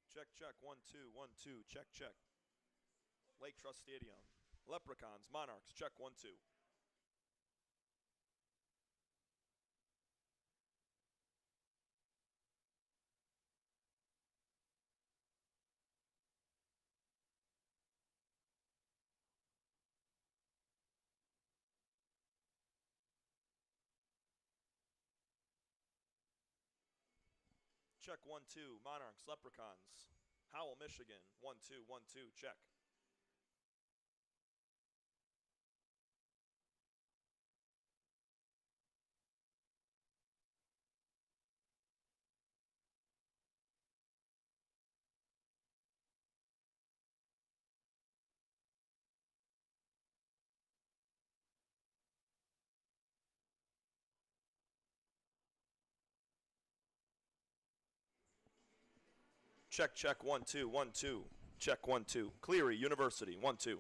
Check, check, 1-2, 1-2, check, check. Lake Trust Stadium. Leprechauns, Monarchs, check, 1-2. Check, 1-2, Monarchs, Leprechauns. Howell, Michigan, 1-2, 1-2, check. Check, check, 1-2, 1-2. Check, 1-2. Cleary, University, 1-2.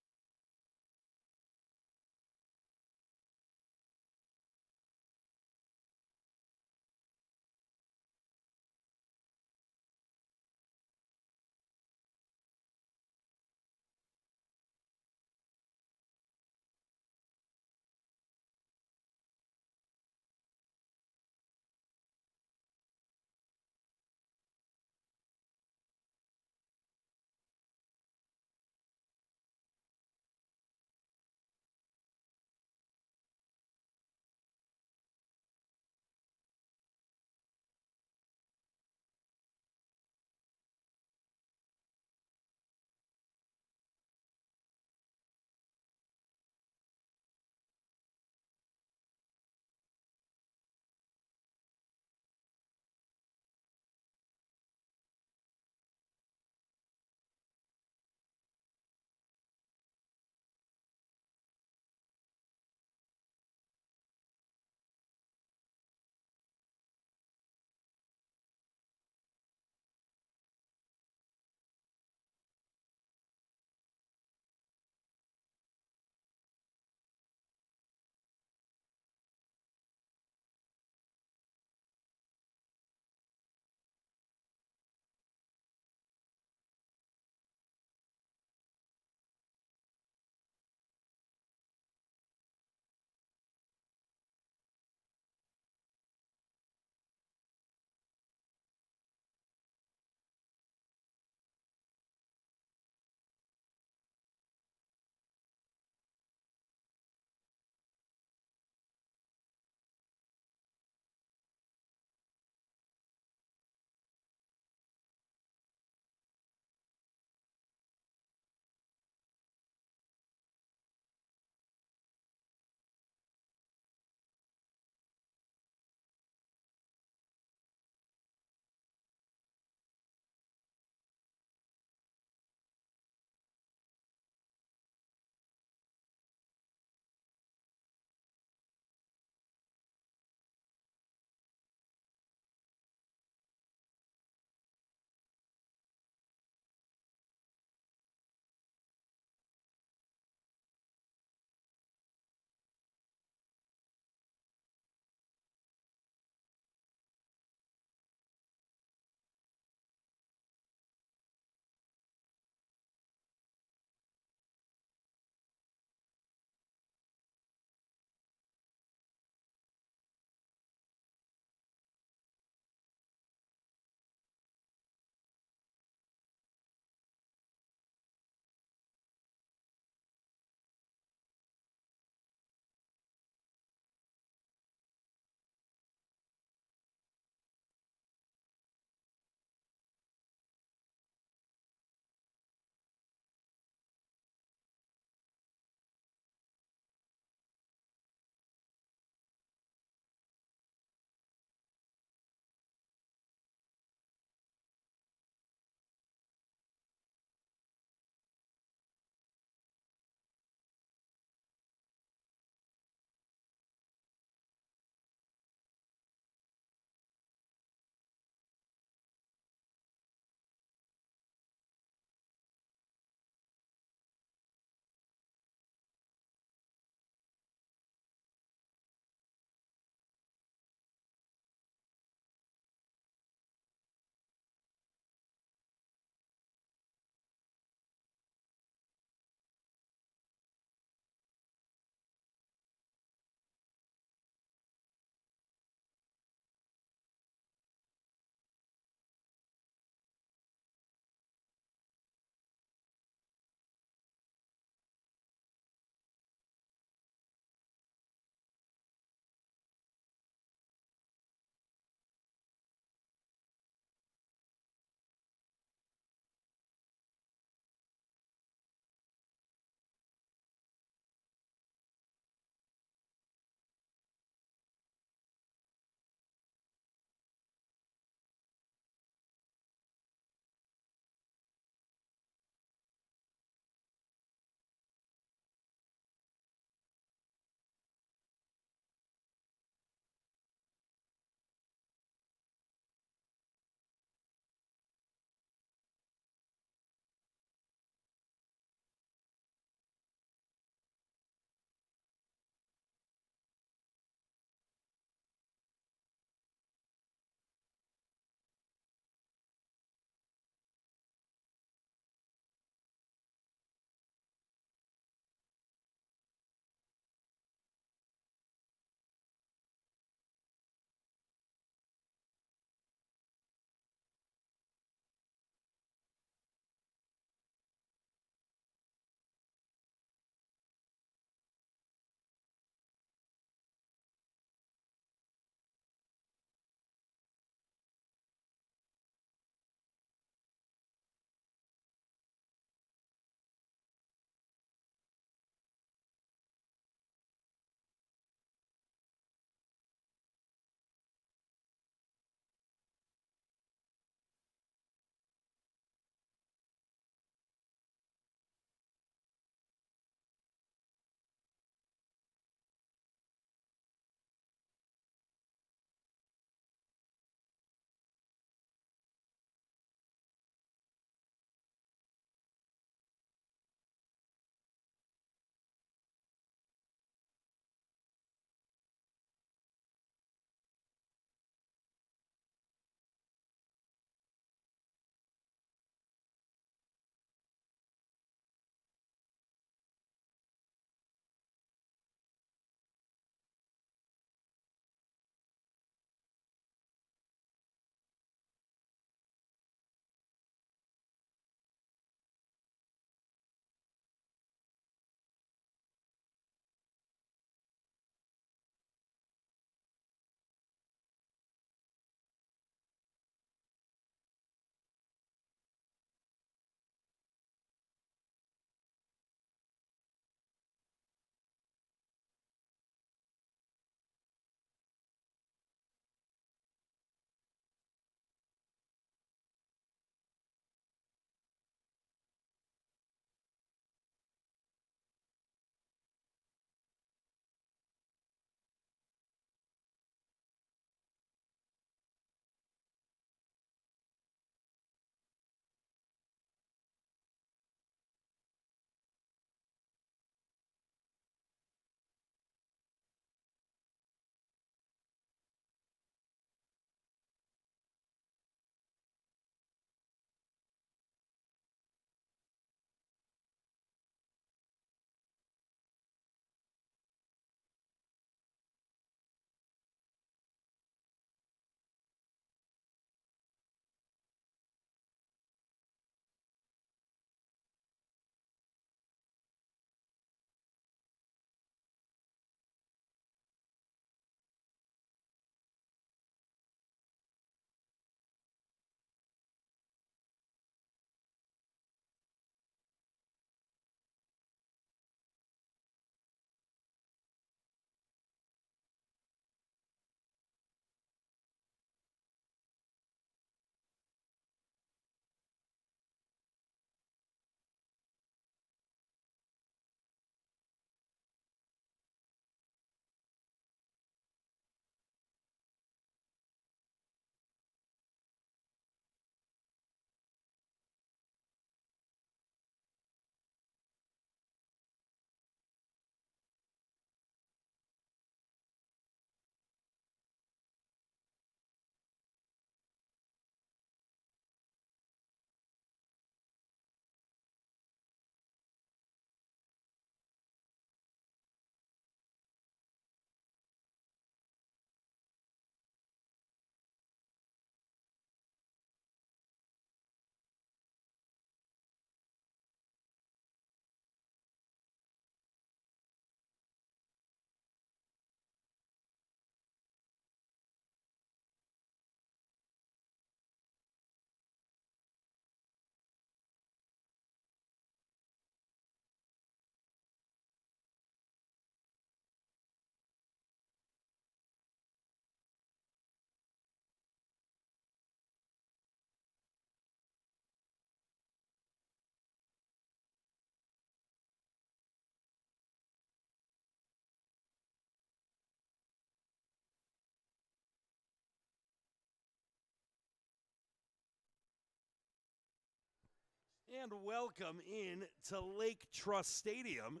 And welcome in to Lake Trust Stadium.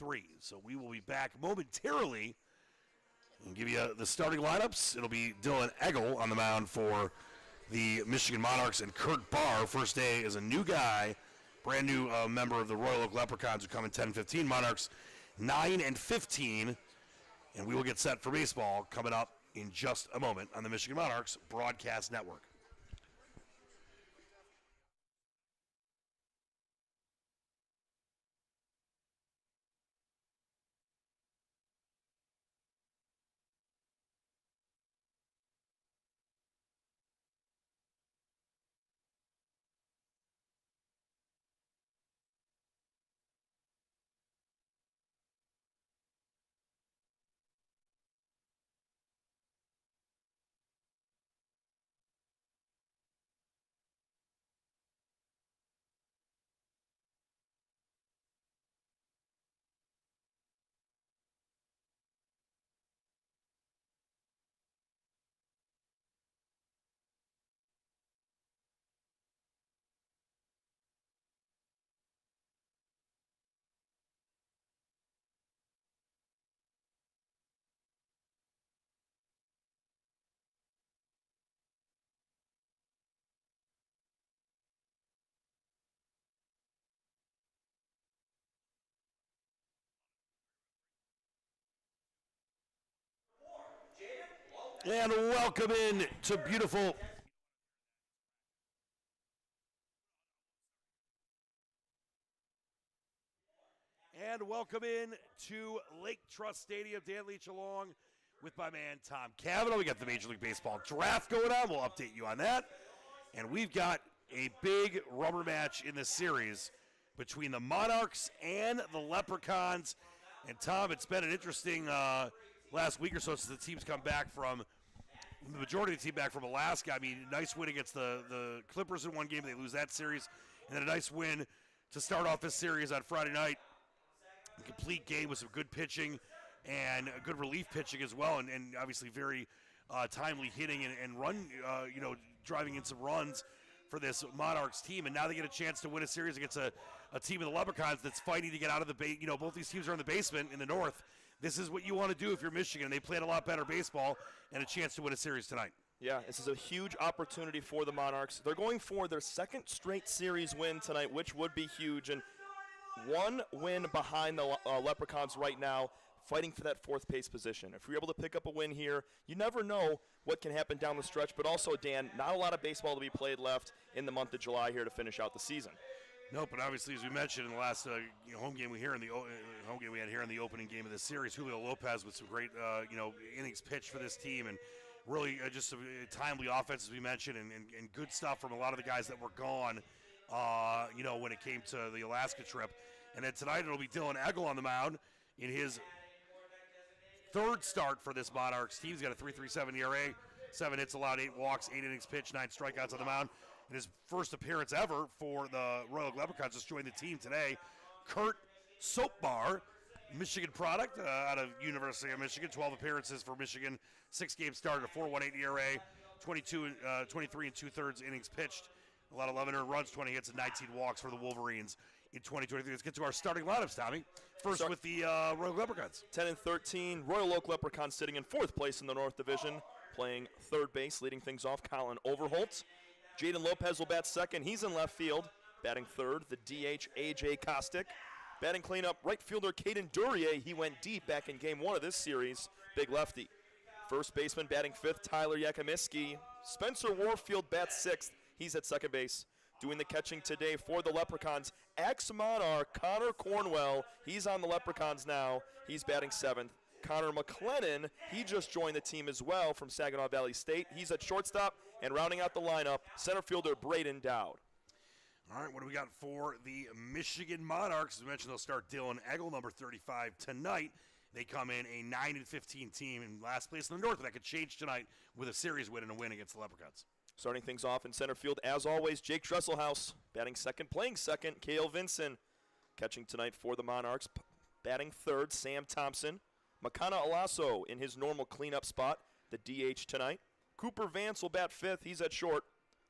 Dan So we will be back momentarily and give you the starting lineups. It'll be Dylan Eggle on the mound for the Michigan Monarchs and Kurt Barr. First day is a new guy, brand new member of the Royal Oak Leprechauns, who come in 10-15. Monarchs 9-15, and we will get set for baseball coming up in just a moment on the Michigan Monarchs Broadcast Network. And welcome in to beautiful Lake Trust Stadium. Dan Leach along with my man Tom Cavanaugh. We got the Major League Baseball draft going on. We'll update you on that. And we've got a big rubber match in this series between the Monarchs and the Leprechauns. And Tom, it's been an interesting last week or so since the team's come back from, the majority of the team back from Alaska. I mean, nice win against the Clippers in one game. They lose that series. And then a nice win to start off this series on Friday night. A complete game with some good pitching and good relief pitching as well. And obviously very timely hitting and run, driving in some runs for this Monarchs team. And now they get a chance to win a series against a team of the Leprechauns that's fighting to get out of the both these teams are in the basement in the north. This is what you want to do if you're Michigan. They played a lot better baseball and a chance to win a series tonight. Yeah, this is a huge opportunity for the Monarchs. They're going for their second straight series win tonight, which would be huge. And one win behind the Leprechauns right now, fighting for that fourth place position. If you're able to pick up a win here, you never know what can happen down the stretch. But also, Dan, not a lot of baseball to be played left in the month of July here to finish out the season. No, but obviously, as we mentioned in the last home game we had here in the opening game of this series, Julio Lopez with some great innings pitched for this team, and really just some timely offense, as we mentioned, and good stuff from a lot of the guys that were gone when it came to the Alaska trip. And then tonight it'll be Dylan Eggle on the mound in his third start for this Monarchs team. He's got a 3.37 ERA, 7 hits allowed, 8 walks, 8 innings pitched, 9 strikeouts on the mound. In his first appearance ever for the Royal Oak Leprechauns, just joined the team today. Kurt Barr, Michigan product out of University of Michigan, 12 appearances for Michigan, 6 games started, a 4.18 ERA, 23 and 2/3 innings pitched, allowed 11 earned runs, 20 hits, and 19 walks for the Wolverines in 2023. Let's get to our starting lineups, Tommy. First with the Royal Oak Leprechauns. 10-13, Royal Oak Leprechauns sitting in 4th place in the North Division, playing third base, leading things off, Colin Overholt. Jaden Lopez will bat second. He's in left field. Batting third, the DH, A.J. Kostick. Batting cleanup, right fielder Caden Duryea. He went deep back in game 1 of this series. Big lefty. First baseman batting 5th, Tyler Yakimiski. Spencer Warfield bats 6th. He's at second base. Doing the catching today for the Leprechauns, ex-Monarch Connor Cornwell. He's on the Leprechauns now. He's batting 7th. Connor McLennan, he just joined the team as well from Saginaw Valley State. He's at shortstop, and rounding out the lineup, center fielder Braden Dowd. All right, what do we got for the Michigan Monarchs? As we mentioned, they'll start Dylan Eggle, number 35, tonight. They come in a 9-15 team in last place in the North, but that could change tonight with a series win and a win against the Leprechauns. Starting things off in center field, as always, Jake Dresselhaus. Batting second, playing second, Cale Vinson. Catching tonight for the Monarchs. Batting third, Sam Thompson. Makana Alasso in his normal cleanup spot, the DH tonight. Cooper Vance will bat fifth. He's at short.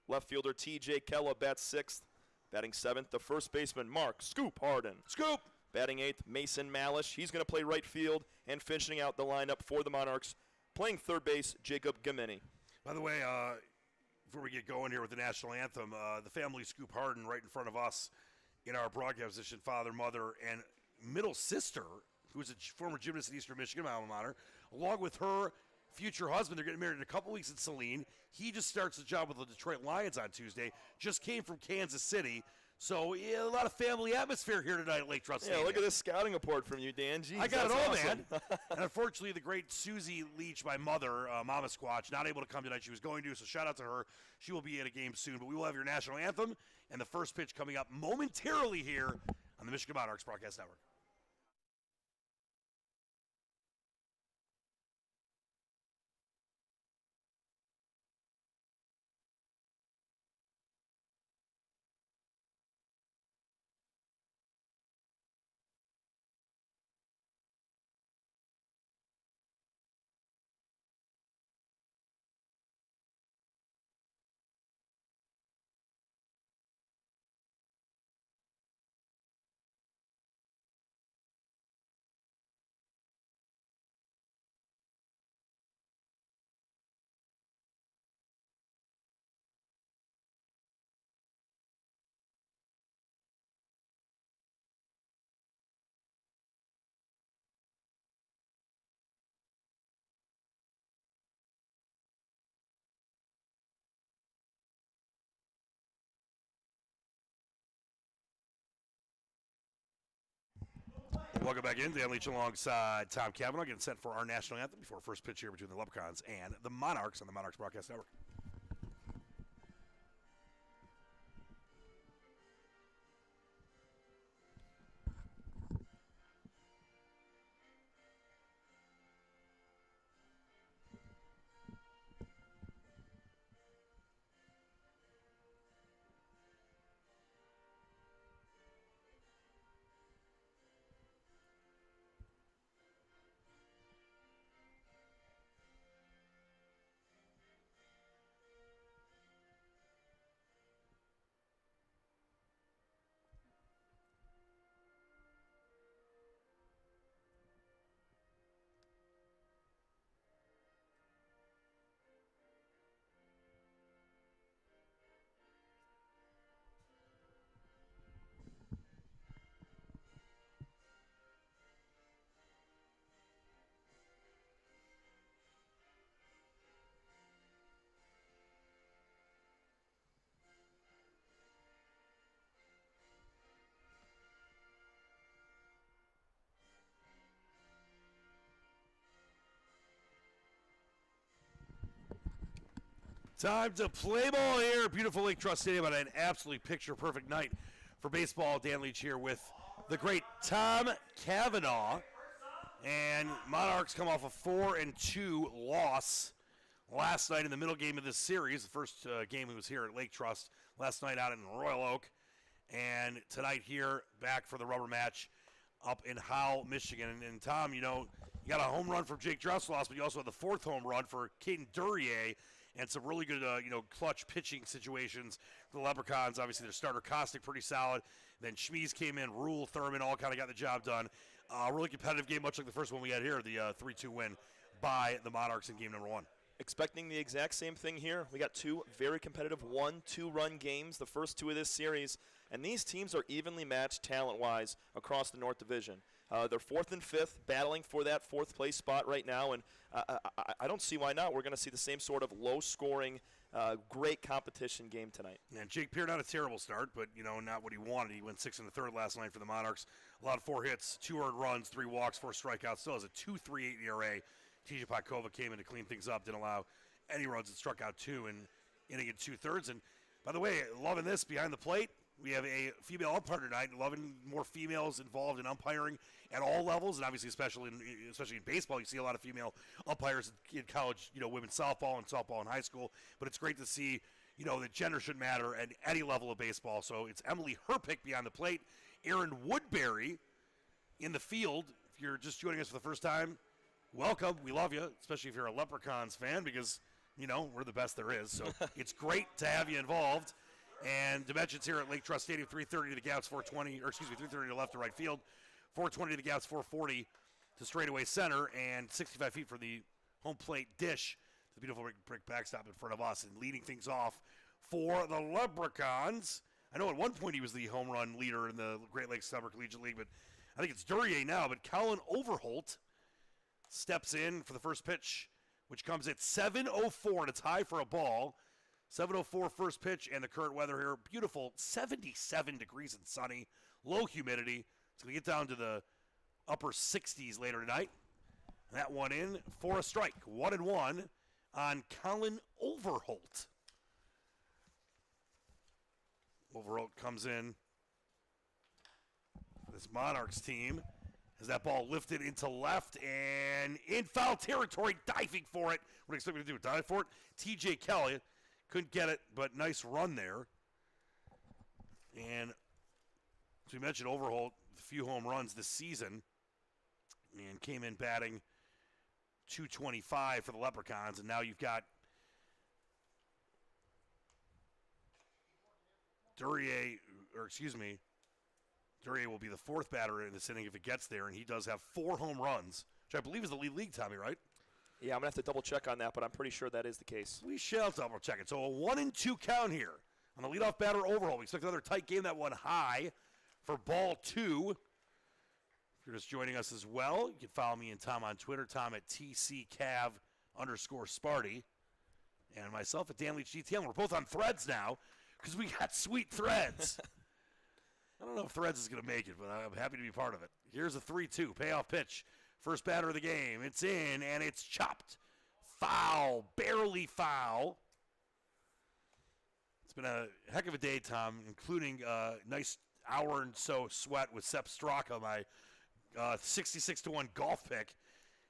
Left fielder T.J. Kella bats sixth. Batting seventh, the first baseman, Mark Scoop Harden. Scoop! Batting eighth, Mason Malish. He's going to play right field. And finishing out the lineup for the Monarchs, playing third base, Jacob Gamini. By the way, before we get going here with the national anthem, the family Scoop Harden right in front of us in our broadcast position, father, mother, and middle sister, who's a former gymnast at Eastern Michigan, my alma mater, along with her future husband. They're getting married in a couple weeks in Saline. He just starts the job with the Detroit Lions on Tuesday. Just came from Kansas City. So, yeah, a lot of family atmosphere here tonight at Lake Trust Stadium. Yeah, look at this scouting report from you, Dan. Jeez, I got it all, awesome. man. And unfortunately, the great Susie Leach, my mother, Mama Squatch, not able to come tonight. She was going to, so shout out to her. She will be at a game soon. But we will have your national anthem and the first pitch coming up momentarily here on the Michigan Monarchs Broadcast Network. Welcome back in. Dan Leach alongside Tom Cavanaugh getting set for our national anthem before first pitch here between the Leprechauns and the Monarchs on the Monarchs Broadcast Network. Time to play ball here. Beautiful Lake Trust Stadium on an absolutely picture-perfect night for baseball. Dan Leach here with the great Tom Cavanaugh. And Monarchs come off a 4-2 loss last night in the middle game of this series. The first game was here at Lake Trust last night out in Royal Oak. And tonight here back for the rubber match up in Howell, Michigan. And Tom, you know, you got a home run from Jake Dresselhaus, but you also had the fourth home run for Caden Duryea. And some really good, clutch pitching situations for the Leprechauns. Obviously, their starter Kostick pretty solid. Then Schmies came in, Rule, Thurman, all kind of got the job done. Really competitive game, much like the first one we had here, the 3-2 win by the Monarchs in game number one. Expecting the exact same thing here. We got two very competitive 1-2-run games, the first two of this series. And these teams are evenly matched talent-wise across the North Division. They're fourth and fifth, battling for that fourth place spot right now, and I don't see why not. We're going to see the same sort of low-scoring, great competition game tonight. And Jake Peer, not a terrible start, but, not what he wanted. He went 6 in the third last night for the Monarchs. Allowed 4 hits, 2 earned runs, 3 walks, 4 strikeouts. Still has a 2.38 ERA. TJ Podkova came in to clean things up, didn't allow any runs and struck out 2 in inning and 2/3. And, by the way, loving this behind the plate, We have a female umpire tonight, loving more females involved in umpiring at all levels, and obviously especially in baseball, you see a lot of female umpires in college, women's softball and high school. But it's great to see, that gender shouldn't matter at any level of baseball. So it's Emily Herpick behind the plate, Aaron Woodbury in the field. If you're just joining us for the first time, welcome. We love you, especially if you're a Leprechauns fan, because we're the best there is. So it's great to have you involved. And dimensions here at Lake Trust Stadium, 330 to the Gauts, 330 to left to right field, 420 to the Gauts, 440 to straightaway center, and 65 feet for the home plate dish. The beautiful brick backstop in front of us, and leading things off for the Leprechauns. I know at one point he was the home run leader in the Great Lakes Summer Collegiate League, but I think it's Duryea now. But Colin Overholt steps in for the first pitch, which comes at 7:04, and it's high for a ball. 7:04 first pitch, and the current weather here, beautiful 77 degrees and sunny, low humidity. It's going to get down to the upper 60s later tonight. That one in for a strike, 1-1 on Colin Overholt. Overholt comes in for this Monarchs team as that ball lifted into left and in foul territory, diving for it. What do you expect me to do? Dive for it? TJ Kelly. Couldn't get it, but nice run there. And as we mentioned, Overholt, a few home runs this season, and came in batting .225 for the Leprechauns. And now you've got Duryea will be the fourth batter in this inning if it gets there, and he does have 4 home runs, which I believe is the league, Tommy, right? Yeah, I'm going to have to double check on that, but I'm pretty sure that is the case. We shall double check it. So a 1-2 count here on the leadoff batter Overholt. We expect another tight game. That one high for ball 2. If you're just joining us as well, you can follow me and Tom on Twitter, Tom at TCCav_Sparty, and myself at Dan Leach GTM. We're both on Threads now because we got sweet Threads. I don't know if Threads is going to make it, but I'm happy to be part of it. Here's a 3-2 payoff pitch. First batter of the game. It's in, and it's chopped. Foul. Barely foul. It's been a heck of a day, Tom, including a nice hour and so sweat with Sepp Straka, my 66-1 golf pick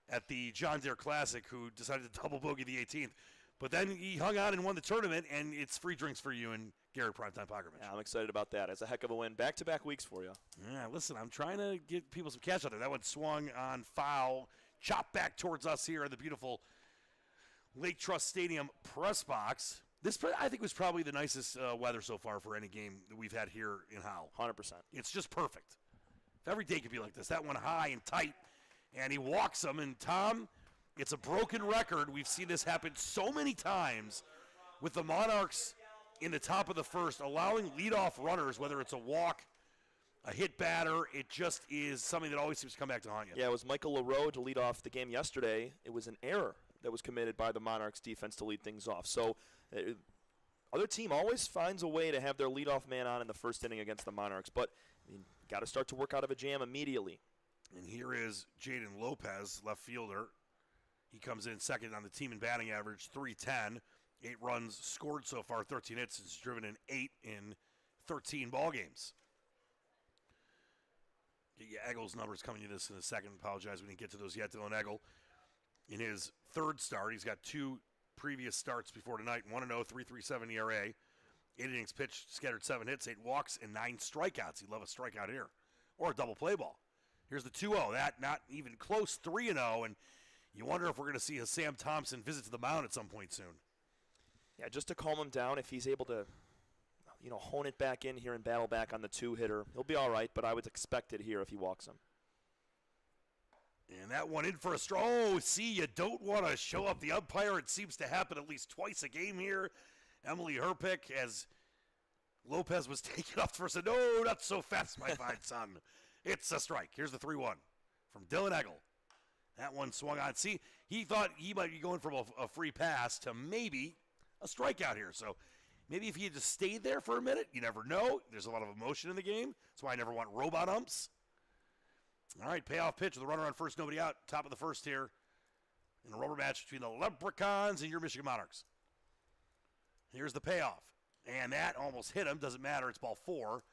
at the John Deere Classic, who decided to double bogey the 18th. But then he hung on and won the tournament, and it's free drinks for you and Gary Primetime Poker Match. Yeah, I'm excited about that. It's a heck of a win. Back-to-back weeks for you. Yeah, listen, I'm trying to get people some cash out there. That one swung on foul, chopped back towards us here in the beautiful Lake Trust Stadium press box. This, I think, was probably the nicest weather so far for any game that we've had here in Howell. 100%. It's just perfect. Every day could be like this. That one high and tight, and he walks them. And, Tom, it's a broken record. We've seen this happen so many times with the Monarchs in the top of the first, allowing leadoff runners, whether it's a walk, a hit batter, it just is something that always seems to come back to haunt you. Yeah, it was Michael LaRoe to lead off the game yesterday. It was an error that was committed by the Monarchs defense to lead things off. So other team always finds a way to have their leadoff man on in the first inning against the Monarchs, but got to start to work out of a jam immediately. And here is Jaden Lopez, left fielder. He comes in second on the team in batting average, .310. 8 runs scored so far, 13 hits. He's driven in 8 in 13 ball games. Get you Eggle's numbers coming to this in a second. Apologize, we didn't get to those yet. Dylan Eggle, in his third start, he's got 2 previous starts before tonight. 1-0, 3.37 ERA. 8 innings pitched, scattered 7 hits, 8 walks, and 9 strikeouts. He'd love a strikeout here. Or a double play ball. Here's the 2-0. That not even close, 3-0. And you wonder if we're going to see a Sam Thompson visit to the mound at some point soon. Yeah, just to calm him down, if he's able to, hone it back in here and battle back on the 2-hitter, he'll be all right, but I would expect it here if he walks him. And that one in for a straw. Oh, see, you don't want to show up the umpire. It seems to happen at least twice a game here. Emily Herpick, as Lopez was taken off first, said, no, not so fast, my fine son. It's a strike. Here's the 3-1 from Dylan Eggle. That one swung on. See, he thought he might be going from a free pass to maybe a strikeout here. So maybe if he had just stayed there for a minute, you never know. There's a lot of emotion in the game. That's why I never want robot umps. All right, payoff pitch with a runner on first, nobody out. Top of the first here in a rubber match between the Leprechauns and your Michigan Monarchs. Here's the payoff. And that almost hit him. Doesn't matter. It's ball 4.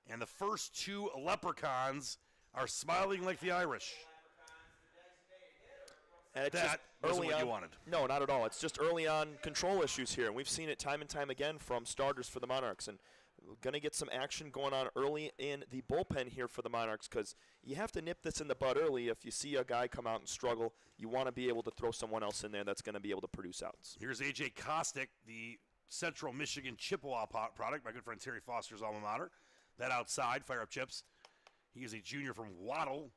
And the first 2 Leprechauns are smiling like the Irish. And it's That wasn't what you wanted. No, not at all. It's just early on control issues here, and we've seen it time and time again from starters for the Monarchs. And we're going to get some action going on early in the bullpen here for the Monarchs, because you have to nip this in the bud early. If you see a guy come out and struggle, you want to be able to throw someone else in there that's going to be able to produce outs. Here's A.J. Kostick, the Central Michigan Chippewa product, my good friend Terry Foster's alma mater. That outside, fire up chips. He is a junior from Waddle,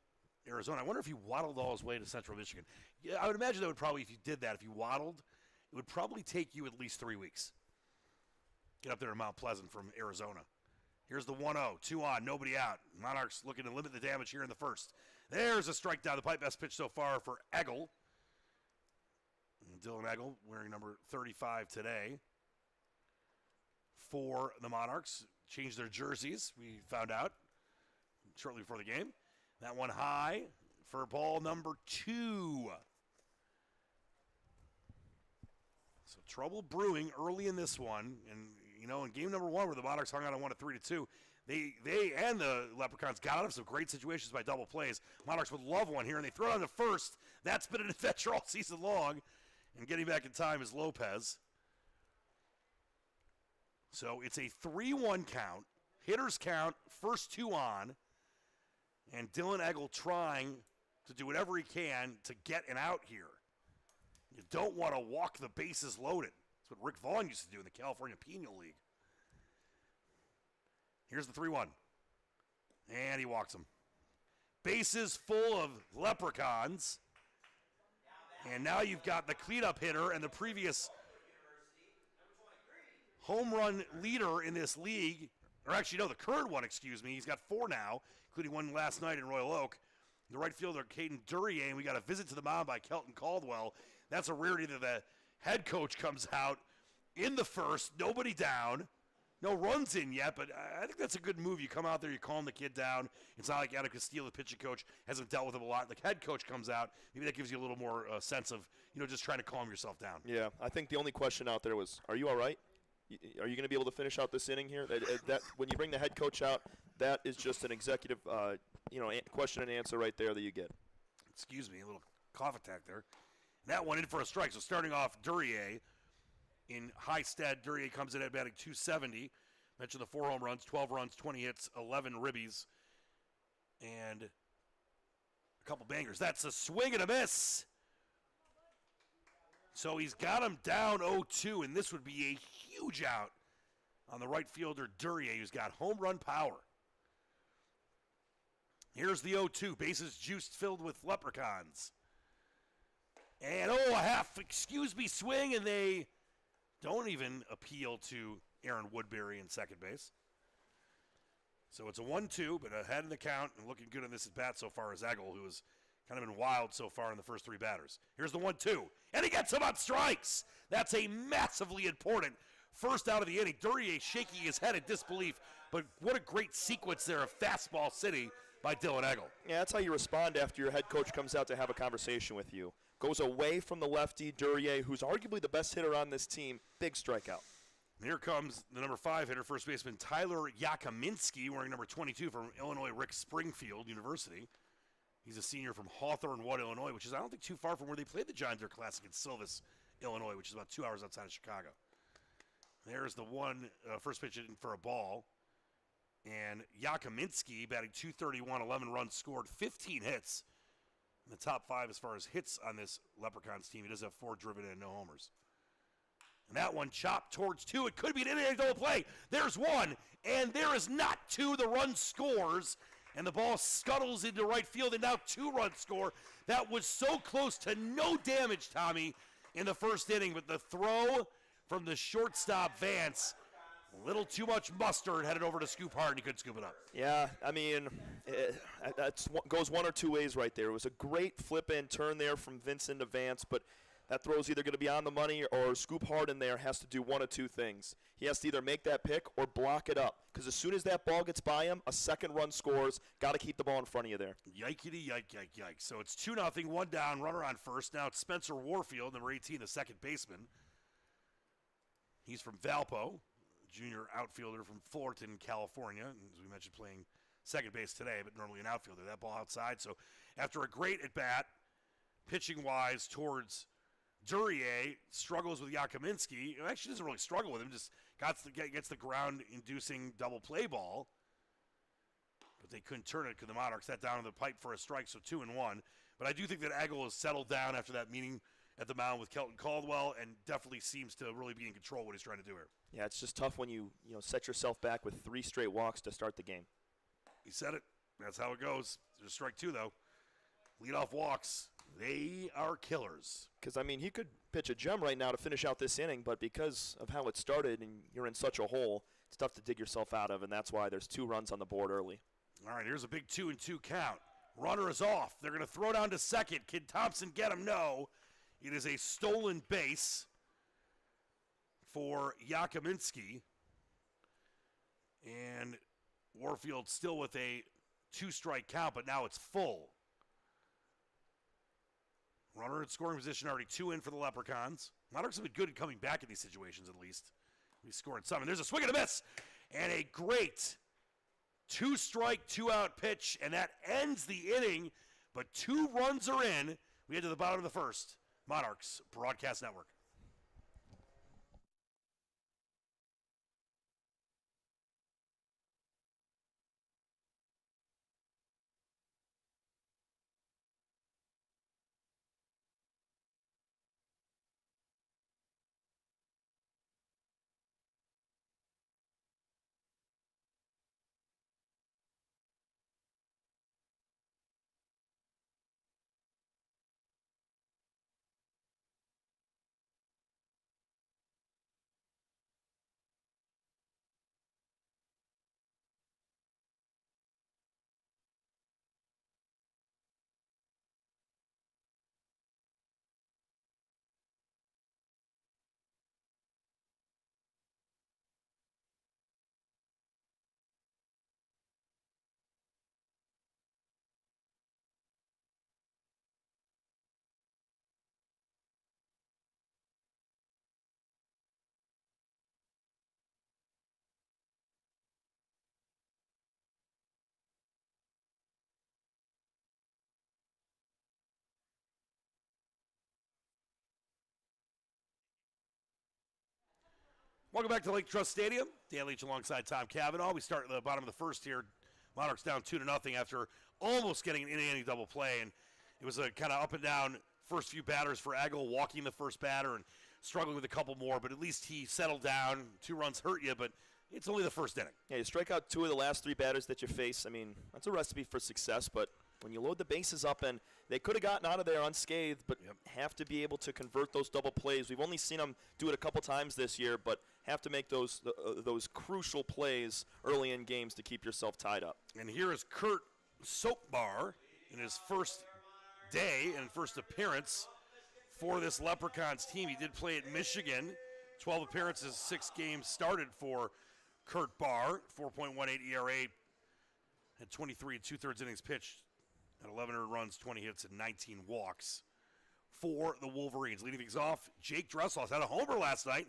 Arizona. I wonder if he waddled all his way to Central Michigan. Yeah, I would imagine that would probably, if you did that, if you waddled, it would probably take you at least 3 weeks. Get up there in Mount Pleasant from Arizona. Here's the 1-0, 2 on, nobody out. Monarchs looking to limit the damage here in the first. There's a strike down the pipe, best pitch so far for Eggle. And Dylan Eggle wearing number 35 today for the Monarchs. Changed their jerseys, we found out shortly before the game. That one high for ball number 2. So trouble brewing early in this one. And, you know, in game number 1 where the Monarchs hung out on 1 at 3-2, they and the Leprechauns got out of some great situations by double plays. Monarchs would love one here, and they throw it on the first. That's been an adventure all season long. And getting back in time is Lopez. So it's a 3-1 count. Hitters count, first 2 on. And Dylan Eggle trying to do whatever he can to get an out here. You don't want to walk the bases loaded. That's what Rick Vaughn used to do in the California Penal League. Here's the 3-1. And he walks him. Bases full of Leprechauns. And now you've got the cleanup hitter and the previous home run leader in this league. Or actually, no, the current one, excuse me. He's got 4 now, including one last night in Royal Oak. The right fielder, Caden Duryea, and we got a visit to the mound by Kelton Caldwell. That's a rarity that the head coach comes out in the first, nobody down. No runs in yet, but I think that's a good move. You come out there, you calm the kid down. It's not like Adam Castillo, the pitching coach, hasn't dealt with him a lot. The head coach comes out. Maybe that gives you a little more sense of, you know, just trying to calm yourself down. Yeah, I think the only question out there was, are you all right? Are you going to be able to finish out this inning here? That when you bring the head coach out, that is just an executive, question and answer right there that you get. Excuse me, a little cough attack there. That one in for a strike. So starting off, Duryea in high stead. Duryea comes in at batting .270. Mentioned the 4 home runs, 12 runs, 20 hits, 11 ribbies, and a couple bangers. That's a swing and a miss. So he's got him down 0-2, and this would be a huge out on the right fielder, Duryea, who's got home run power. Here's the 0-2, bases juiced, filled with Leprechauns. And, a half, swing, and they don't even appeal to Aaron Woodbury in second base. So it's a 1-2, but ahead in the count and looking good in this at-bat so far is Eggle, who has kind of been wild so far in the first 3 batters. Here's the 1-2, and he gets him on strikes. That's a massively important first out of the inning. Duryea shaking his head in disbelief, but what a great sequence there of fastball city by Dylan Eggle. Yeah, that's how you respond after your head coach comes out to have a conversation with you. Goes away from the lefty, Duryea, who's arguably the best hitter on this team. Big strikeout. And here comes the number 5 hitter, first baseman Tyler Yakominski, wearing number 22 from Illinois Rick Springfield University. He's a senior from Hawthorne Wood, Illinois, which is, I don't think, too far from where they played the John Deere Classic in Silvis, Illinois, which is about 2 hours outside of Chicago. There's the one first pitch in for a ball. And Yakominski batting .231, 11 runs scored, 15 hits. In the top 5 as far as hits on this Leprechauns team. He does have 4 driven in, no homers. And that one chopped towards 2. It could be an inning double play. There's 1, and there is not 2. The run scores, and the ball scuttles into right field, and now 2-run score. That was so close to no damage, Tommy, in the first inning, but the throw from the shortstop, Vance, a little too much mustard, headed over to scoop hard, and he couldn't scoop it up. Yeah, I mean, that goes one or two ways right there. It was a great flip-in turn there from Vincent to Vance, but that throw's either going to be on the money or scoop hard in there has to do one of 2 things. He has to either make that pick or block it up, because as soon as that ball gets by him, a second run scores. Got to keep the ball in front of you there. Yikety-yike. So it's 2-0, 1 down, runner on first. Now it's Spencer Warfield, number 18, the second baseman. He's from Valpo. junior outfielder from Fullerton, California. As we mentioned, playing second base today, but normally an outfielder. That ball outside. So after a great at-bat, pitching-wise towards Duryea, struggles with Yakominski. Actually doesn't really struggle with him, just gets the ground-inducing double play ball. But they couldn't turn it because the Monarchs sat down in the pipe for a strike, so 2-1. But I do think that Agel has settled down after that meeting at the mound with Kelton Caldwell and definitely seems to really be in control of what he's trying to do here. Yeah, it's just tough when you set yourself back with 3 straight walks to start the game. He said it. That's how it goes. There's strike 2, though. Leadoff walks. They are killers. Because, I mean, he could pitch a gem right now to finish out this inning, but because of how it started and you're in such a hole, it's tough to dig yourself out of, and that's why there's 2 runs on the board early. All right, here's a big 2-2 count. Runner is off. They're going to throw down to second. Can Thompson get him? No. It is a stolen base for Yakominski. And Warfield still with a 2-strike count, but now it's full. Runner in scoring position, already 2 in for the Leprechauns. Monarchs have been good at coming back in these situations, at least. We scored some, and there's a swing and a miss. And a great 2-strike, 2-out pitch, and that ends the inning. But 2 runs are in. We head to the bottom of the first. Monarchs Broadcast Network. Welcome back to Lake Trust Stadium. Dan Leach alongside Tom Cavanaugh. We start at the bottom of the first here. Monarchs down 2-0 after almost getting an inning double play. And it was a kind of up and down first few batters for Agel, walking the first batter and struggling with a couple more. But at least he settled down. 2 runs hurt you, but it's only the first inning. Yeah, you strike out 2 of the last 3 batters that you face. I mean, that's a recipe for success, but when you load the bases up, and they could have gotten out of there unscathed, but have to be able to convert those double plays. We've only seen them do it a couple times this year, but have to make those crucial plays early in games to keep yourself tied up. And here is Kurt Soapbar in his first day and first appearance for this Leprechauns team. He did play at Michigan. 12 appearances, 6 games started for Kurt Barr. 4.18 ERA at 23 2/3 innings pitched at 11 earned runs, 20 hits, and 19 walks for the Wolverines. Leading things off, Jake Dresselhaus had a homer last night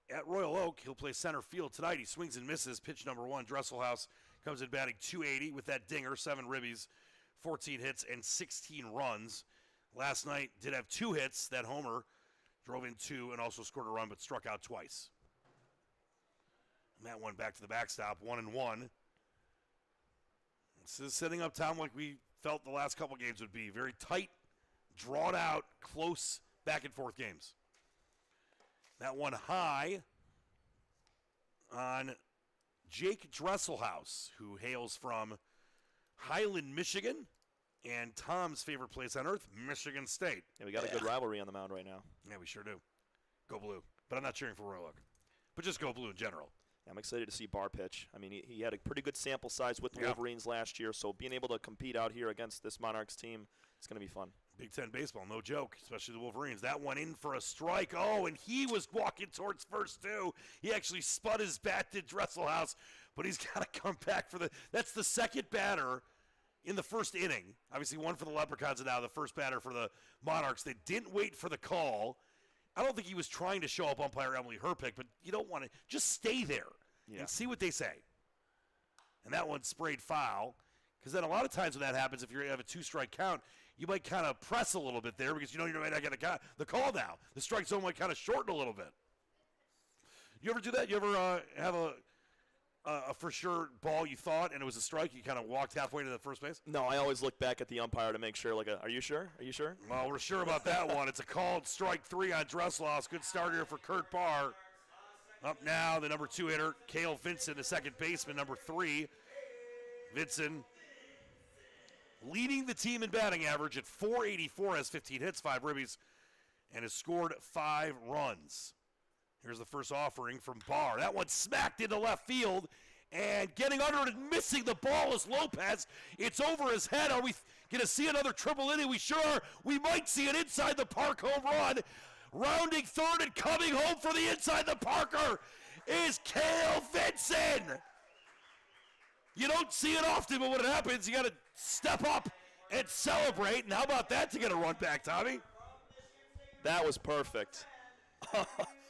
at Royal Oak. He'll play center field tonight. He swings and misses. Pitch number 1. Dresselhaus comes in batting .280 with that dinger, 7 ribbies, 14 hits, and 16 runs. Last night did have 2 hits. That homer drove in 2 and also scored a run, but struck out twice. And that one back to the backstop, 1-1. This is setting up Tom like we felt the last couple games would be. Very tight, drawn out, close, back and forth games. That one high on Jake Dresselhaus, who hails from Highland, Michigan, and Tom's favorite place on earth, Michigan State. Yeah, we got a good rivalry on the mound right now. Yeah, we sure do. Go Blue. But I'm not cheering for Royal Oak. But just go Blue in general. I'm excited to see Barr pitch. I mean, he had a pretty good sample size with the Wolverines last year, so being able to compete out here against this Monarchs team, it's going to be fun. Big Ten baseball, no joke, especially the Wolverines. That one in for a strike. Oh, and he was walking towards first, too. He actually spun his bat to Dresselhaus, but he's got to come back for that's the second batter in the first inning. Obviously, one for the Leprechauns and now the first batter for the Monarchs. They didn't wait for the call, I don't think he was trying to show up umpire Emily Herpick, but you don't want to just stay there and see what they say. And that one sprayed foul, because then a lot of times when that happens, if you have a 2-strike count, you might kind of press a little bit there because you know you're not going to the call now. The strike zone might kind of shorten a little bit. You ever do that? You ever have a for sure ball you thought and it was a strike? You kind of walked halfway to the first base? No, I always look back at the umpire to make sure. Are you sure? Are you sure? Well, we're sure about that one. It's a called strike 3 on Dressloss. Good start here for Kurt Barr. Up now, the number 2 hitter, Cale Vinson, the second baseman, number 3. Vinson leading the team in batting average at .484, has 15 hits, 5 ribbies, and has scored 5 runs. Here's the first offering from Barr. That one smacked into left field, and getting under it and missing the ball is Lopez. It's over his head. Are we going to see another triple inning? We sure are. We might see an inside the park home run. Rounding third and coming home for the inside the Parker is Cale Vinson. You don't see it often, but when it happens, you got to step up and celebrate. And how about that to get a run back, Tommy? That was perfect.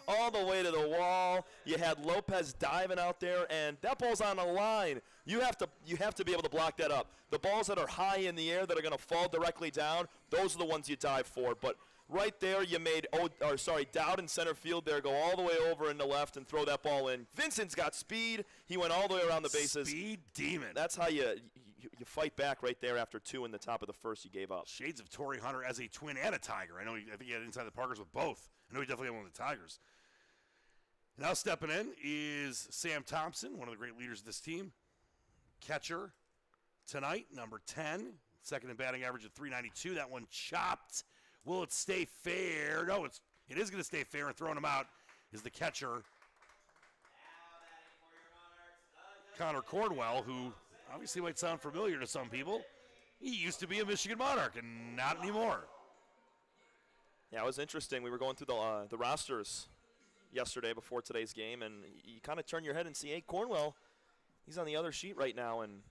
All the way to the wall. You had Lopez diving out there, and that ball's on the line. You have to be able to block that up. The balls that are high in the air that are going to fall directly down, those are the ones you dive for. But right there, you made Dowd in center field there, go all the way over in the left and throw that ball in. Vincent's got speed. He went all the way around the bases. Speed demon. That's how you fight back right there after 2 in the top of the first you gave up. Shades of Torrey Hunter as a twin and a Tiger. I think he had inside the Parkers with both. I know he definitely had one of the Tigers. Now stepping in is Sam Thompson, one of the great leaders of this team. Catcher tonight, number 10. Second in batting average at .392. That one chopped. Will it stay fair? No, it is going to stay fair, and throwing him out is the catcher, Connor Cornwell, who obviously might sound familiar to some people. He used to be a Michigan Monarch, and not anymore. Yeah, it was interesting. We were going through the rosters yesterday before today's game, and you kind of turn your head and see, hey, Cornwell, he's on the other sheet right now, and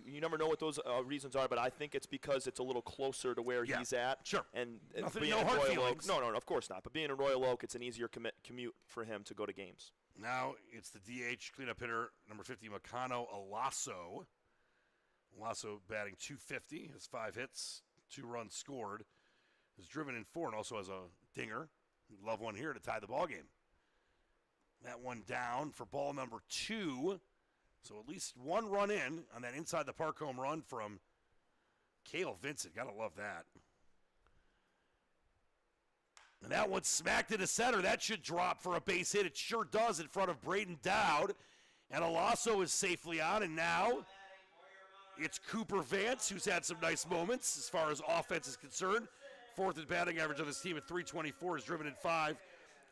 you never know what those reasons are, but I think it's because it's a little closer to where he's at. Sure. And no hard feelings. No, of course not. But being in Royal Oak, it's an easier commute for him to go to games. Now it's the DH cleanup hitter, number 50, Makano Alasso. Alasso batting .250, has 5 hits, 2 runs scored, has driven in 4, and also has a dinger. We'd love one here to tie the ball game. That one down for ball number 2. So at least 1 run in on that inside the park home run from Cale Vincent. Gotta love that. And that one smacked into center. That should drop for a base hit. It sure does in front of Braden Dowd. And Alasso is safely on. And now it's Cooper Vance, who's had some nice moments as far as offense is concerned. 4th in batting average of his team at .324. Has driven in 5.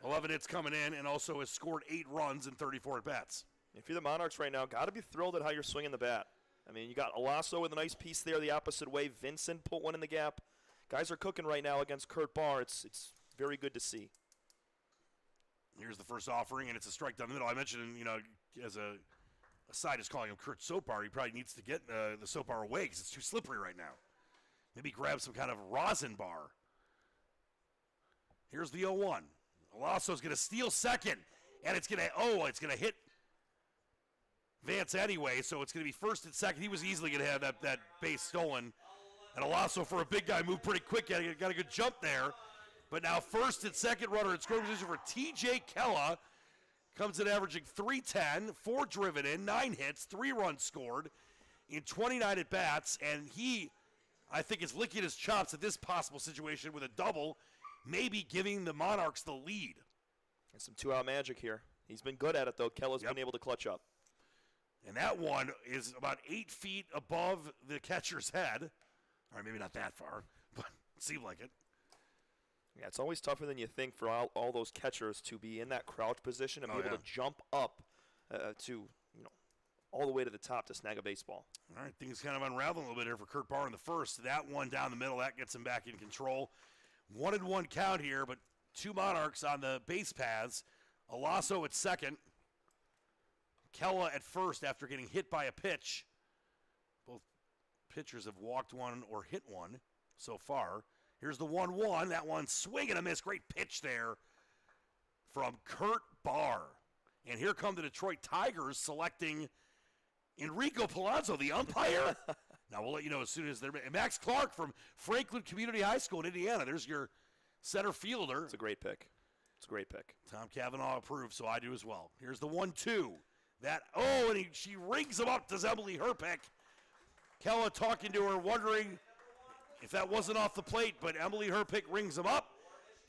11 hits coming in, and also has scored 8 runs in 34 at-bats. If you're the Monarchs right now, got to be thrilled at how you're swinging the bat. I mean, you got Alasso with a nice piece there the opposite way. Vincent put one in the gap. Guys are cooking right now against Kurt Barr. It's very good to see. Here's the first offering, and it's a strike down the middle. I mentioned, as a side is calling him Kurt Soap Bar. He probably needs to get the soap bar away because it's too slippery right now. Maybe grab some kind of rosin bar. Here's the 0-1. Alasso's going to steal second, and it's going to hit Vance anyway, so it's going to be first and second. He was easily going to have that base stolen. And Alasso, for a big guy, moved pretty quick. Got a good jump there. But now first and second runner in scoring position for T.J. Kella. Comes in averaging .310, 4 driven in, 9 hits, 3 runs scored in 29 at-bats. And he, I think, is licking his chops at this possible situation with a double, maybe giving the Monarchs the lead. And some 2-out magic here. He's been good at it, though. Kella's been able to clutch up. And that one is about 8 feet above the catcher's head. All right, maybe not that far, but it seemed like it. Yeah, it's always tougher than you think for all those catchers to be in that crouch position and be able to jump up to, all the way to the top to snag a baseball. All right, things kind of unraveling a little bit here for Kurt Barr in the first. That one down the middle, that gets him back in control. 1-1 count here, but 2 Monarchs on the base paths. Alasso at second. Kella at first after getting hit by a pitch. Both pitchers have walked one or hit one so far. Here's the 1-1. That one swing and a miss. Great pitch there from Kurt Barr. And here come the Detroit Tigers selecting Enrico Palazzo, the umpire. Now, we'll let you know as soon as they're – Max Clark from Franklin Community High School in Indiana. There's your center fielder. It's a great pick. It's a great pick. Tom Cavanaugh approved, so I do as well. Here's the 1-2. And she rings him up, does Emily Herpick. Kella talking to her, wondering if that wasn't off the plate, but Emily Herpick rings him up.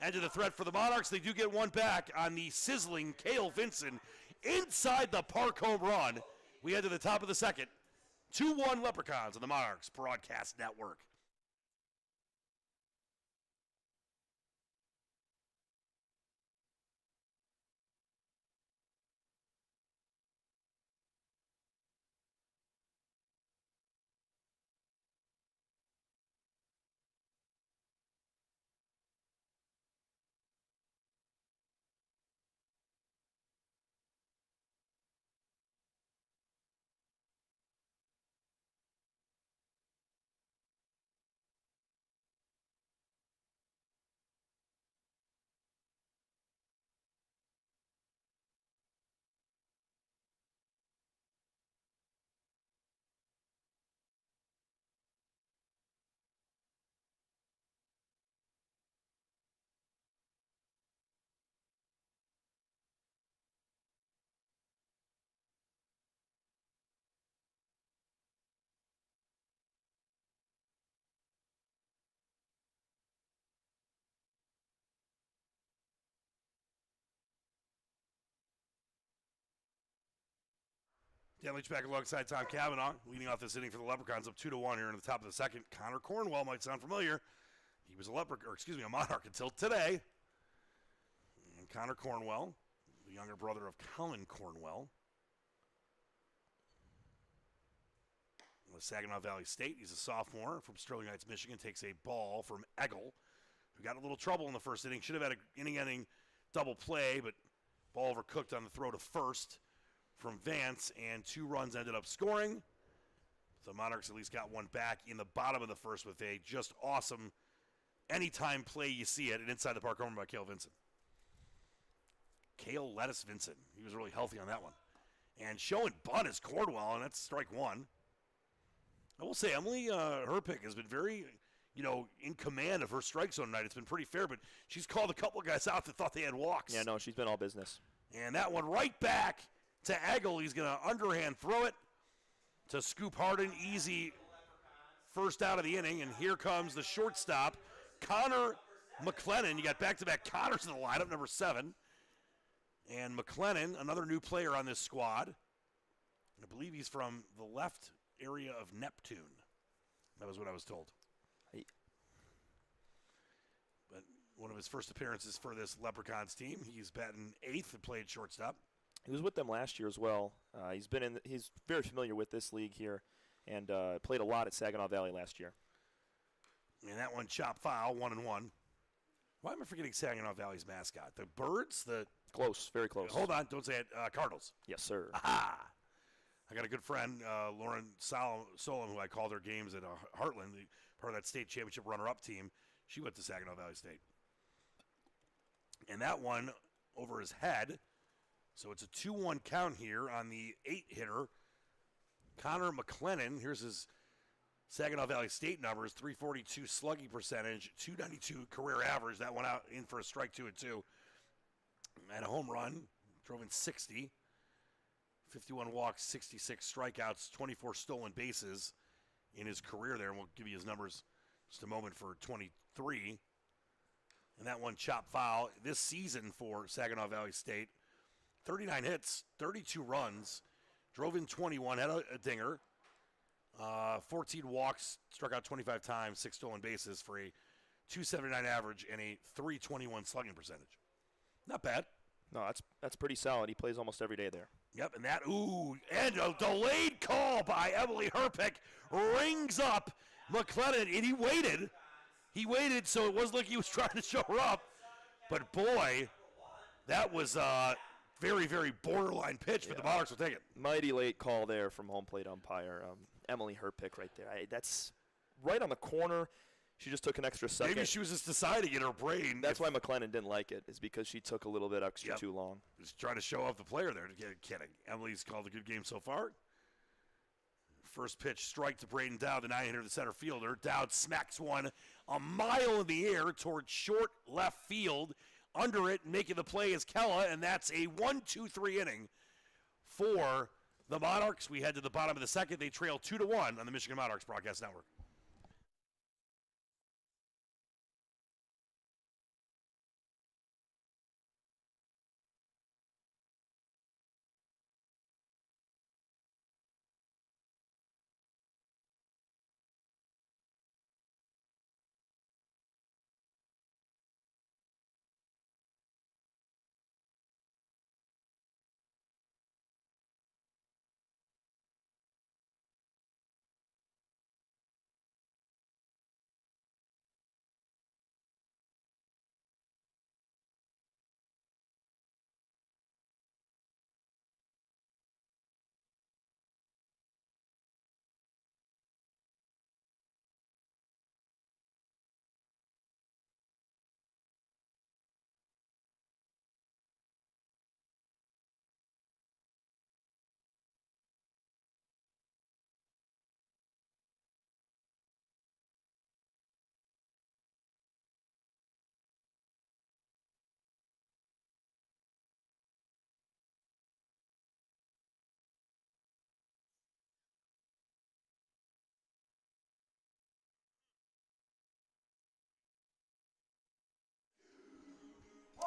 End of the threat for the Monarchs. They do get one back on the sizzling Cale Vinson inside the park home run. We head to the top of the second. 2-1 Leprechauns on the Monarchs Broadcast Network. Dan Leach back alongside Tom Cavanaugh, leading off this inning for the Leprechauns up 2-1 here in the top of the second. Connor Cornwell might sound familiar. He was a Monarch until today. And Connor Cornwell, the younger brother of Colin Cornwell, with Saginaw Valley State. He's a sophomore from Sterling Heights, Michigan. Takes a ball from Eggle, who got a little trouble in the first inning. Should have had an inning-ending double play, but ball overcooked on the throw to first from Vance, and 2 runs ended up scoring. So Monarchs at least got one back in the bottom of the first with a just awesome anytime play you see it, and inside the park home run by Cale Vinson. Cale Lettuce Vinson. He was really healthy on that one. And showing bunt is Cornwell, and that's strike one. I will say Emily Herpick has been very, in command of her strike zone tonight. It's been pretty fair, but she's called a couple of guys out that thought they had walks. Yeah, no, she's been all business. And that one right back to Eggle. He's going to underhand throw it to Scoop Harden. Easy first out of the inning. And here comes the shortstop, Connor McLennan. You got back-to-back Connors in the lineup, number 7. And McLennan, another new player on this squad. I believe he's from the left area of Neptune. That was what I was told. But one of his first appearances for this Leprechauns team. He's batting 8th and played shortstop. He was with them last year as well. He's very familiar with this league here, and played a lot at Saginaw Valley last year. And that one chop foul, 1-1. Why am I forgetting Saginaw Valley's mascot? The Birds? Close, very close. Hold on, don't say it. Cardinals. Yes, sir. Aha! I got a good friend, Lauren Solom, who I called her games at Heartland, part of that state championship runner-up team. She went to Saginaw Valley State. And that one over his head. So it's a 2-1 count here on the 8-hitter, Connor McLennan. Here's his Saginaw Valley State numbers: 342 slugging percentage, 292 career average. That went out in for a strike 2-2. And a home run, drove in 60. 51 walks, 66 strikeouts, 24 stolen bases in his career there. And we'll give you his numbers just a moment for 23. And that one chop foul this season for Saginaw Valley State. 39 hits, 32 runs, drove in 21, had a dinger, 14 walks, struck out 25 times, 6 stolen bases for a 279 average and a 321 slugging percentage. Not bad. No, that's pretty solid. He plays almost every day there. Yep, and and a delayed call by Emily Herpick rings up McLennan, and he waited. He waited, so it wasn't like he was trying to show her up. But boy, that was very, very borderline pitch, but the Monarchs will take it. Mighty late call there from home plate umpire Emily Herpick right there. That's right on the corner. She just took an extra second. Maybe she was just deciding in her brain. That's why McLennan didn't like it, is because she took a little bit extra too long. Just trying to show off the player there. Kidding. Emily's called a good game so far. First pitch, strike to Braden Dowd, the 9-hitter, the center fielder. Dowd smacks one a mile in the air towards short left field. Under it, making the play is Kella, and that's a 1-2-3 inning for the Monarchs. We head to the bottom of the second. They trail 2-1 on the Michigan Monarchs Broadcast Network.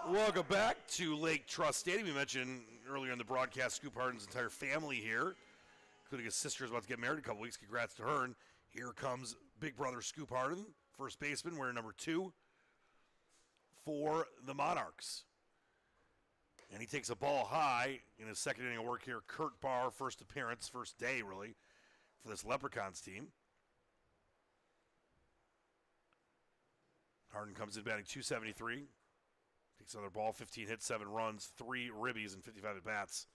Welcome back to Lake Trust Stadium. We mentioned earlier in the broadcast Scoop Harden's entire family here, including his sister, is about to get married in a couple weeks. Congrats to her. And here comes big brother Scoop Harden, first baseman, wearing number 2 for the Monarchs. And he takes a ball high in his second inning of work here. Kurt Barr, first appearance, first day really, for this Leprechauns team. Harden comes in batting .273. Takes another ball, 15 hits, 7 runs, 3 ribbies, and 55 at-bats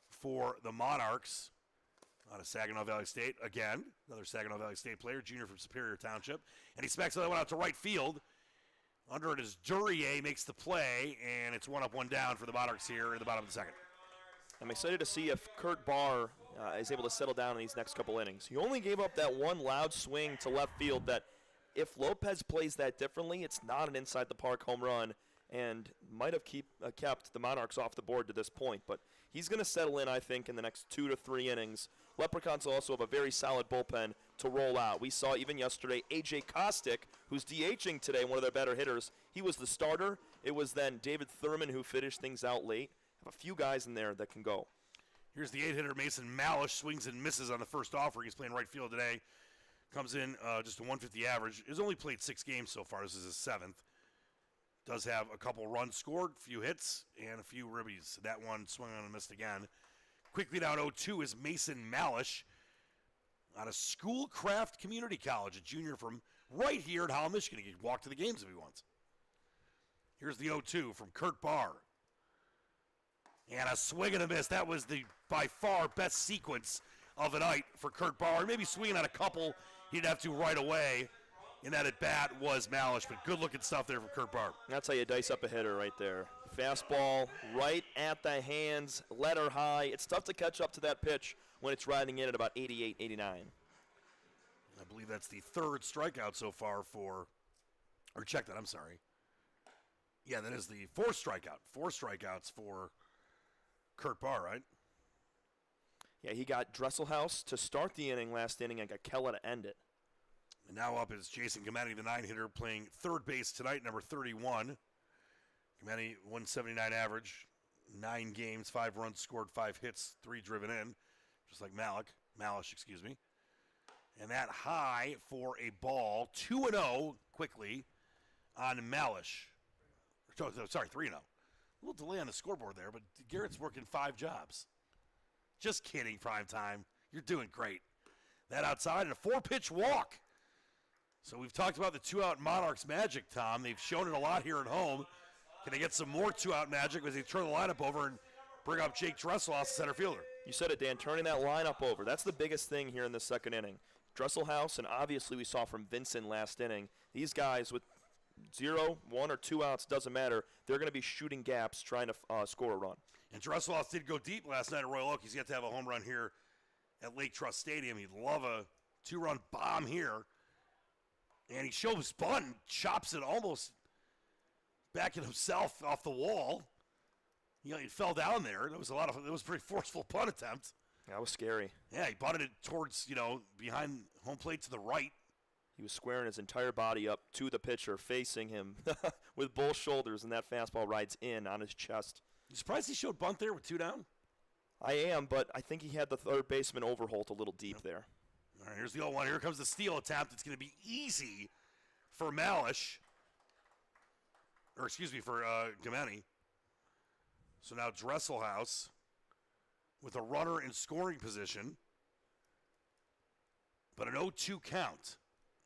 for the Monarchs out of Saginaw Valley State. Again, another Saginaw Valley State player, junior from Superior Township. And he smacks another one out to right field. Under it is Duryea, makes the play, and it's 1 up, 1 down for the Monarchs here in the bottom of the second. I'm excited to see if Kurt Barr is able to settle down in these next couple innings. He only gave up that one loud swing to left field that if Lopez plays that differently, it's not an inside-the-park home run, and might have kept the Monarchs off the board to this point. But he's going to settle in, I think, in the next 2 to 3 innings. Leprechauns also have a very solid bullpen to roll out. We saw even yesterday A.J. Kostick, who's DHing today, one of their better hitters. He was the starter. It was then David Thurman who finished things out late. Have a few guys in there that can go. Here's the 8-hitter Mason Malish, swings and misses on the first offering. He's playing right field today. Comes in just a 150 average. He's only played 6 games so far. This is his 7th. Does have a couple runs scored, a few hits, and a few ribbies. That one swung on and missed again. Quickly down 0-2 is Mason Malish out of Schoolcraft Community College, a junior from right here at Holland, Michigan. He can walk to the games if he wants. Here's the 0-2 from Kurt Barr. And a swing and a miss. That was the by far best sequence of the night for Kurt Barr. Maybe swinging on a couple he'd have to right away. And that at bat was Malish, but good-looking stuff there from Kurt Barr. That's how you dice up a hitter right there. Fastball right at the hands, let her high. It's tough to catch up to that pitch when it's riding in at about 88, 89. I believe that's the 3rd strikeout so far for, or check that, I'm sorry. Yeah, that is the 4th strikeout. 4 strikeouts for Kurt Barr, right? Yeah, he got Dresselhaus to start the inning last inning and got Kella to end it. And now up is Jason Gamendi, the 9-hitter, playing third base tonight, number 31. Gamendi, 179 average, 9 games, 5 runs scored, 5 hits, 3 driven in, just like Malish, excuse me. And that high for a ball, 2-0 quickly on Malish. Sorry, 3-0. A little delay on the scoreboard there, but Garrett's working 5 jobs. Just kidding, prime time. You're doing great. That outside and a 4-pitch walk. So we've talked about the 2-out Monarchs magic, Tom. They've shown it a lot here at home. Can they get some more 2-out magic as they turn the lineup over and bring up Jake Dressel off the center fielder? You said it, Dan, turning that lineup over. That's the biggest thing here in the second inning. Dresselhaus, and obviously we saw from Vincent last inning, these guys with 0, 1, or 2 outs, doesn't matter. They're going to be shooting gaps, trying to score a run. And Dresselhaus did go deep last night at Royal Oak. He's yet to have a home run here at Lake Trust Stadium. He'd love a 2-run bomb here. And he shows bunt and chops it almost back at himself off the wall. You know, he fell down there. It was a pretty forceful punt attempt. That was scary. Yeah, he bunted it towards, behind home plate to the right. He was squaring his entire body up to the pitcher, facing him with both shoulders, and that fastball rides in on his chest. You surprised he showed bunt there with 2 down? I am, but I think he had the third baseman Overholt a little deep there. All right, here's the 0-1. Here comes the steal attempt. It's going to be easy for Malish. For Gameni. So now Dresselhaus with a runner in scoring position, but an 0-2 count.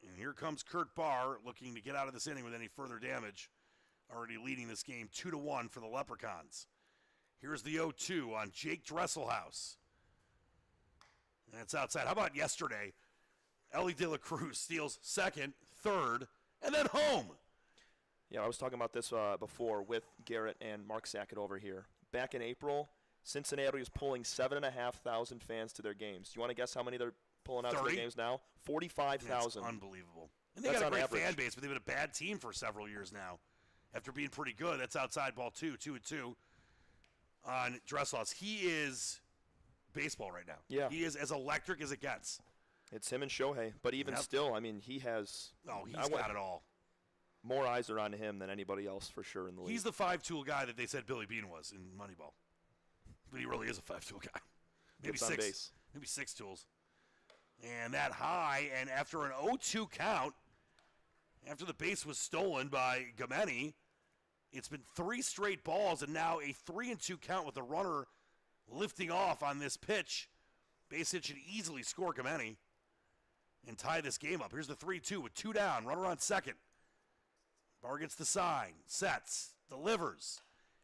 And here comes Kurt Barr looking to get out of this inning with any further damage, already leading this game 2-1 for the Leprechauns. Here's the 0-2 on Jake Dresselhaus. And it's outside. How about yesterday? Ellie De La Cruz steals second, third, and then home. Yeah, I was talking about this before with Garrett and Mark Sackett over here. Back in April, Cincinnati was pulling 7,500 fans to their games. Do you want to guess how many they're pulling out to their games now? 45,000. That's unbelievable. And they got a great fan base, but they've been a bad team for several years now. After being pretty good, that's outside ball 2-2 on Dresselhaus. He is baseball right now. Yeah. He is as electric as it gets. It's him and Shohei, but even still, I mean, he has. Oh, he's got it all. More eyes are on him than anybody else for sure in the league. He's the 5-tool guy that they said Billy Beane was in Moneyball. But he really is a 5-tool guy. Maybe Gets on base. Maybe 6 tools. And that high, and after an 0-2 count, after the base was stolen by Gameni, it's been 3 straight balls, and now a 3-2 count with the runner lifting off on this pitch. Base hit should easily score Gameni and tie this game up. Here's the 3-2 with 2 down, runner on second. Barr gets the sign, sets, delivers,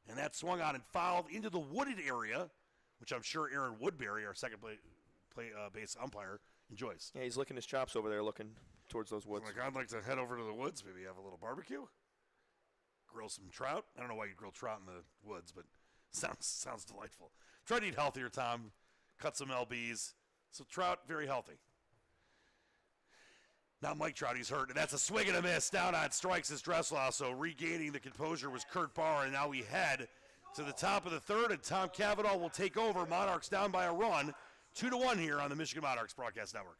and that swung on and fouled into the wooded area, which I'm sure Aaron Woodbury, our second base umpire, enjoys. Yeah, he's licking his chops over there, looking towards those woods. I'd like to head over to the woods, maybe have a little barbecue, grill some trout. I don't know why you'd grill trout in the woods, but sounds delightful. Try to eat healthier, Tom. Cut some LBs. So trout, very healthy. Now Mike Trout, he's hurt, and that's a swing and a miss. Down on strikes is Dresselhaus, so regaining the composure was Kurt Barr, and now we head to the top of the third, and Tom Cavanaugh will take over. Monarchs down by a run, 2-1 here on the Michigan Monarchs Broadcast Network.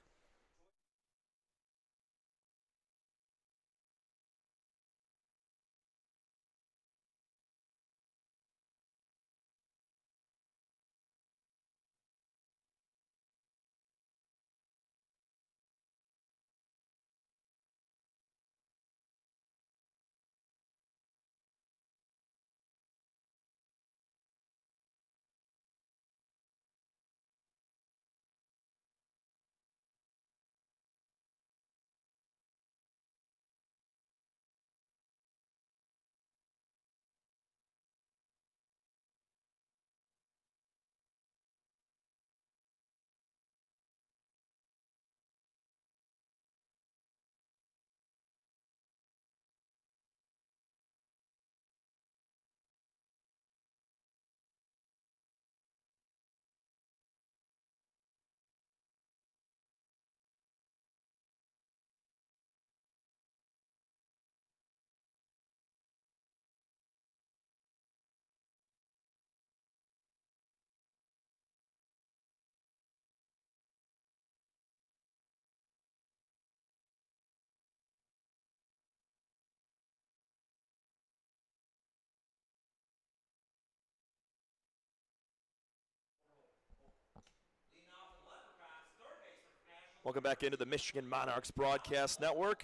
Welcome back into the Michigan Monarchs Broadcast Network.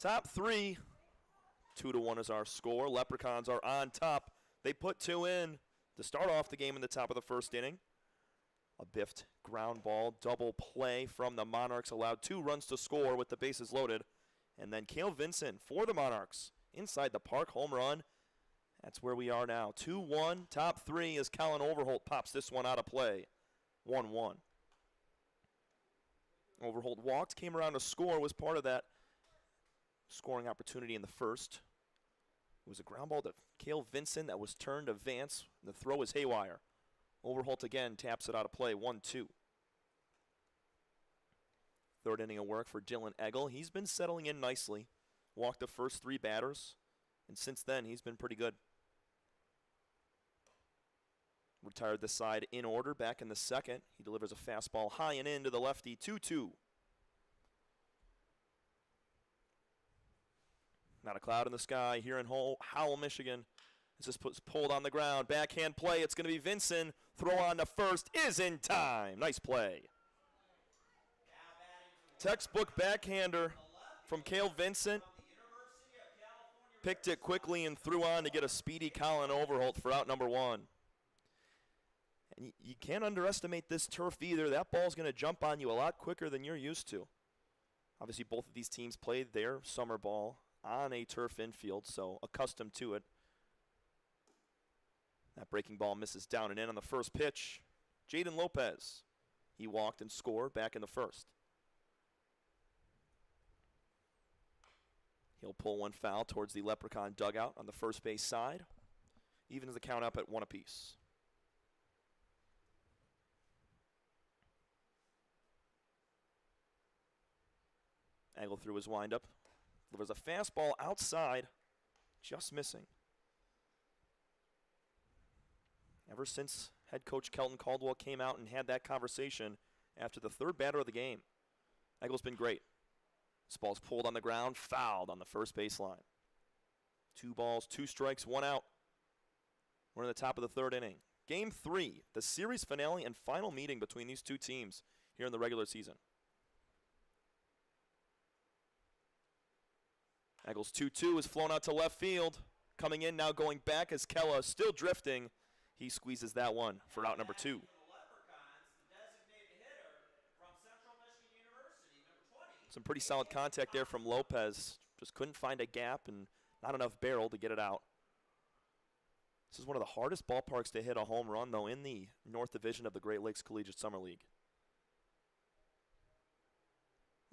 Top 3, 2-1 is our score. Leprechauns are on top. They put 2 in to start off the game in the top of the first inning. A biffed ground ball, double play from the Monarchs allowed 2 runs to score with the bases loaded. And then Cale Vincent for the Monarchs inside the park home run. That's where we are now. 2-1, top 3 as Colin Overholt pops this one out of play. 1-1. Overholt walked, came around to score, was part of that scoring opportunity in the first. It was a ground ball to Cale Vincent that was turned to Vance. The throw was haywire. Overholt again taps it out of play, 1-2. Third inning of work for Dylan Eggle. He's been settling in nicely. Walked the first 3 batters, and since then he's been pretty good. Retired the side in order back in the second. He delivers a fastball high and in to the lefty, 2-2. Not a cloud in the sky here in Howell, Michigan. This is pulled on the ground. Backhand play. It's going to be Vincent. Throw on to first is in time. Nice play. Textbook backhander from Cale Vincent. Picked it quickly and threw on to get a speedy Colin Overholt for out number 1. And you can't underestimate this turf either. That ball's going to jump on you a lot quicker than you're used to. Obviously, both of these teams played their summer ball on a turf infield, so accustomed to it. That breaking ball misses down and in on the first pitch. Jaden Lopez. He walked and scored back in the first. He'll pull one foul towards the Leprechaun dugout on the first base side. Evens the count up at 1 apiece. Angle through his windup. There was a fastball outside, just missing. Ever since head coach Kelton Caldwell came out and had that conversation after the 3rd batter of the game, Eggle's been great. This ball's pulled on the ground, fouled on the first baseline. 2 balls, 2 strikes, 1 out. We're in the top of the 3rd inning. Game 3, the series finale and final meeting between these 2 teams here in the regular season. Eggles 2-2 is flown out to left field. Coming in now, going back as Kella still drifting. He squeezes that one for out number 2. Some pretty solid contact there from Lopez. Just couldn't find a gap and not enough barrel to get it out. This is one of the hardest ballparks to hit a home run, though, in the North Division of the Great Lakes Collegiate Summer League.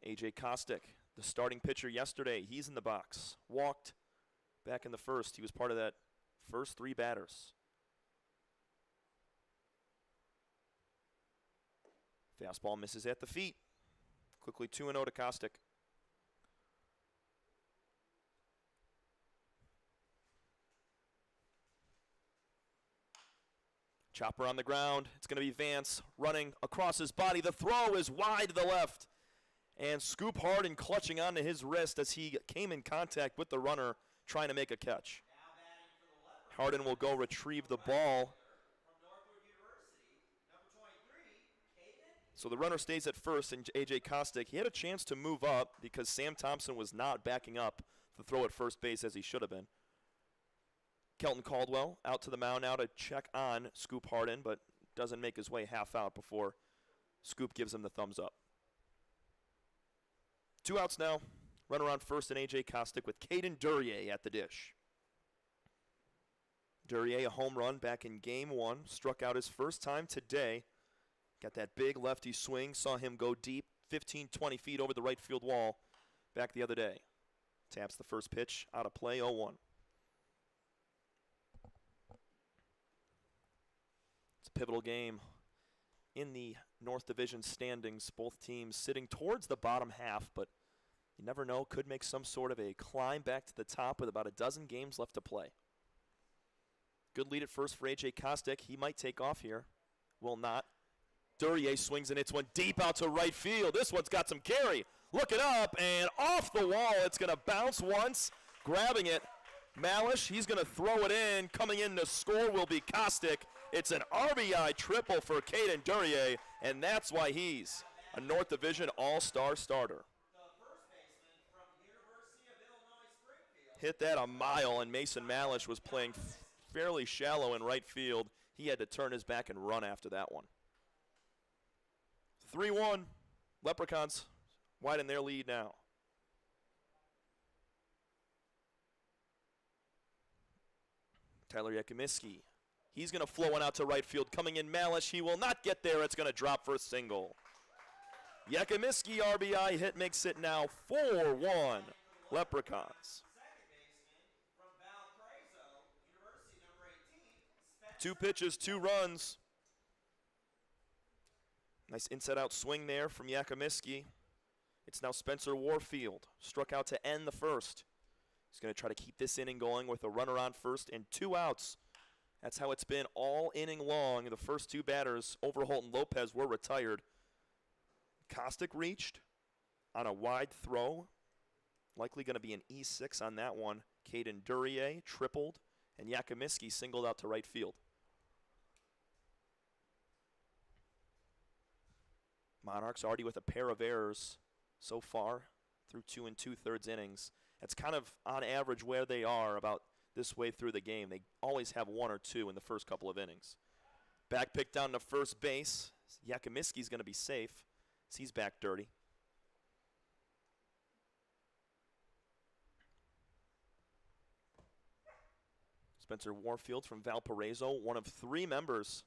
A.J. Kostick, the starting pitcher yesterday, he's in the box. Walked back in the first. He was part of that first 3 batters. Fastball misses at the feet. Quickly 2-0 to Kostick. Chopper on the ground. It's going to be Vance running across his body. The throw is wide to the left. And Scoop Hardin clutching onto his wrist as he came in contact with the runner trying to make a catch. Hardin will go retrieve the ball. So the runner stays at first, and A.J. Kostick, he had a chance to move up because Sam Thompson was not backing up to throw at first base as he should have been. Kelton Caldwell out to the mound now to check on Scoop Hardin, but doesn't make his way half out before Scoop gives him the thumbs up. 2 outs now. Runner on first and A.J. Kostick with Caden Duryea at the dish. Duryea, a home run back in Game 1. Struck out his first time today. Got that big lefty swing. Saw him go deep, 15, 20 feet over the right field wall back the other day. Taps the first pitch out of play, 0-1. It's a pivotal game in the North Division standings. Both teams sitting towards the bottom half, but you never know. Could make some sort of a climb back to the top with about a dozen games left to play. Good lead at first for A.J. Kostick. He might take off here. Will not. Duryea swings and hits one deep out to right field. This one's got some carry. Look it up, and off the wall. It's going to bounce once. Grabbing it, Malish. He's going to throw it in. Coming in to score will be Kostick. It's an RBI triple for Caden Duryea, and that's why he's a North Division All-Star starter. Hit that a mile, and Mason Malish was playing fairly shallow in right field. He had to turn his back and run after that one. 3-1. Leprechauns widen their lead now. Tyler Yakimiski. He's going to flow one out to right field. Coming in Malish. He will not get there. It's going to drop for a single. Yakimiski RBI hit makes it now 4-1 Leprechauns. 2 pitches, 2 runs. Nice inside-out swing there from Yakimiski. It's now Spencer Warfield. Struck out to end the first. He's going to try to keep this inning going with a runner on first and 2 outs. That's how it's been all inning long. The first 2 batters, Overholt and Lopez, were retired. Kostick reached on a wide throw. Likely going to be an E6 on that one. Caden Duryea tripled, and Yakimiski singled out to right field. Monarchs already with a pair of errors so far through 2 2/3 innings. That's kind of on average where they are about this way through the game. They always have 1 or 2 in the first couple of innings. Back pick down to first base. Yakimiski's going to be safe. He's back dirty. Spencer Warfield from Valparaiso, one of 3 members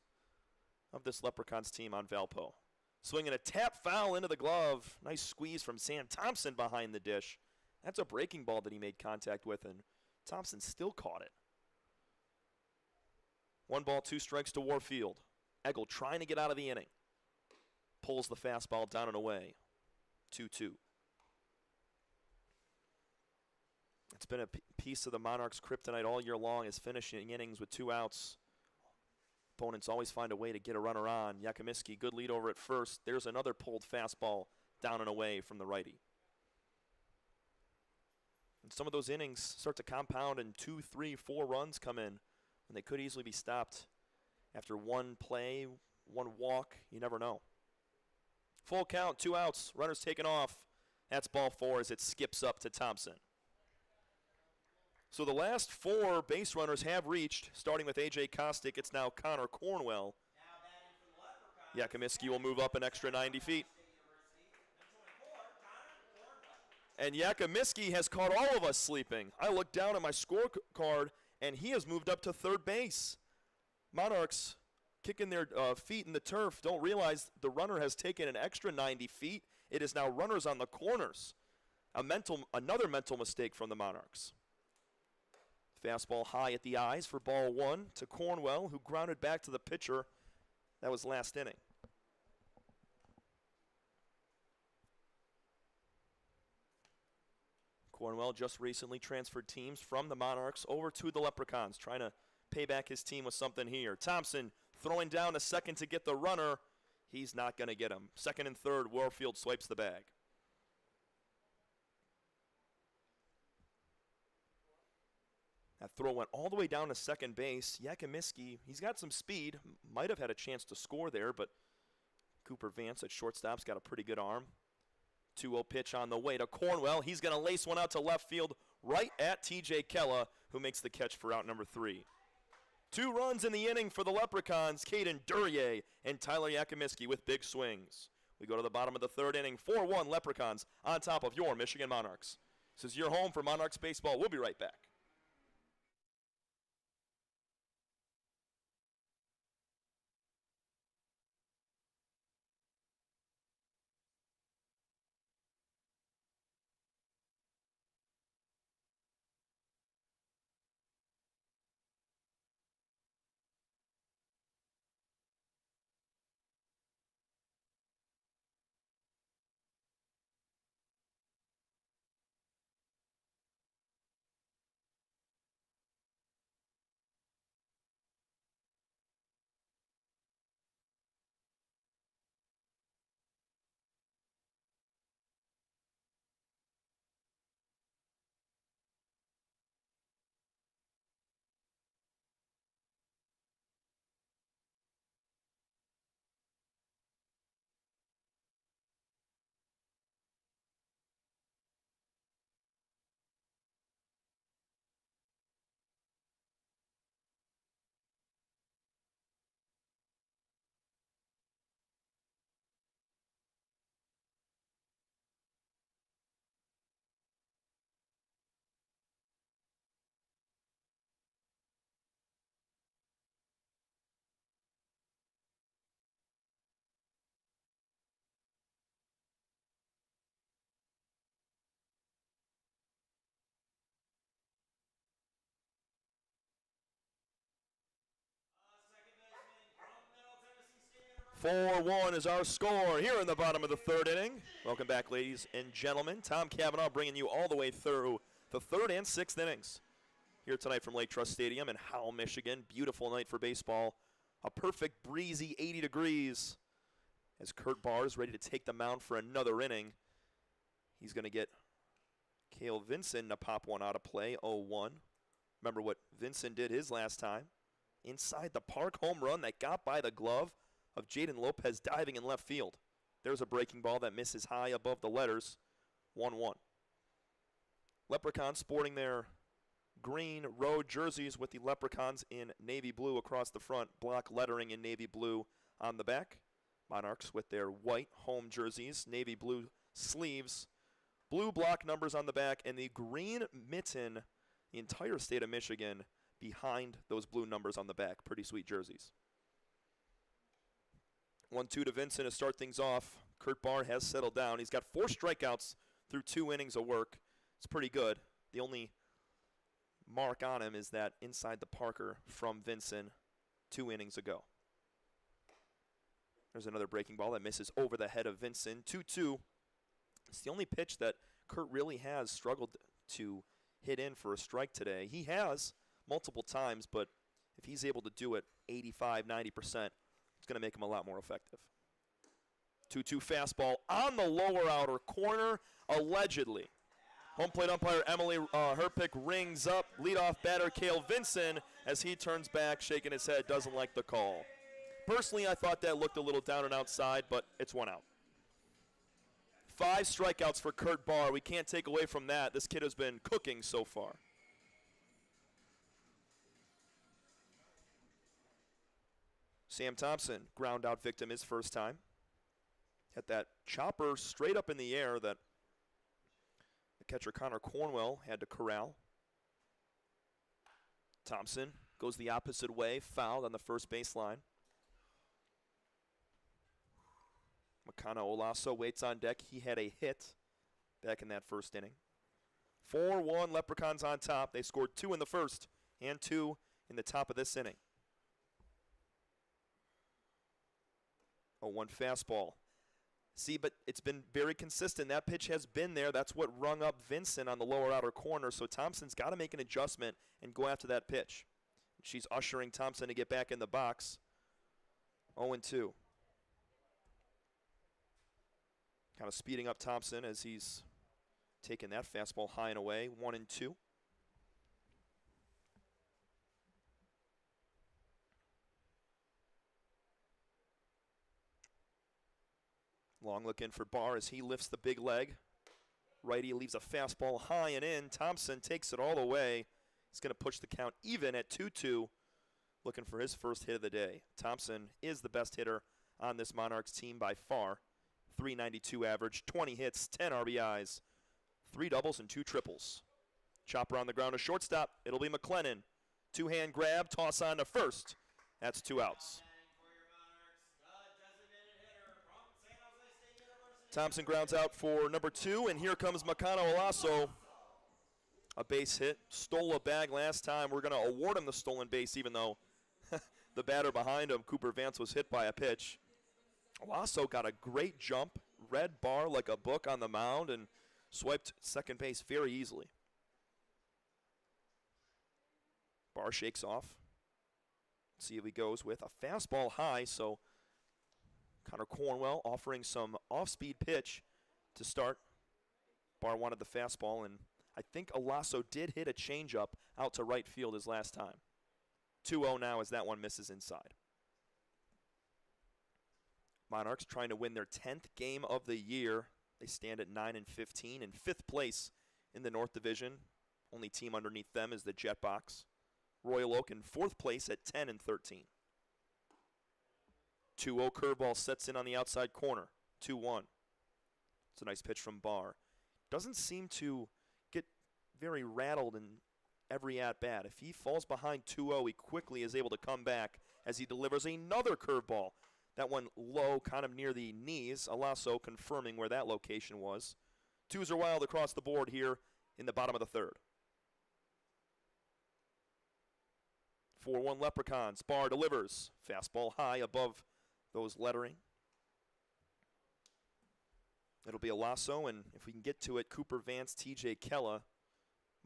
of this Leprechauns team on Valpo. Swinging a tap foul into the glove. Nice squeeze from Sam Thompson behind the dish. That's a breaking ball that he made contact with, and Thompson still caught it. 1 ball, 2 strikes to Warfield. Eggle trying to get out of the inning. Pulls the fastball down and away. 2-2. It's been a piece of the Monarchs' kryptonite all year long, is finishing innings with 2 outs. Opponents always find a way to get a runner on. Yakimiski, good lead over at first. There's another pulled fastball down and away from the righty. And some of those innings start to compound and 2, 3, 4 runs come in, and they could easily be stopped after 1 play, 1 walk. You never know. Full count, 2 outs, runners taken off. That's ball 4 as it skips up to Thompson. So the last 4 base runners have reached, starting with A.J. Kostick. It's now Connor Cornwell. Yakimiski will move up an extra 90 feet. And Yakimiski has caught all of us sleeping. I looked down at my scorecard, and he has moved up to third base. Monarchs kicking their feet in the turf don't realize the runner has taken an extra 90 feet. It is now runners on the corners. Another mental mistake from the Monarchs. Fastball high at the eyes for ball 1 to Cornwell, who grounded back to the pitcher. That was last inning. Cornwell just recently transferred teams from the Monarchs over to the Leprechauns, trying to pay back his team with something here. Thompson throwing down a second to get the runner. He's not going to get him. Second and third, Warfield swipes the bag. That throw went all the way down to second base. Yakimiski, he's got some speed. Might have had a chance to score there, but Cooper Vance at shortstop's got a pretty good arm. 2-0 pitch on the way to Cornwell. He's going to lace one out to left field right at T.J. Kella, who makes the catch for out number 3. 2 runs in the inning for the Leprechauns, Caden Duryea and Tyler Yakimiski with big swings. We go to the bottom of the 3rd inning, 4-1 Leprechauns on top of your Michigan Monarchs. This is your home for Monarchs baseball. We'll be right back. 4-1 is our score here in the bottom of the third inning. Welcome back, ladies and gentlemen. Tom Cavanaugh bringing you all the way through the third and sixth innings here tonight from Lake Trust Stadium in Howell, Michigan. Beautiful night for baseball. A perfect breezy 80 degrees as Kurt Barr is ready to take the mound for another inning. He's going to get Cale Vinson to pop one out of play, 0-1. Remember what Vinson did his last time. Inside the park home run that got by the glove of Jaden Lopez diving in left field. There's a breaking ball that misses high above the letters, 1-1. Leprechauns sporting their green road jerseys with the Leprechauns in navy blue across the front, block lettering in navy blue on the back. Monarchs with their white home jerseys, navy blue sleeves, blue block numbers on the back, and the green mitten, the entire state of Michigan behind those blue numbers on the back. Pretty sweet jerseys. 1-2 to Vincent to start things off. Kurt Barr has settled down. He's got 4 strikeouts through 2 innings of work. It's pretty good. The only mark on him is that inside the Parker from Vincent 2 innings ago. There's another breaking ball that misses over the head of Vincent. 2-2. It's the only pitch that Kurt really has struggled to hit in for a strike today. He has multiple times, but if he's able to do it 85, 90%, it's going to make him a lot more effective. 2-2 fastball on the lower outer corner, allegedly. Home plate umpire Emily Herpick rings up leadoff batter Cale Vinson as he turns back, shaking his head, doesn't like the call. Personally, I thought that looked a little down and outside, but it's 1 out. 5 strikeouts for Kurt Barr. We can't take away from that. This kid has been cooking so far. Sam Thompson, ground out victim his first time. Hit that chopper straight up in the air that the catcher Connor Cornwell had to corral. Thompson goes the opposite way, fouled on the first baseline. Makana Olaso waits on deck. He had a hit back in that first inning. 4-1, Leprechauns on top. They scored 2 in the first and 2 in the top of this inning. 0-1 fastball. See, but it's been very consistent. That pitch has been there. That's what rung up Vincent on the lower outer corner. So Thompson's got to make an adjustment and go after that pitch. She's ushering Thompson to get back in the box. 0-2. Kind of speeding up Thompson as he's taking that fastball high and away. 1-2. Long look in for Barr as he lifts the big leg. Righty leaves a fastball high and in. Thompson takes it all the way. He's going to push the count even at 2-2, looking for his first hit of the day. Thompson is the best hitter on this Monarchs team by far. .392 average, 20 hits, 10 RBIs, 3 doubles and 2 triples. Chopper on the ground to shortstop. It'll be McLennan. 2-hand grab, toss on to first. That's 2 outs. Thompson grounds out for number 2, and here comes Makana Olaso. A base hit, stole a bag last time. We're going to award him the stolen base, even though the batter behind him, Cooper Vance, was hit by a pitch. Olaso got a great jump, read Barr like a book on the mound, and swiped second base very easily. Barr shakes off. See if he goes with a fastball high, so Connor Cornwell offering some off-speed pitch to start. Barr wanted the fastball, and I think Olaso did hit a changeup out to right field his last time. 2-0 now as that one misses inside. Monarchs trying to win their 10th game of the year. They stand at 9-15 in 5th place in the North Division. Only team underneath them is the Jetbox. Royal Oak in 4th place at 10-13. 2-0 curveball sets in on the outside corner. 2-1. It's a nice pitch from Barr. Doesn't seem to get very rattled in every at-bat. If he falls behind 2-0, he quickly is able to come back as he delivers another curveball. That one low, kind of near the knees. Olaso confirming where that location was. 2s are wild across the board here in the bottom of the third. 4-1 Leprechauns. Barr delivers. Fastball high above those lettering. It'll be a lasso, and if we can get to it, Cooper Vance, TJ Kella.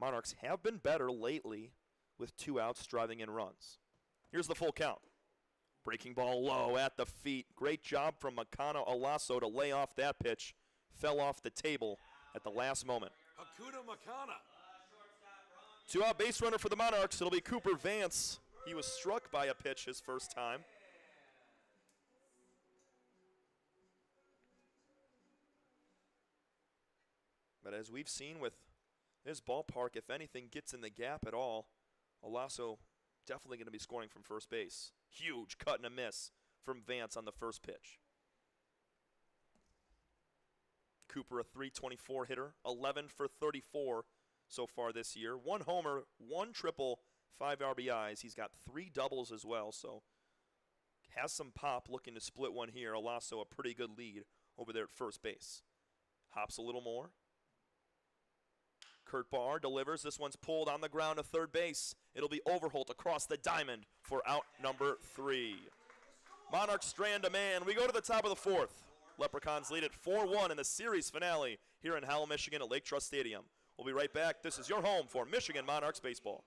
Monarchs have been better lately with 2 outs driving in runs. Here's the full count. Breaking ball low at the feet. Great job from Makana Olaso to lay off that pitch. Fell off the table at the last moment. Hakuna Makana. 2-out base runner for the Monarchs. It'll be Cooper Vance. He was struck by a pitch his first time. But as we've seen with this ballpark, if anything gets in the gap at all, Olaso definitely going to be scoring from first base. Huge cut and a miss from Vance on the first pitch. Cooper, a .324 hitter, 11 for 34 so far this year. 1 homer, 1 triple, 5 RBIs. He's got 3 doubles as well, so has some pop looking to split one here. Olaso, a pretty good lead over there at first base. Hops a little more. Kurt Barr delivers. This one's pulled on the ground to third base. It'll be Overholt across the diamond for out number 3. Monarchs strand a man. We go to the top of the 4th. Leprechauns lead it 4-1 in the series finale here in Howell, Michigan at Lake Trust Stadium. We'll be right back. This is your home for Michigan Monarchs baseball.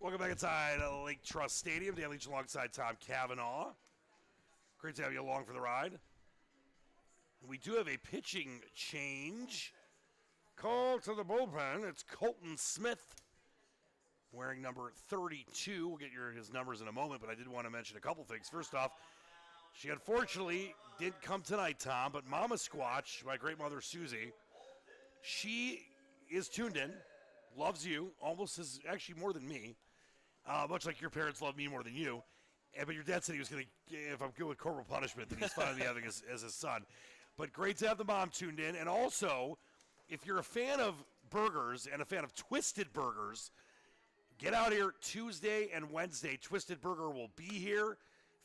Welcome back inside Lake Trust Stadium. Dan Leach alongside Tom Cavanaugh. Great to have you along for the ride. We do have a pitching change. Call to the bullpen. It's Colton Smith wearing number 32. We'll get his numbers in a moment, but I did want to mention a couple things. First off, she unfortunately didn't come tonight, Tom, but Mama Squatch, my great mother Susie, she is tuned in, loves you, almost as actually more than me. Much like your parents love me more than you. But your dad said he was going to, if I'm good with corporal punishment, then he's finally having as his son. But great to have the mom tuned in. And also, if you're a fan of burgers and a fan of Twisted Burgers, get out here Tuesday and Wednesday. Twisted Burger will be here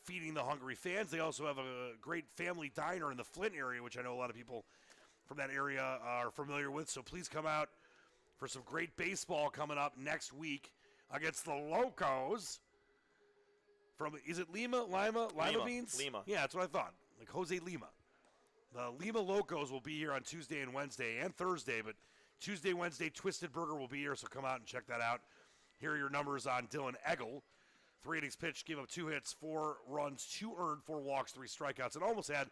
feeding the hungry fans. They also have a great family diner in the Flint area, which I know a lot of people from that area are familiar with. So please come out for some great baseball coming up next week against the Locos from, is it Lima Beans? Lima. Yeah, that's what I thought. Like Jose Lima. The Lima Locos will be here on Tuesday and Wednesday and Thursday, but Tuesday, Wednesday, Twisted Burger will be here, so come out and check that out. Here are your numbers on Dylan Eggle. 3 innings pitched, gave up 2 hits, 4 runs, 2 earned, 4 walks, 3 strikeouts, and almost had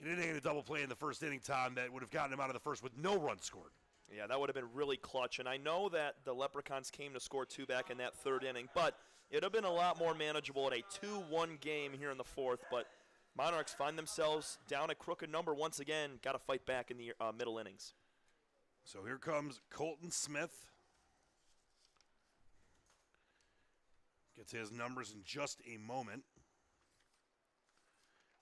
an inning and a double play in the first inning, Tom, that would have gotten him out of the first with no runs scored. Yeah, that would have been really clutch. And I know that the Leprechauns came to score 2 back in that 3rd inning, but it would have been a lot more manageable at a 2-1 game here in the 4th. But Monarchs find themselves down a crooked number once again. Got to fight back in the middle innings. So here comes Colton Smith. Gets his numbers in just a moment.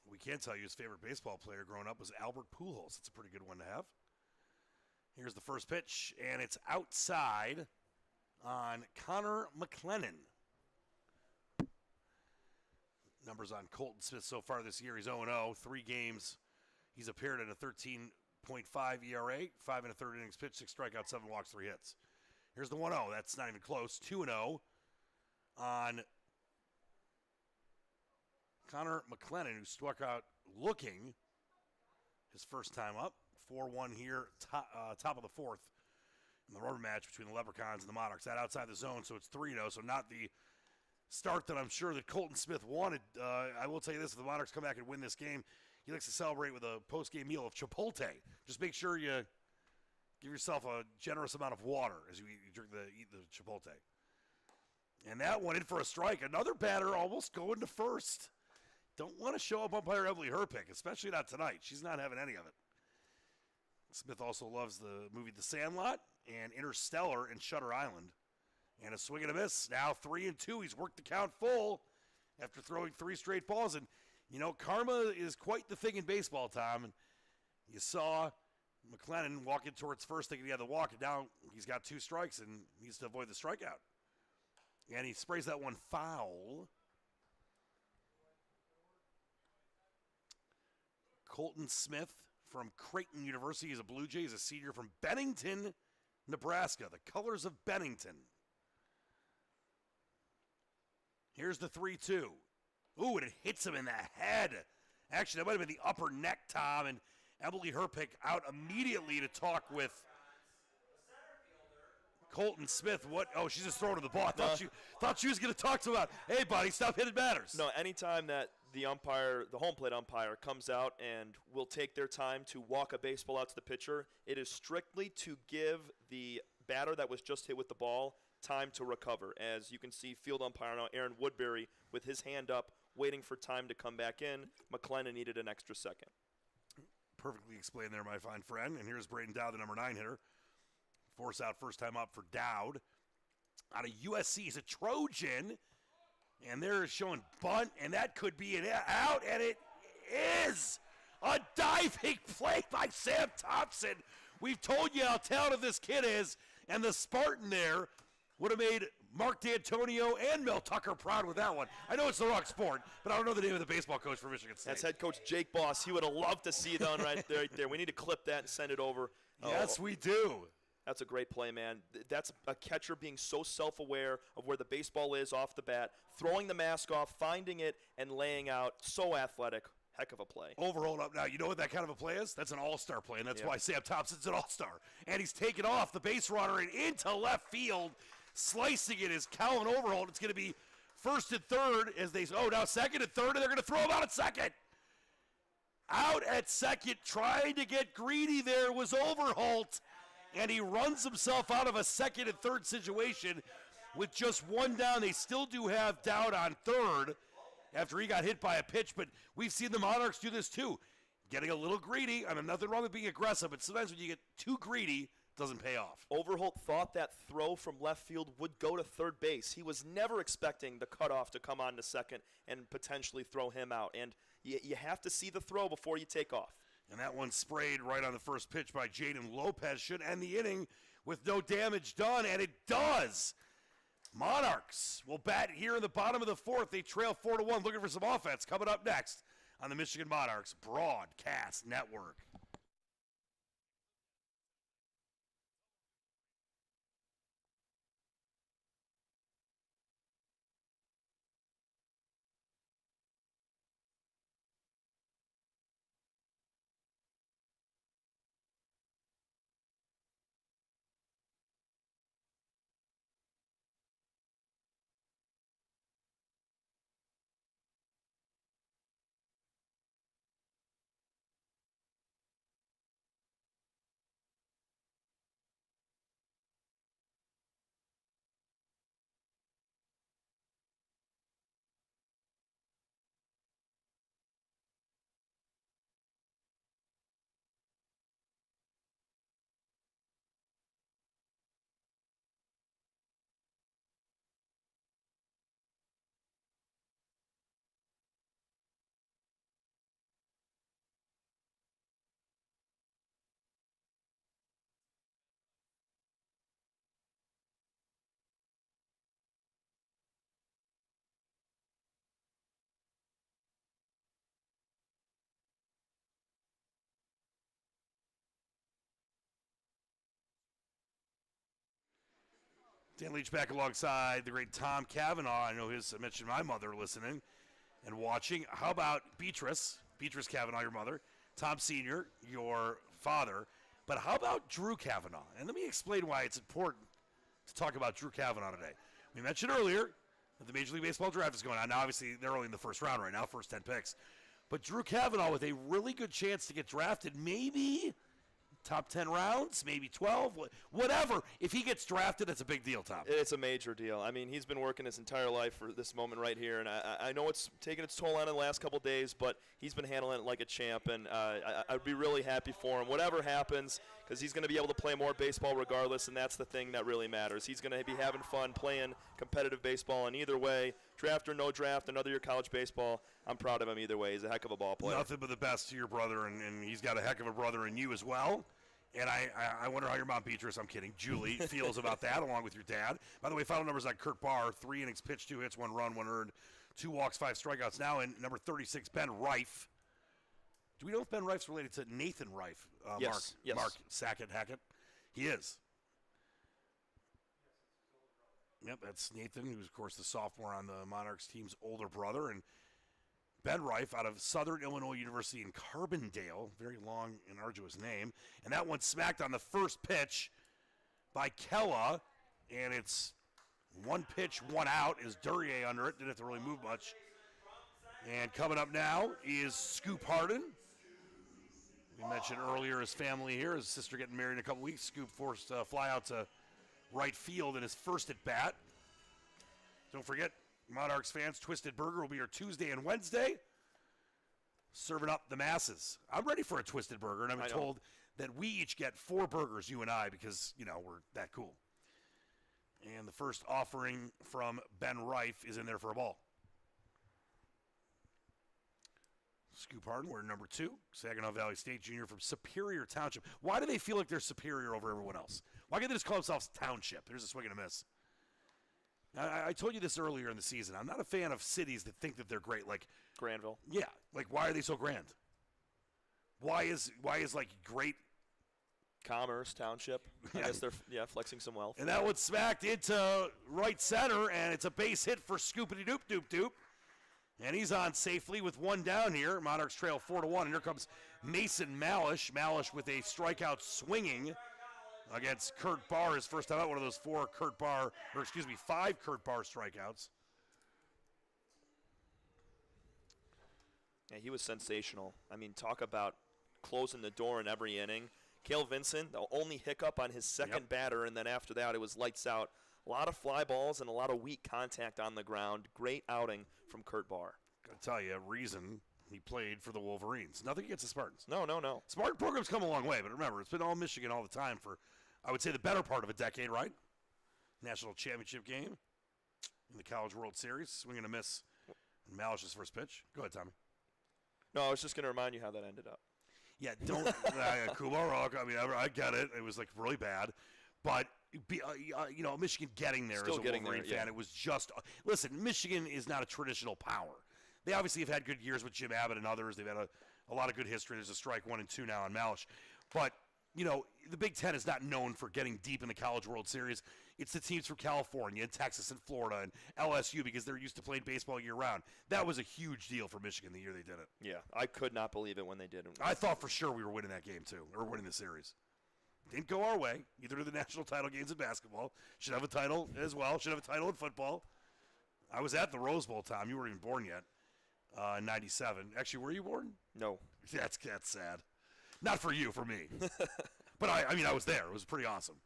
We can't tell you his favorite baseball player growing up was Albert Pujols. It's a pretty good one to have. Here's the first pitch, and it's outside on Connor McLennan. Numbers on Colton Smith so far this year. He's 0-0, 3 games. He's appeared at a 13.5 ERA, 5 1/3 innings pitched, 6 strikeouts, 7 walks, 3 hits. Here's the 1-0. That's not even close. 2-0 on Connor McLennan, who struck out looking his first time up. 4-1 here, top of the 4th in the rubber match between the Leprechauns and the Monarchs. That outside the zone, so it's 3-0, so not the start that I'm sure that Colton Smith wanted. I will tell you this, if the Monarchs come back and win this game, he likes to celebrate with a post-game meal of Chipotle. Just make sure you give yourself a generous amount of water as you eat the Chipotle. And that one in for a strike. Another batter almost going to first. Don't want to show up umpire Emily Herpick, especially not tonight. She's not having any of it. Smith also loves the movie The Sandlot and Interstellar and Shutter Island. And a swing and a miss. Now 3-2. He's worked the count full after throwing 3 straight balls. And, you know, karma is quite the thing in baseball, Tom. And you saw McLennan walking towards first thinking he had the walk. And now he's got 2 strikes and needs to avoid the strikeout. And he sprays that one foul. Colton Smith from Creighton University is a Blue Jay. He's a senior from Bennington, Nebraska. The colors of Bennington. Here's the 3-2. Ooh, and it hits him in the head. Actually, that might have been the upper neck, Tom. And Emily Herpick out immediately to talk with Colton Smith. What? Oh, she's just throwing to the ball. I thought she was going to talk to him about, hey, buddy, stop hitting batters. No, anytime that the home plate umpire comes out and will take their time to walk a baseball out to the pitcher, it is strictly to give the batter that was just hit with the ball time to recover. As you can see, field umpire now, Aaron Woodbury, with his hand up, waiting for time to come back in. McLennan needed an extra second. Perfectly explained there, my fine friend. And here's Braden Dowd, the number 9 hitter. Force out first time up for Dowd. Out of USC, he's a Trojan. And they're showing bunt, and that could be an out, and it is a diving play by Sam Thompson. We've told you how talented this kid is, and the Spartan there would have made Mark D'Antonio and Mel Tucker proud with that one. I know it's the wrong sport, but I don't know the name of the baseball coach for Michigan State. That's head coach Jake Boss. He would have loved to see that right there. We need to clip that and send it over. Yes, we do. That's a great play, man. That's a catcher being so self-aware of where the baseball is off the bat, throwing the mask off, finding it, and laying out. So athletic. Heck of a play. Overhold up now. You know what that kind of a play is? That's an all-star play, and that's why Sam Thompson's an all-star. And he's taken off the base runner and into left field. Slicing it is Calvin Overholt. It's going to be first and third as they – now second and third, and they're going to throw him out at second. Out at second, trying to get greedy there was Overholt. And he runs himself out of a second and third situation with just one down. They still do have Dowd on third after he got hit by a pitch, but we've seen the Monarchs do this too. Getting a little greedy. I mean, nothing wrong with being aggressive, but sometimes when you get too greedy, it doesn't pay off. Overholt thought that throw from left field would go to third base. He was never expecting the cutoff to come on to second and potentially throw him out. And you have to see the throw before you take off. And that one sprayed right on the first pitch by Jaden Lopez. Should end the inning with no damage done, and it does. Monarchs will bat here in the bottom of the fourth. They trail 4-1, looking for some offense. Coming up next on the Michigan Monarchs Broadcast Network. Dan Leach back alongside the great Tom Cavanaugh. I mentioned my mother listening and watching. How about Beatrice Cavanaugh, your mother, Tom Sr., your father. But how about Drew Cavanaugh? And let me explain why it's important to talk about Drew Cavanaugh today. We mentioned earlier The Major League Baseball draft is going on. Now, obviously, they're only in the first round right now, first 10 picks. But Drew Kavanaugh with a really good chance to get drafted, maybe top 10 rounds, maybe 12, whatever. If he gets drafted, that's a big deal, Tom. It's a major deal. I mean, he's been working his entire life for this moment right here, and I know it's taken its toll on him the last couple days, but he's been handling it like a champ, and I'd be really happy for him, whatever happens, because he's going to be able to play more baseball regardless, and that's the thing that really matters. He's going to be having fun playing competitive baseball, and either way, draft or no draft, another year college baseball, I'm proud of him either way. He's a heck of a ball player. Nothing but the best to your brother, and he's got a heck of a brother in you as well. And I wonder how your mom, Beatrice, I'm kidding, Julie, feels about that, along with your dad. By the way, final numbers on Kurt Barr, 3 innings pitched, 2 hits, 1 run, 1 earned, 2 walks, 5 strikeouts. Now in number 36, Ben Reif. Do we know if Ben Reif's related to Nathan Reif? Yes. Mark Hackett? He is. Yep, that's Nathan, who's, of course, the sophomore on the Monarchs team's older brother. And Ben Reif out of Southern Illinois University in Carbondale, very long and arduous name. And that one smacked on the first pitch by Kella, and it's 1 pitch, 1 out. Is Duryea under it? Didn't have to really move much. And coming up now is Scoop Harden. We mentioned earlier his family here, his sister getting married in a couple weeks. Scoop forced a fly out to right field in his first at bat. Don't forget, Monarchs fans, Twisted Burger will be here Tuesday and Wednesday, serving up the masses. I'm ready for a Twisted Burger, and I'm told that we each get 4 burgers, you and I, because, we're that cool. And the first offering from Ben Reif is in there for a ball. Scoop Harden, we're number 2, Saginaw Valley State Junior from Superior Township. Why do they feel like they're superior over everyone else? Why can't they just call themselves Township? There's a swing and a miss. I told you this earlier in the season. I'm not a fan of cities that think that they're great, like Granville. Yeah, like why are they so grand? Why is like great Commerce Township? I guess they're flexing some wealth. And that one smacked into right center, and it's a base hit for Scoopity Doop Doop Doop. And he's on safely with 1 down here. Monarchs trail 4-1, and here comes Mason Malish. Malish with a strikeout swinging against Kurt Barr, his first time out, one of those 5 Kurt Barr strikeouts. Yeah, he was sensational. I mean, talk about closing the door in every inning. Cale Vincent, the only hiccup on his second batter, and then after that it was lights out. A lot of fly balls and a lot of weak contact on the ground. Great outing from Kurt Barr. Gotta tell you, reason he played for the Wolverines. Nothing against the Spartans. No. Spartan program's come a long way, but remember, it's been all Michigan all the time for, I would say, the better part of a decade, right? National championship game in the College World Series. Swing and a miss. Malish's first pitch. Go ahead, Tommy. No, I was just going to remind you how that ended up. Yeah, don't. Kumar Rock, I mean, I get it. It was, like, really bad. But, Michigan getting there as a Wolverine fan, it was just – listen, Michigan is not a traditional power. They obviously have had good years with Jim Abbott and others. They've had a lot of good history. There's a strike 1 and 2 now on Malish. But, the Big Ten is not known for getting deep in the College World Series. It's the teams from California and Texas and Florida and LSU because they're used to playing baseball year-round. That was a huge deal for Michigan the year they did it. Yeah, I could not believe it when they did it. I thought for sure we were winning that game, too, or winning the series. Didn't go our way. Either of the national title games in basketball. Should have a title as well. Should have a title in football. I was at the Rose Bowl, Tom. You weren't even born yet. In 97. Actually, were you born? No. That's sad. Not for you, for me. But I was there. It was pretty awesome.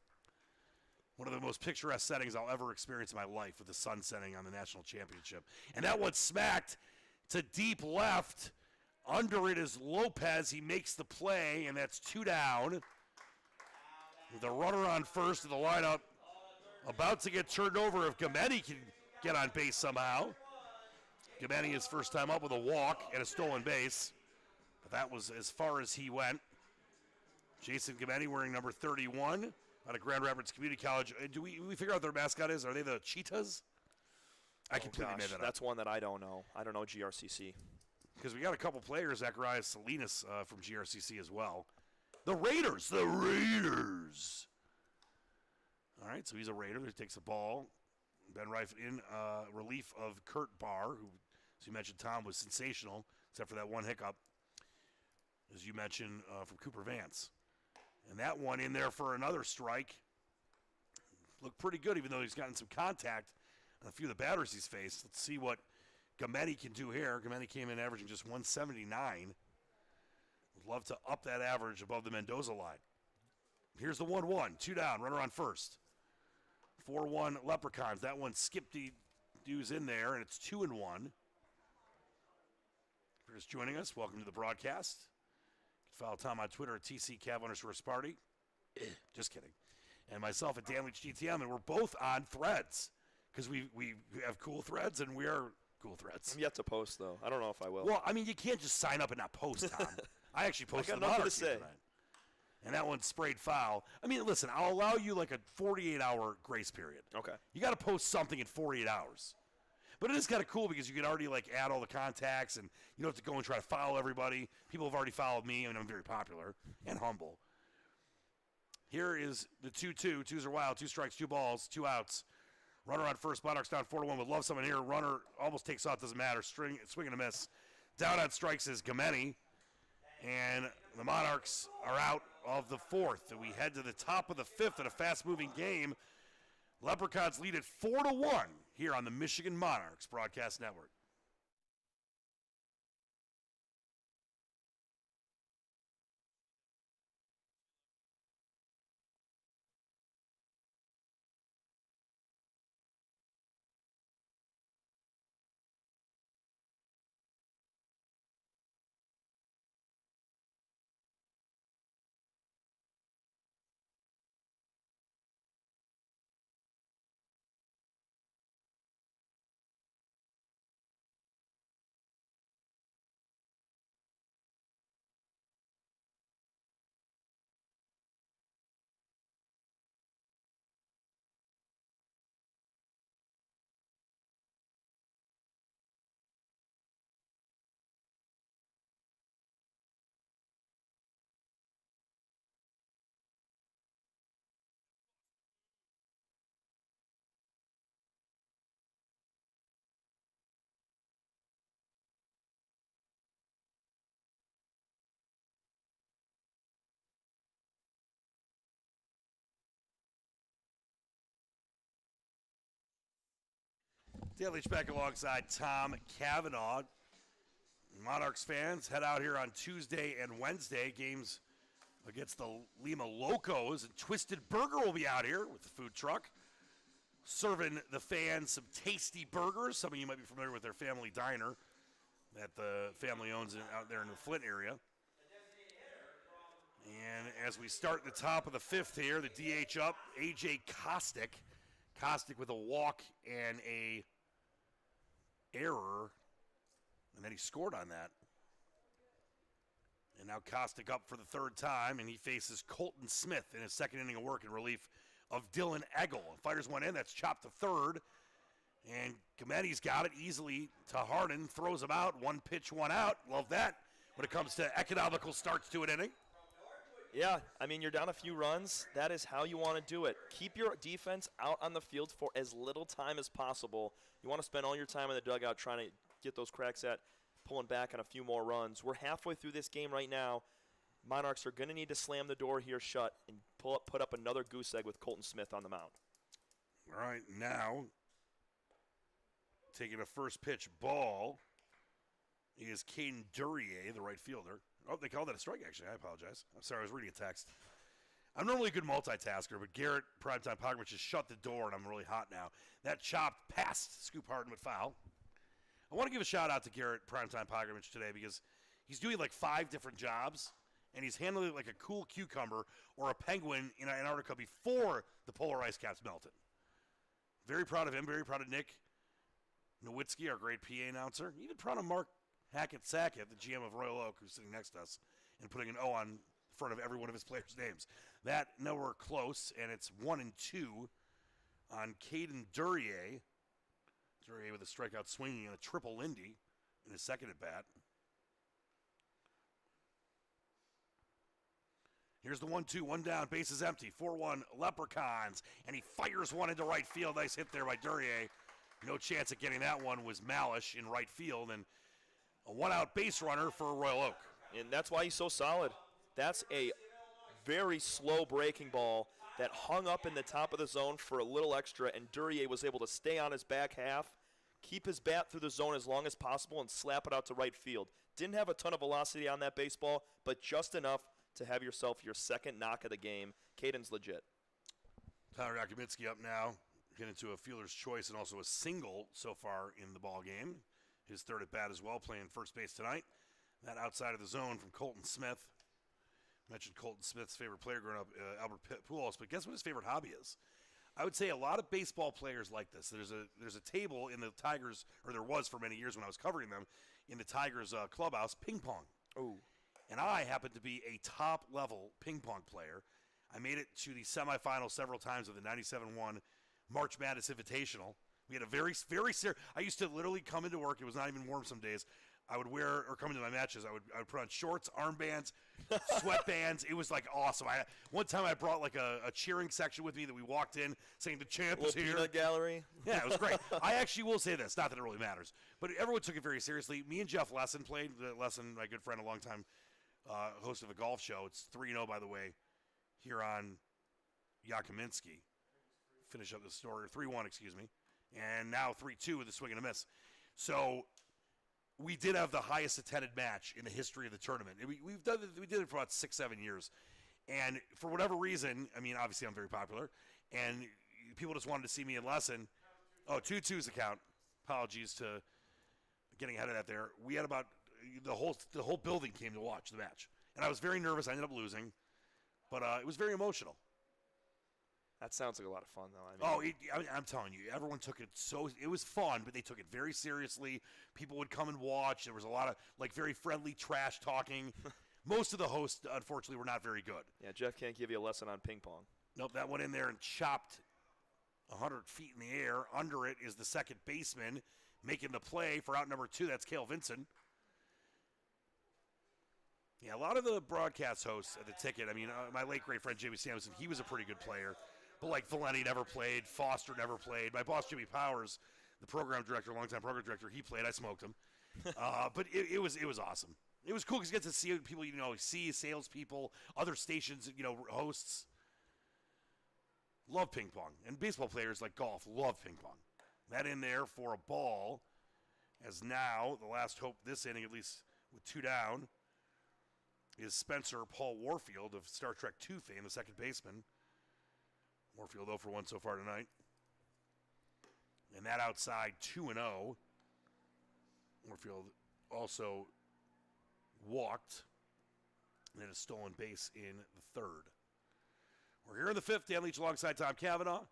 One of the most picturesque settings I'll ever experience in my life with the sun setting on the national championship. And that one smacked to deep left. Under it is Lopez. He makes the play, and that's 2 down. With a runner on first in the lineup. About to get turned over if Gameni can get on base somehow. Gameni is first time up with a walk and a stolen base. But that was as far as he went. Jason Gameni wearing number 31 out of Grand Rapids Community College. Do we figure out what their mascot is? Are they the Cheetahs? I completely made that up. That's one that I don't know. I don't know GRCC. Because we got a couple players, Zacharias Salinas from GRCC as well. The Raiders. All right, so he's a Raider. He takes the ball. Ben Reif in relief of Kurt Barr, who, as you mentioned, Tom, was sensational, except for that one hiccup, as you mentioned, from Cooper Vance. And that one in there for another strike. Looked pretty good, even though he's gotten some contact a few of the batters he's faced. Let's see what Gametti can do here. Gametti came in averaging just 179. Would love to up that average above the Mendoza line. Here's the 1-1, 2 down, runner on first. 4-1 Leprechauns. That one skipped the dues in there, and it's 2-1. If you're just joining us, welcome to the broadcast. You can follow Tom on Twitter at TCCav_Sparty. Just kidding. And myself at Dan Leach GTM, and we're both on threads because we have cool threads, and we are cool threads. I'm yet to post, though. I don't know if I will. Well, I mean, you can't just sign up and not post, Tom. I actually posted the Monarchs tonight. And that one sprayed foul. I mean, listen, I'll allow you like a 48-hour grace period. Okay. You got to post something in 48 hours. But it is kind of cool because you can already like add all the contacts, and you don't have to go and try to follow everybody. People have already followed me, and I'm very popular and humble. Here is the 2-2. Twos are wild. 2 strikes, 2 balls, 2 outs. Runner on first. Monarchs down 4-1. Would love someone here. Runner almost takes off. Doesn't matter. Swing and a miss. Down on strikes is Gametti. And the Monarchs are out of the 4th. And we head to the top of the 5th in a fast-moving game. Leprechauns lead at 4-1 here on the Michigan Monarchs Broadcast Network. Dan Leach back alongside Tom Cavanaugh. Monarchs fans head out here on Tuesday and Wednesday. Games against the Lima Locos. And Twisted Burger will be out here with the food truck, serving the fans some tasty burgers. Some of you might be familiar with their family diner that the family owns out there in the Flint area. And as we start the top of the 5th here, the DH up, A.J. Kostick. Kostick with a walk and a error, and then he scored on that. And now Kostick up for the 3rd time, and he faces Colton Smith in his 2nd inning of work in relief of Dylan Eggle. And fires one in, that's chopped to 3rd. And Gametti's got it easily to Harden, throws him out, 1 pitch, 1 out. Love that when it comes to economical starts to an inning. Yeah, I mean, you're down a few runs. That is how you want to do it. Keep your defense out on the field for as little time as possible. You want to spend all your time in the dugout trying to get those cracks at pulling back on a few more runs. We're halfway through this game right now. Monarchs are going to need to slam the door here shut and put up another goose egg with Colton Smith on the mound. All right, now taking a first pitch ball is Caden Duryea, the right fielder. Oh, they called that a strike, actually. I apologize. I'm sorry, I was reading a text. I'm normally a good multitasker, but Garrett Primetime Pogrovich has shut the door, and I'm really hot now. That chopped past Scoop Harden with foul. I want to give a shout-out to Garrett Primetime Pogrovich today because he's doing like 5 different jobs, and he's handling it like a cool cucumber or a penguin in Antarctica before the polar ice caps melted. Very proud of him. Very proud of Nick Nowitzki, our great PA announcer. Even proud of Mark Hackett-Sackett, the GM of Royal Oak, who's sitting next to us, and putting an O on front of every one of his players' names. That nowhere close, and it's 1-2 on Caden Duryea. Duryea with a strikeout swinging and a triple Lindy in his 2nd at bat. Here's the 1-2, 1 down, base is empty, 4-1 Leprechauns, and he fires one into right field. Nice hit there by Duryea. No chance at getting that one was Malish in right field, and a 1-out base runner for Royal Oak. And that's why he's so solid. That's a very slow breaking ball that hung up in the top of the zone for a little extra, and Duryea was able to stay on his back half, keep his bat through the zone as long as possible, and slap it out to right field. Didn't have a ton of velocity on that baseball, but just enough to have yourself your second knock of the game. Caden's legit. Tyler Yakuminski up now, getting into a fielder's choice and also a single so far in the ball game. His third at bat as well, playing first base tonight. That outside of the zone from Colton Smith. Mentioned Colton Smith's favorite player growing up, Albert Pujols, but guess what his favorite hobby is? I would say a lot of baseball players like this. There's a table in the Tigers, or there was for many years when I was covering them, in the Tigers clubhouse, ping pong. Ooh. And I happen to be a top-level ping pong player. I made it to the semifinals several times of the 97-1 March Madness Invitational. We had a very, very serious. I used to literally come into work. It was not even warm some days. I would wear, or come into my matches, I would put on shorts, armbands, sweatbands. It was like awesome. One time I brought like a cheering section with me that we walked in saying the champ is here. Peanut gallery. Yeah, it was great. I actually will say this, not that it really matters, but everyone took it very seriously. Me and Jeff Lesson played. Lesson, my good friend, a long time host of a golf show. It's 3-0, by the way, here on Yakuminski. Finish up the story, 3-1, excuse me. And now 3-2 with a swing and a miss. So we did have the highest attended match in the history of the tournament. We did it for about 6-7 years. And for whatever reason, I mean, obviously I'm very popular, and people just wanted to see me in Lesson. Oh, 2-2's the count. Apologies to getting ahead of that there. We had about the whole building came to watch the match. And I was very nervous. I ended up losing. But it was very emotional. That sounds like a lot of fun, though. I mean, I'm telling you, everyone took it it was fun, but they took it very seriously. People would come and watch. There was a lot of, like, very friendly trash talking. Most of the hosts, unfortunately, were not very good. Yeah, Jeff can't give you a lesson on ping pong. Nope, that went in there and chopped 100 feet in the air. Under it is the second baseman making the play for out number 2. That's Cale Vinson. Yeah, a lot of the broadcast hosts at the ticket, I mean, my late great friend Jamie Samuelson, he was a pretty good player. But like Valenti never played, Foster never played. My boss Jimmy Powers, the program director, longtime program director, he played. I smoked him. But it was awesome. It was cool because you get to see people see salespeople, other stations, hosts. Love ping pong. And baseball players like golf love ping pong. That in there for a ball, as now the last hope this inning, at least with 2 down, is Spencer Paul Warfield of Star Trek II fame, the second baseman. Warfield 0 for 1 so far tonight. And that outside 2-0. Warfield also walked and had a stolen base in the third. We're here in the fifth. Dan Leach alongside Tom Cavanaugh.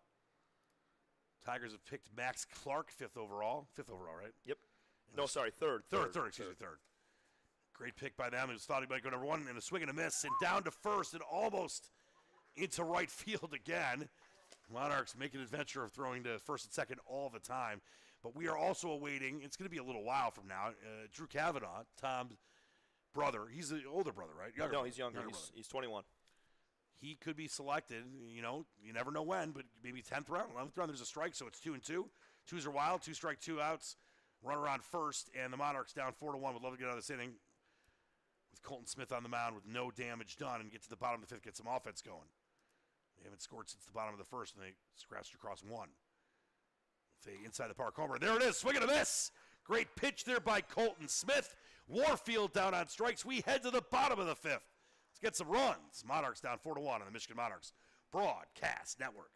Tigers have picked Max Clark, fifth overall, right? Yep. No, sorry, third. Third. Great pick by them. He was thought he might go number 1, and a swing and a miss, and down to first, and almost into right field again. Monarchs make an adventure of throwing to first and second all the time. But we are also awaiting, it's going to be a little while from now, Drew Cavanaugh, Tom's brother. He's the older brother, right? No, he's younger. He's 21. He could be selected, you never know when, but maybe 10th round, 11th round, there's a strike, so it's 2-2. 2s are wild, 2 strike, 2 outs. Runner on first, and the Monarchs down 4-1. Would love to get out of this inning with Colton Smith on the mound with no damage done and get to the bottom of the fifth, get some offense going. They haven't scored since the bottom of the first, and they scratched across 1. They inside the park homer. There it is, swing and a miss. Great pitch there by Colton Smith. Warfield down on strikes. We head to the bottom of the fifth. Let's get some runs. Monarchs down 4-1 on the Michigan Monarchs Broadcast Network.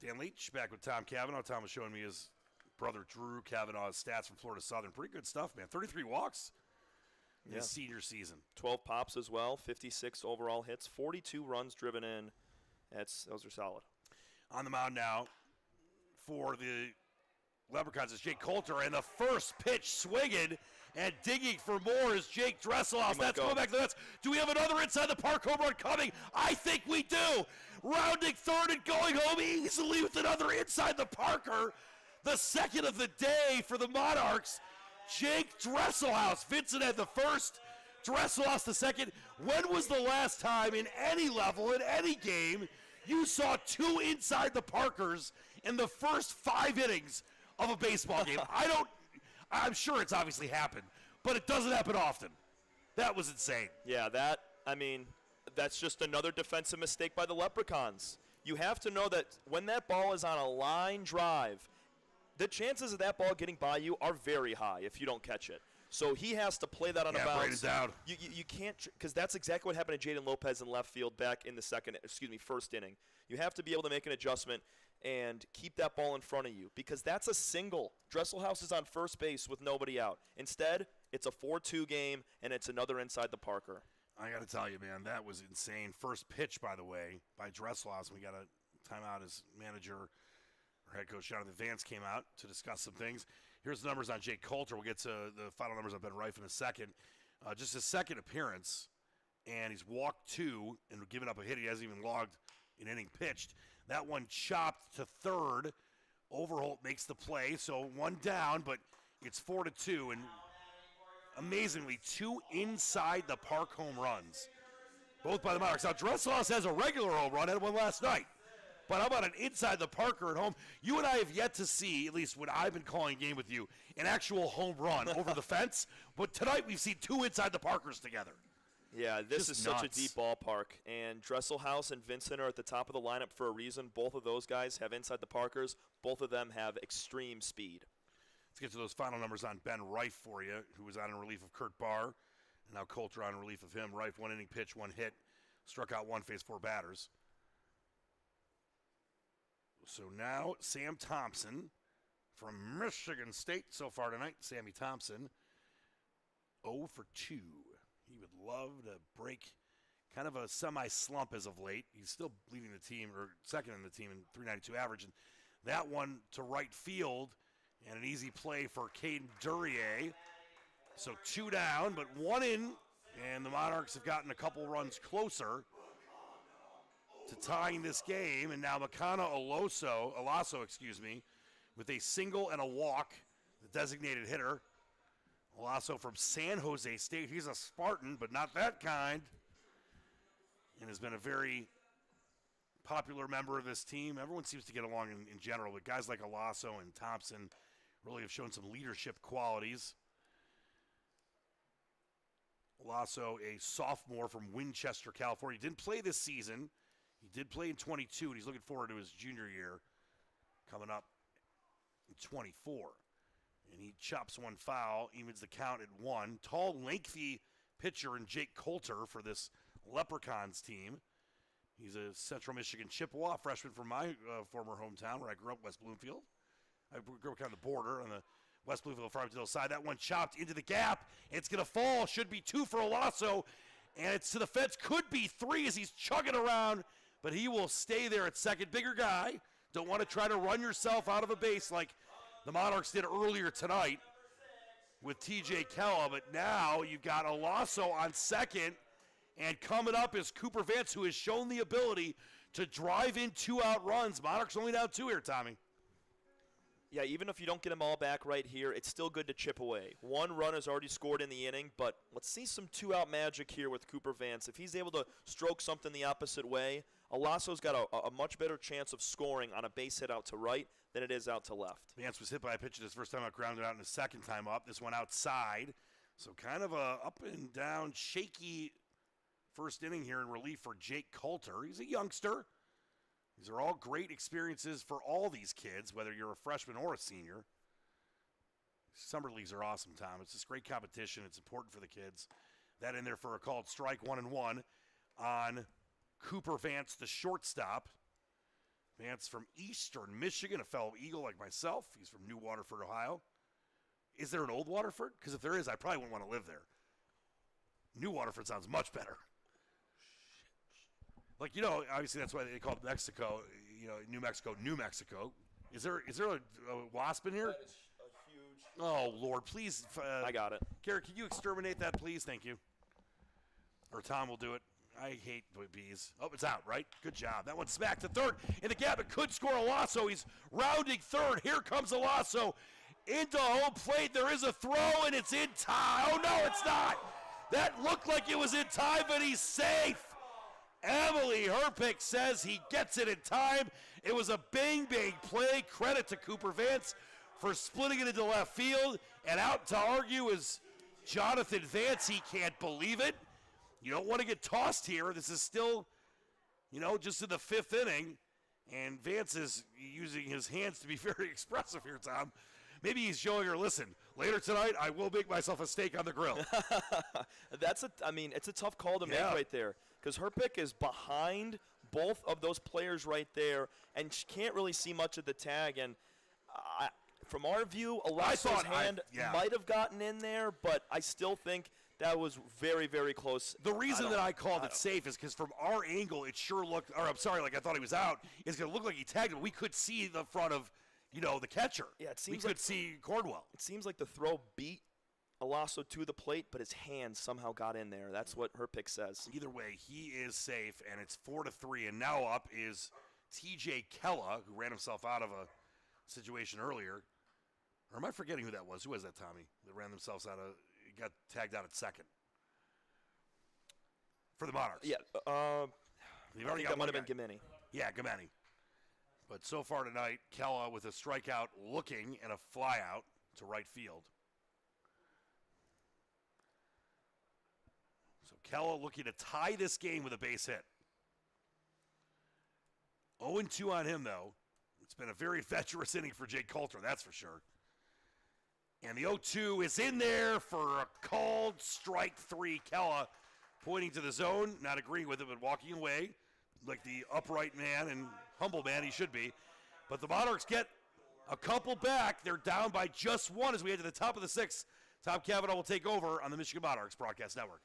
Dan Leach back with Tom Cavanaugh. Tom was showing me his brother Drew Cavanaugh's stats from Florida Southern. Pretty good stuff, man. 33 walks in his senior season. 12 pops as well, 56 overall hits, 42 runs driven in. Those are solid. On the mound now for the Leprechauns is Jake Coulter, and the first pitch swinging and digging for more is Jake Dresselhaus. That's going back to the Mets. Do we have another inside the park home run coming? I think we do. Rounding third and going home easily with another inside the parker. The second of the day for the Monarchs. Jake Dresselhaus. Vincent had the first, Dresselhaus the second. When was the last time in any level, in any game, you saw two inside the parkers in the first 5 innings of a baseball game? I'm sure it's obviously happened, but it doesn't happen often. That was insane. Yeah, that's just another defensive mistake by the Leprechauns. You have to know that when that ball is on a line drive, the chances of that ball getting by you are very high if you don't catch it. So he has to play that on a bounce. Braid it down. You can't, because that's exactly what happened to Jaden Lopez in left field back in the first inning. You have to be able to make an adjustment and keep that ball in front of you, because that's a single. Dresselhaus is on first base with nobody out. Instead, it's a 4-2 game, and it's another inside the parker. I got to tell you, man, that was insane. First pitch, by the way, by Dresselhaus. We got a timeout. His manager, or head coach Jonathan Vance, came out to discuss some things. Here's the numbers on Jake Coulter. We'll get to the final numbers on Ben Reif in a second. Just his second appearance, and he's walked 2 and given up a hit. He hasn't even logged an inning pitched. That one chopped to third. Overholt makes the play, so 1 down, but it's 4-2, and amazingly, 2 inside the park home runs, both by the Monarchs. Now, Dresselhaus has a regular home run, had one last night, but how about an inside the parker at home? You and I have yet to see, at least when I've been calling a game with you, an actual home run over the fence, but tonight we've seen 2 inside the parkers together. Yeah, this Just is nuts. such a deep ballpark, and Dresselhaus and Vincent are at the top of the lineup for a reason. Both of those guys have inside the parkers. Both of them have extreme speed. Let's get to those final numbers on Ben Reif for you, who was on in relief of Kurt Barr, and now Coulter on in relief of him. Reif, 1 inning pitch, 1 hit, struck out 1, faced 4 batters. So now Sam Thompson from Michigan State so far tonight. Sammy Thompson, 0 for 2. He would love to break kind of a semi-slump as of late. He's still leading the team, or second in the team in .392 average. And that one to right field, and an easy play for Caden Duryea. So 2 down, but 1 in, and the Monarchs have gotten a couple runs closer to tying this game. And now Makana Alaso, with a single and a walk, the designated hitter. Alaso from San Jose State. He's a Spartan, but not that kind, and has been a very popular member of this team. Everyone seems to get along in general, but guys like Alaso and Thompson really have shown some leadership qualities. Alaso, a sophomore from Winchester, California. He didn't play this season. He did play in 22, and he's looking forward to his junior year coming up in 24. And he chops 1 foul, evens the count at 1. Tall, lengthy pitcher in Jake Coulter for this Leprechauns team. He's a Central Michigan Chippewa freshman from my former hometown where I grew up, West Bloomfield. I grew up kind of the border on the West Bloomfield Farmington side. That one chopped into the gap. It's going to fall. Should be 2 for Alaso. And it's to the fence. Could be 3 as he's chugging around. But he will stay there at second. Bigger guy. Don't want to try to run yourself out of a base like the Monarchs did earlier tonight with TJ Kella. But now you've got Alaso on second. And coming up is Cooper Vance, who has shown the ability to drive in 2-out runs. Monarchs only down 2 here, Tommy. Yeah, even if you don't get them all back right here, it's still good to chip away. 1 run is already scored in the inning, but let's see some 2-out magic here with Cooper Vance. If he's able to stroke something the opposite way, Alaso's got a much better chance of scoring on a base hit out to right than it is out to left. Vance was hit by a pitch his first time out, grounded out in his second time up. This one outside. So kind of a up and down, shaky first inning here in relief for Jake Coulter. He's a youngster. These are all great experiences for all these kids, whether you're a freshman or a senior. Summer leagues are awesome, Tom. It's just great competition. It's important for the kids. That in there for a called strike, 1-1 on Cooper Vance, the shortstop. Vance from Eastern Michigan, a fellow Eagle like myself. He's from New Waterford, Ohio. Is there an Old Waterford? Because if there is, I probably wouldn't want to live there. New Waterford sounds much better. Like, obviously that's why they call Mexico, New Mexico, New Mexico. Is there a wasp in here? That is a huge. Oh, Lord, please. I got it. Garrett, can you exterminate that, please? Thank you. Or Tom will do it. I hate bees. Oh, it's out, right? Good job. That one's smacked to third. In the gap, it could score a lasso. He's rounding third. Here comes a lasso. Into home plate. There is a throw, and it's in time. Oh, no, it's not. That looked like it was in time, but he's safe. Emily Herpick says he gets it in time. It was a bang-bang play. Credit to Cooper Vance for splitting it into left field. And out to argue is Jonathan Vance. He can't believe it. You don't want to get tossed here. This is still, just in the fifth inning. And Vance is using his hands to be very expressive here, Tom. Maybe he's showing her, listen, later tonight I will make myself a steak on the grill. It's a tough call to make right there. Because Herpick is behind both of those players right there, and she can't really see much of the tag. And from our view, Alasso's hand might have gotten in there, but I still think that was very, very close. The reason that I called it safe is because from our angle, it sure looked, I thought he was out. It's going to look like he tagged him. We could see the front of, the catcher. Yeah, it seems we could see Cornwell. It seems like the throw beat Alasso to the plate, but his hand somehow got in there. That's what her pick says. Either way, he is safe, and it's 4-3. And now up is T.J. Kella, who ran himself out of a situation earlier. Or am I forgetting who that was? Who was that, Tommy? That ran themselves out of, got tagged out at second for the Monarchs. Yeah, I think that might have been Gimeni. Yeah, Gimeni. But so far tonight, Kella with a strikeout looking and a fly out to right field. So Kella looking to tie this game with a base hit. 0-2 on him, though. It's been a very adventurous inning for Jake Coulter, that's for sure. And the 0-2 is in there for a called strike three. Kella pointing to the zone, not agreeing with it, but walking away like the upright man and humble man he should be. But the Monarchs get a couple back. They're down by just one as we head to the top of the sixth. Tom Cavanaugh will take over on the Michigan Monarchs Broadcast Network.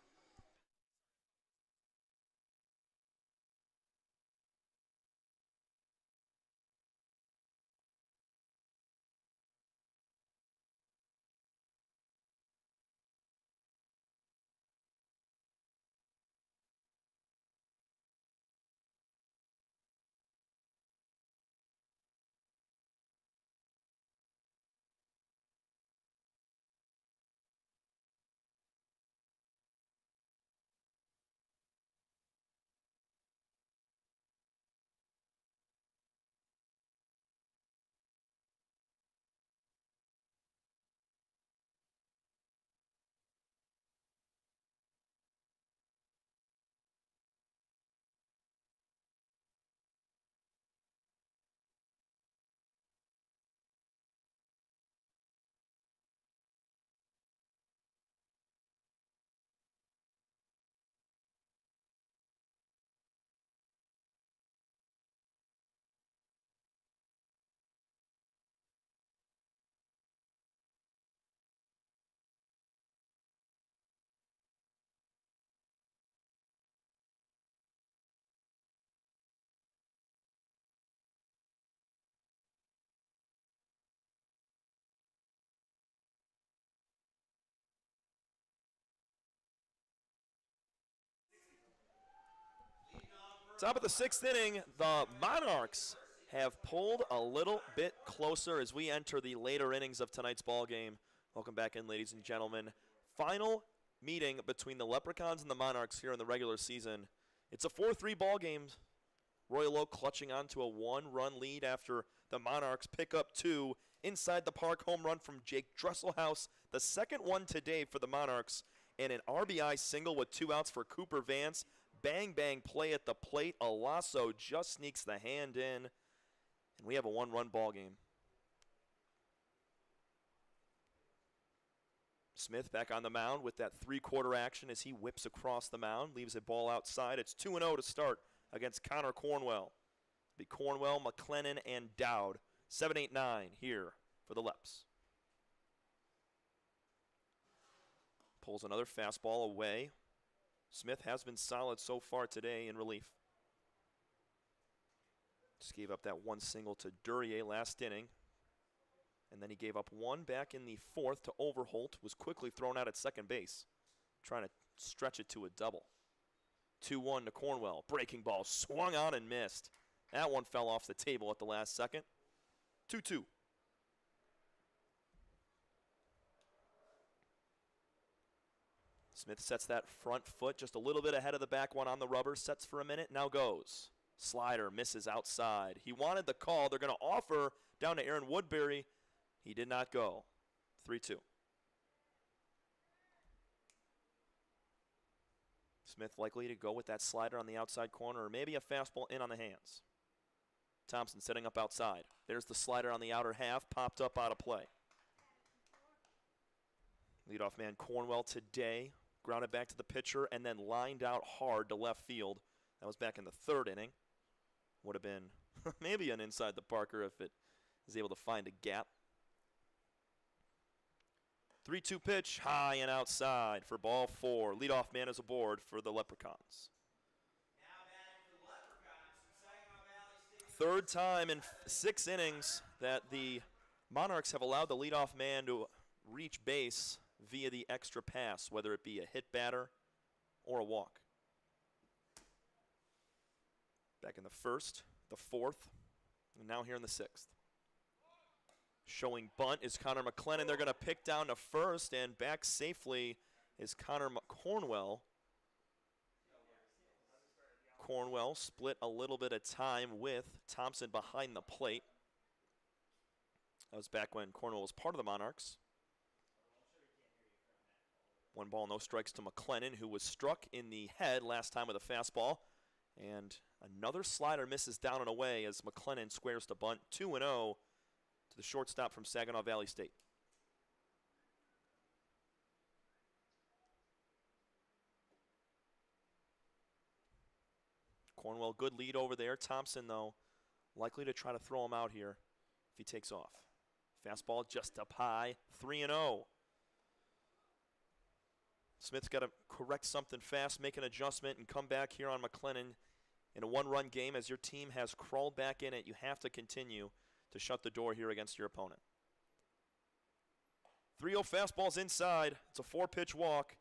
Top of the sixth inning, the Monarchs have pulled a little bit closer as we enter the later innings of tonight's ball game. Welcome back in, ladies and gentlemen. Final meeting between the Leprechauns and the Monarchs here in the regular season. It's a 4-3 ball game. Royal Oak clutching on to a one-run lead after the Monarchs pick up two inside the park. Home run from Jake Dresselhaus, the second one today for the Monarchs, and an RBI single with 2 outs for Cooper Vance. Bang, bang play at the plate. Alasso just sneaks the hand in, and we have a one-run ball game. Smith back on the mound with that three-quarter action as he whips across the mound, leaves a ball outside. It's 2-0 to start against Connor Cornwell. Be Cornwell, McLennan, and Dowd. 7-8-9 here for the Leps. Pulls another fastball away. Smith has been solid so far today in relief. Just gave up that one single to Duryea last inning. And then he gave up one back in the fourth to Overholt. Was quickly thrown out at second base, trying to stretch it to a double. 2-1 to Cornwell. Breaking ball swung on and missed. That one fell off the table at the last second. 2-2. Smith sets that front foot just a little bit ahead of the back one on the rubber. Sets for a minute, now goes. Slider misses outside. He wanted the call. They're going to offer down to Aaron Woodbury. He did not go. 3-2. Smith likely to go with that slider on the outside corner, or maybe a fastball in on the hands. Thompson setting up outside. There's the slider on the outer half, popped up out of play. Leadoff man Cornwell today grounded back to the pitcher and then lined out hard to left field. That was back in the third inning. Would have been maybe an inside the Parker if it is able to find a gap. 3-2 pitch, high and outside for ball 4. Leadoff man is aboard for the Leprechauns. Third time in 6 innings that the Monarchs have allowed the leadoff man to reach base via the extra pass, whether it be a hit batter or a walk. Back in the first, the fourth, and now here in the 6th. Showing bunt is Connor McLennan. They're going to pick down to first, and back safely is Connor Cornwell. Cornwell split a little bit of time with Thompson behind the plate. That was back when Cornwell was part of the Monarchs. 1 ball, no strikes to McLennan, who was struck in the head last time with a fastball. And another slider misses down and away as McLennan squares to bunt. 2-0 to the shortstop from Saginaw Valley State. Cornwell, good lead over there. Thompson, though, likely to try to throw him out here if he takes off. Fastball just up high, 3-0. Smith's got to correct something fast, make an adjustment, and come back here on McLennan in a 1-run game. As your team has crawled back in it, you have to continue to shut the door here against your opponent. 3-0 fastball's inside. It's a 4-pitch walk.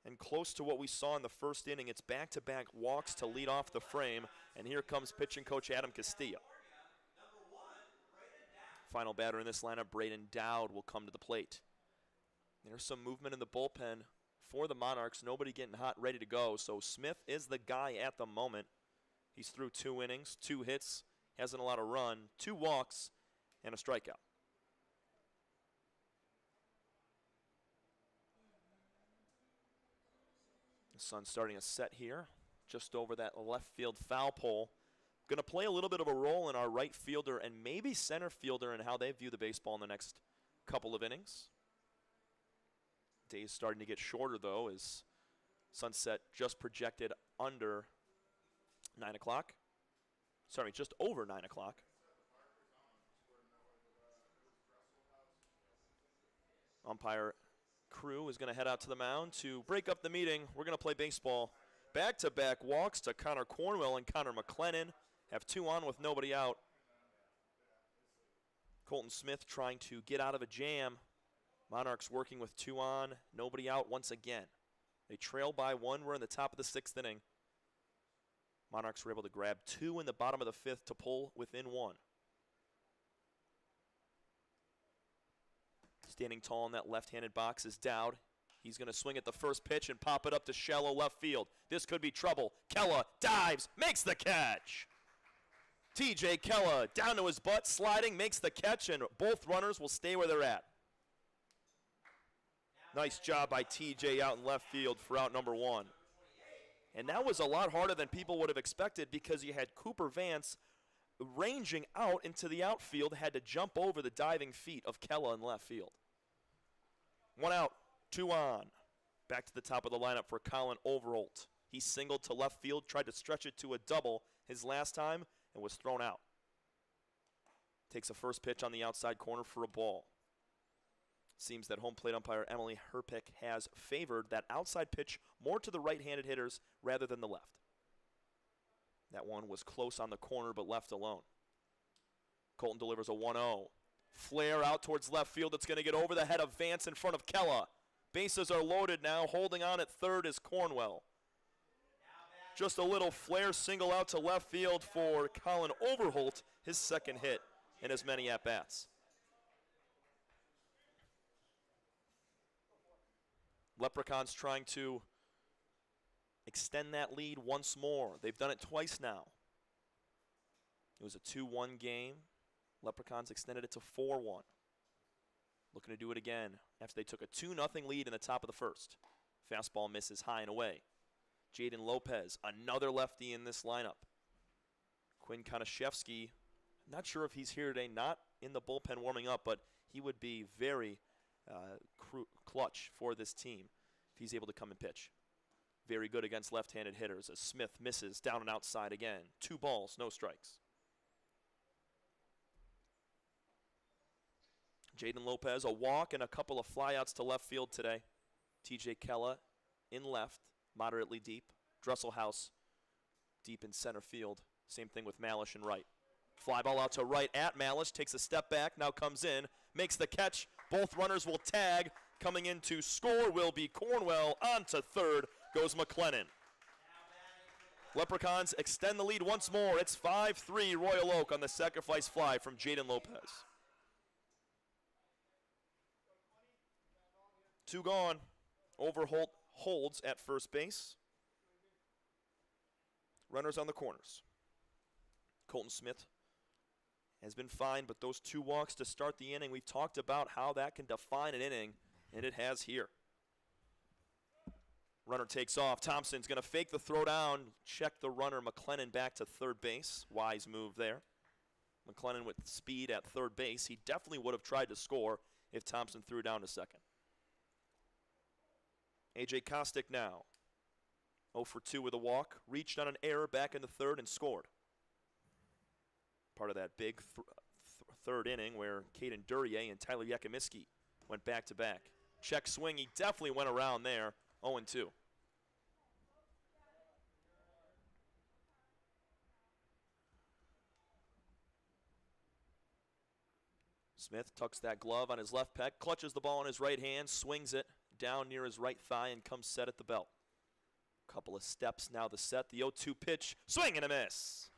And close to what we saw in the first inning, it's back-to-back walks to lead off the frame. And here comes pitching coach Adam Castilla. Final batter in this lineup, Braden Dowd, will come to the plate. There's some movement in the bullpen for the Monarchs. Nobody getting hot, ready to go. So Smith is the guy at the moment. He's through 2 innings, 2 hits, hasn't allowed a run, 2 walks, and a strikeout. The sun's starting to set here, just over that left field foul pole. Going to play a little bit of a role in our right fielder and maybe center fielder and how they view the baseball in the next couple of innings. Days starting to get shorter, though, as sunset just projected under 9 o'clock. Sorry, just over 9 o'clock. Umpire crew is going to head out to the mound to break up the meeting. We're going to play baseball. Back-to-back walks to Connor Cornwell and Connor McLennan. Have 2 on with nobody out. Colton Smith trying to get out of a jam. Monarchs working with 2 on, nobody out once again. They trail by 1. We're in the top of the 6th inning. Monarchs were able to grab 2 in the bottom of the 5th to pull within 1. Standing tall in that left-handed box is Dowd. He's going to swing at the first pitch and pop it up to shallow left field. This could be trouble. Kella dives, makes the catch. TJ Kella down to his butt, sliding, makes the catch, and both runners will stay where they're at. Nice job by TJ out in left field for out number 1. And that was a lot harder than people would have expected because you had Cooper Vance ranging out into the outfield, had to jump over the diving feet of Kella in left field. 1 out, 2 on. Back to the top of the lineup for Colin Overholt. He singled to left field, tried to stretch it to a double his last time, and was thrown out. Takes a first pitch on the outside corner for a ball. Seems that home plate umpire Emily Herpick has favored that outside pitch more to the right-handed hitters rather than the left. That one was close on the corner but left alone. Colton delivers a 1-0. Flare out towards left field. It's going to get over the head of Vance in front of Kella. Bases are loaded now. Holding on at third is Cornwell. Just a little flare single out to left field for Colin Overholt, his second hit in as many at-bats. Leprechauns trying to extend that lead once more. They've done it twice now. It was a 2-1 game. Leprechauns extended it to 4-1. Looking to do it again after they took a 2-0 lead in the top of the first. Fastball misses high and away. Jaden Lopez, another lefty in this lineup. Quinn Konashevsky, not sure if he's here today, not in the bullpen warming up, but he would be very clutch for this team if he's able to come and pitch. Very good against left-handed hitters as Smith misses down and outside again. 2 balls, no strikes. Jaden Lopez, a walk and a couple of flyouts to left field today. TJ Kella in left, moderately deep. Dresselhaus deep in center field. Same thing with Malish in right. Fly ball out to right at Malish, takes a step back, now comes in, makes the catch. Both runners will tag. Coming in to score will be Cornwell. On to third goes McLennan. Leprechauns extend the lead once more. It's 5-3 Royal Oak on the sacrifice fly from Jaden Lopez. 2 gone. Overholt holds at first base. Runners on the corners. Colton Smith has been fine, but those 2 walks to start the inning, we've talked about how that can define an inning, and it has here. Runner takes off. Thompson's going to fake the throw down, check the runner. McLennan back to third base. Wise move there. McLennan with speed at third base. He definitely would have tried to score if Thompson threw down to second. A.J. Kostick now. 0 for 2 with a walk. Reached on an error back in the third and scored. Part of that big third inning where Caden Duryea and Tyler Yakimiski went back-to-back. Check swing. He definitely went around there. 0-2. Smith tucks that glove on his left pec, clutches the ball in his right hand, swings it down near his right thigh, and comes set at the belt. Couple of steps now the set. The 0-2 pitch. Swing and a miss.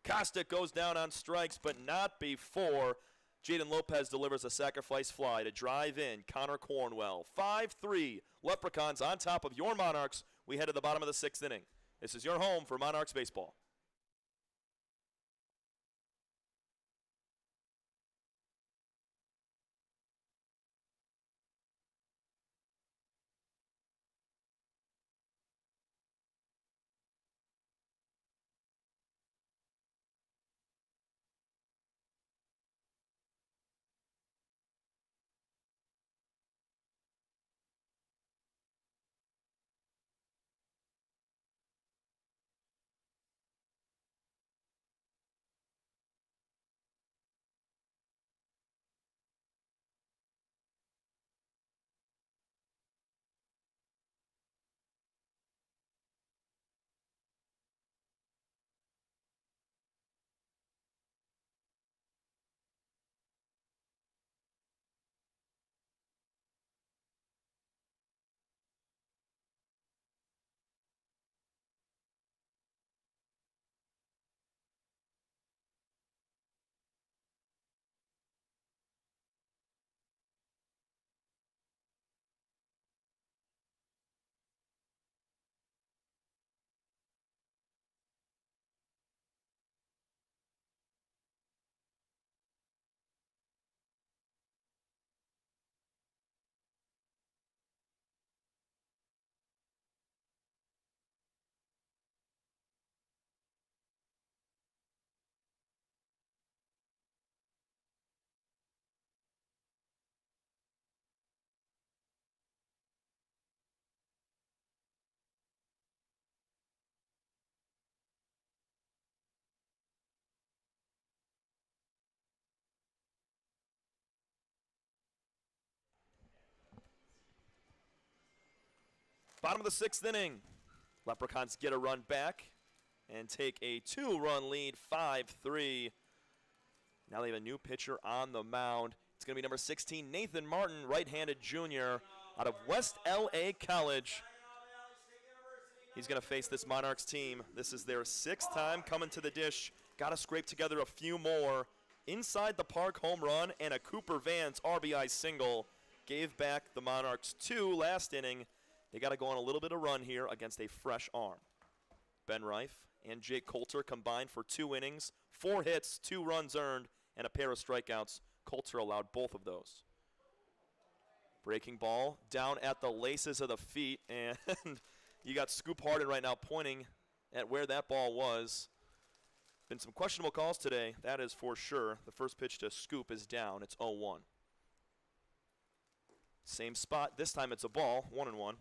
Kostick goes down on strikes, but not before Jaden Lopez delivers a sacrifice fly to drive in Connor Cornwell. 5-3, Leprechauns on top of your Monarchs. We head to the bottom of the 6th inning. This is your home for Monarchs baseball. Bottom of the 6th inning. Leprechauns get a run back and take a 2-run lead, 5-3. Now they have a new pitcher on the mound. It's going to be number 16, Nathan Martin, right-handed junior out of West LA College. He's going to face this Monarchs team. This is their 6th time coming to the dish. Got to scrape together a few more. Inside the park home run and a Cooper Vance RBI single gave back the Monarchs 2 last inning. They got to go on a little bit of run here against a fresh arm. Ben Reif and Jake Coulter combined for 2 innings, 4 hits, 2 runs earned, and a pair of strikeouts. Coulter allowed both of those. Breaking ball down at the laces of the feet, and you got Scoop Harden right now pointing at where that ball was. Been some questionable calls today, that is for sure. The first pitch to Scoop is down. It's 0-1. Same spot. This time it's a ball, 1-1.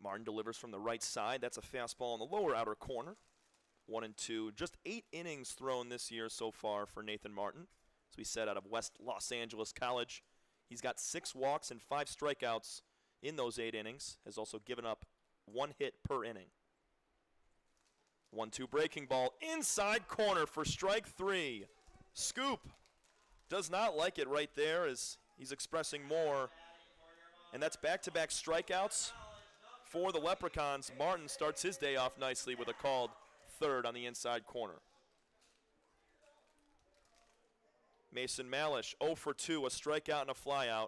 Martin delivers from the right side. That's a fastball in the lower outer corner. 1-2. Just 8 innings thrown this year so far for Nathan Martin. As we said, out of West Los Angeles College. He's got 6 walks and 5 strikeouts in those 8 innings. Has also given up 1 hit per inning. 1-2 breaking ball inside corner for strike 3. Scoop does not like it right there as he's expressing more. And that's back-to-back strikeouts for the Leprechauns. Martin starts his day off nicely with a called third on the inside corner. Mason Malish, 0 for 2, a strikeout and a flyout.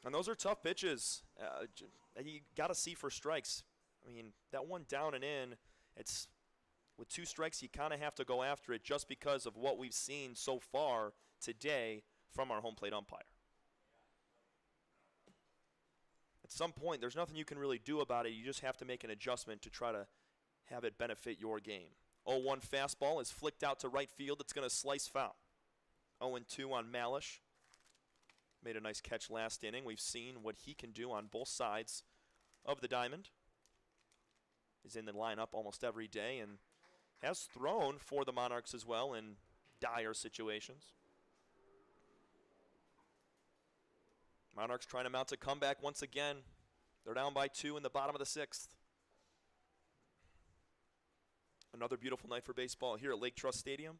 And those are tough pitches. You got to see for strikes. I mean, that one down and in, it's with 2 strikes, you kind of have to go after it just because of what we've seen so far today from our home plate umpire. At some point, there's nothing you can really do about it. You just have to make an adjustment to try to have it benefit your game. 0-1 fastball is flicked out to right field. It's going to slice foul. 0-2 on Malish. Made a nice catch last inning. We've seen what he can do on both sides of the diamond. He's in the lineup almost every day and has thrown for the Monarchs as well in dire situations. Monarchs trying to mount a comeback once again. They're down by 2 in the bottom of the 6th. Another beautiful night for baseball here at Lake Trust Stadium.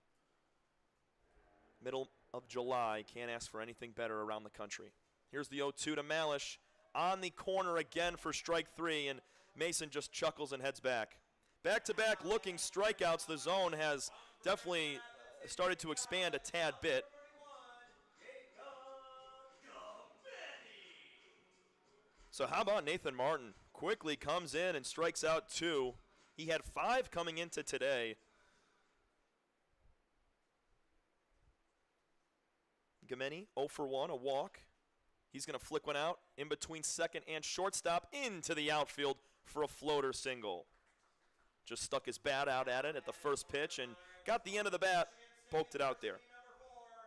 Middle of July. Can't ask for anything better around the country. Here's the 0-2 to Malish. On the corner again for strike 3, and Mason just chuckles and heads back. Back-to-back looking strikeouts. The zone has definitely started to expand a tad bit. So how about Nathan Martin? Quickly comes in and strikes out 2. He had 5 coming into today. Gameni, 0 for 1, a walk. He's going to flick one out in between second and shortstop into the outfield for a floater single. Just stuck his bat out at it at the first pitch and got the end of the bat, poked it out there.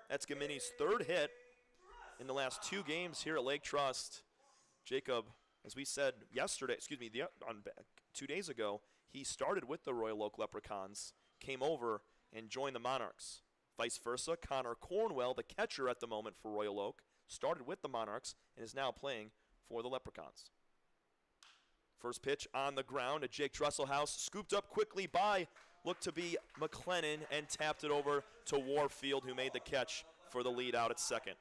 That's Gameni's 3rd hit in the last 2 games here at Lake Trust. Jacob, as we said yesterday, 2 days ago, he started with the Royal Oak Leprechauns, came over and joined the Monarchs. Vice versa, Connor Cornwell, the catcher at the moment for Royal Oak, started with the Monarchs and is now playing for the Leprechauns. First pitch on the ground at Jake Dresselhaus, scooped up quickly by, looked to be McLennan, and tapped it over to Warfield, who made the catch for the lead out at second.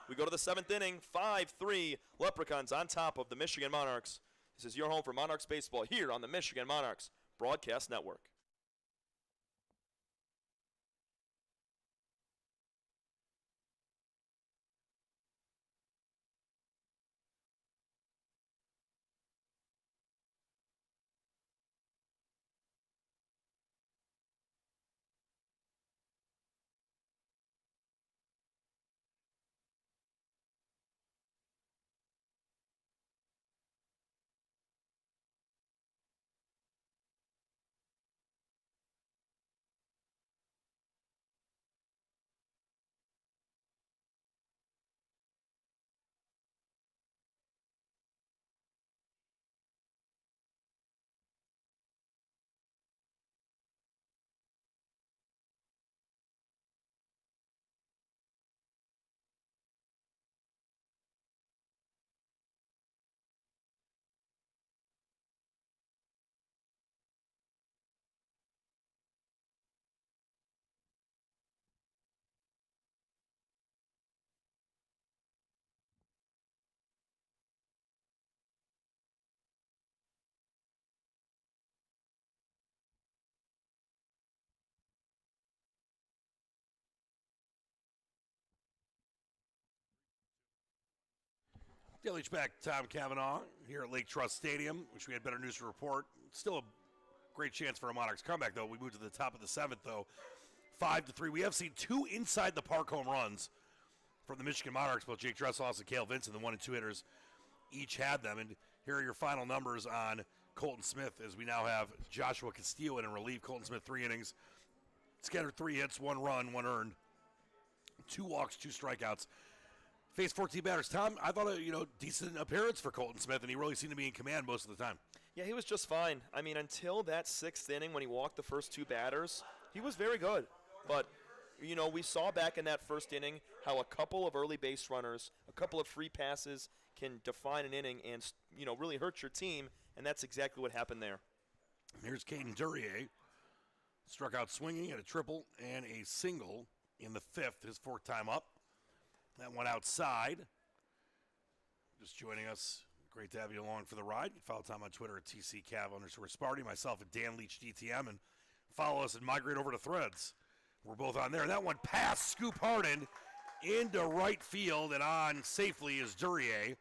We go to the 7th inning, 5-3, Leprechauns on top of the Michigan Monarchs. This is your home for Monarchs baseball here on the Michigan Monarchs Broadcast Network. Daily H-back Tom Cavanaugh here at Lake Trust Stadium. Wish we had better news to report. Still a great chance for a Monarchs comeback, though. We moved to the top of the 7th, though. 5-3. We have seen 2 inside the park home runs from the Michigan Monarchs. Both Jake Dressels and Cale Vincent, the 1 and 2 hitters, each had them. And here are your final numbers on Colton Smith, as we now have Joshua Castillo in relief. Colton Smith, 3 innings, scattered 3 hits, 1 run, 1 earned, 2 walks, 2 strikeouts. Faced 14 batters. Tom, I thought a decent appearance for Colton Smith, and he really seemed to be in command most of the time. Yeah, he was just fine. I mean, until that 6th inning when he walked the first 2 batters, he was very good. But, we saw back in that first inning how a couple of early base runners, a couple of free passes can define an inning and, really hurt your team, and that's exactly what happened there. Here's Caden Duryea. Struck out swinging at a triple and a single in the 5th, his 4th time up. That one outside. Just joining us. Great to have you along for the ride. You follow Tom on Twitter at TCCav_Sparty, myself at Dan Leach DTM, and follow us and migrate over to Threads. We're both on there. And that one past Scoop Harden into right field, and on safely is Duryea.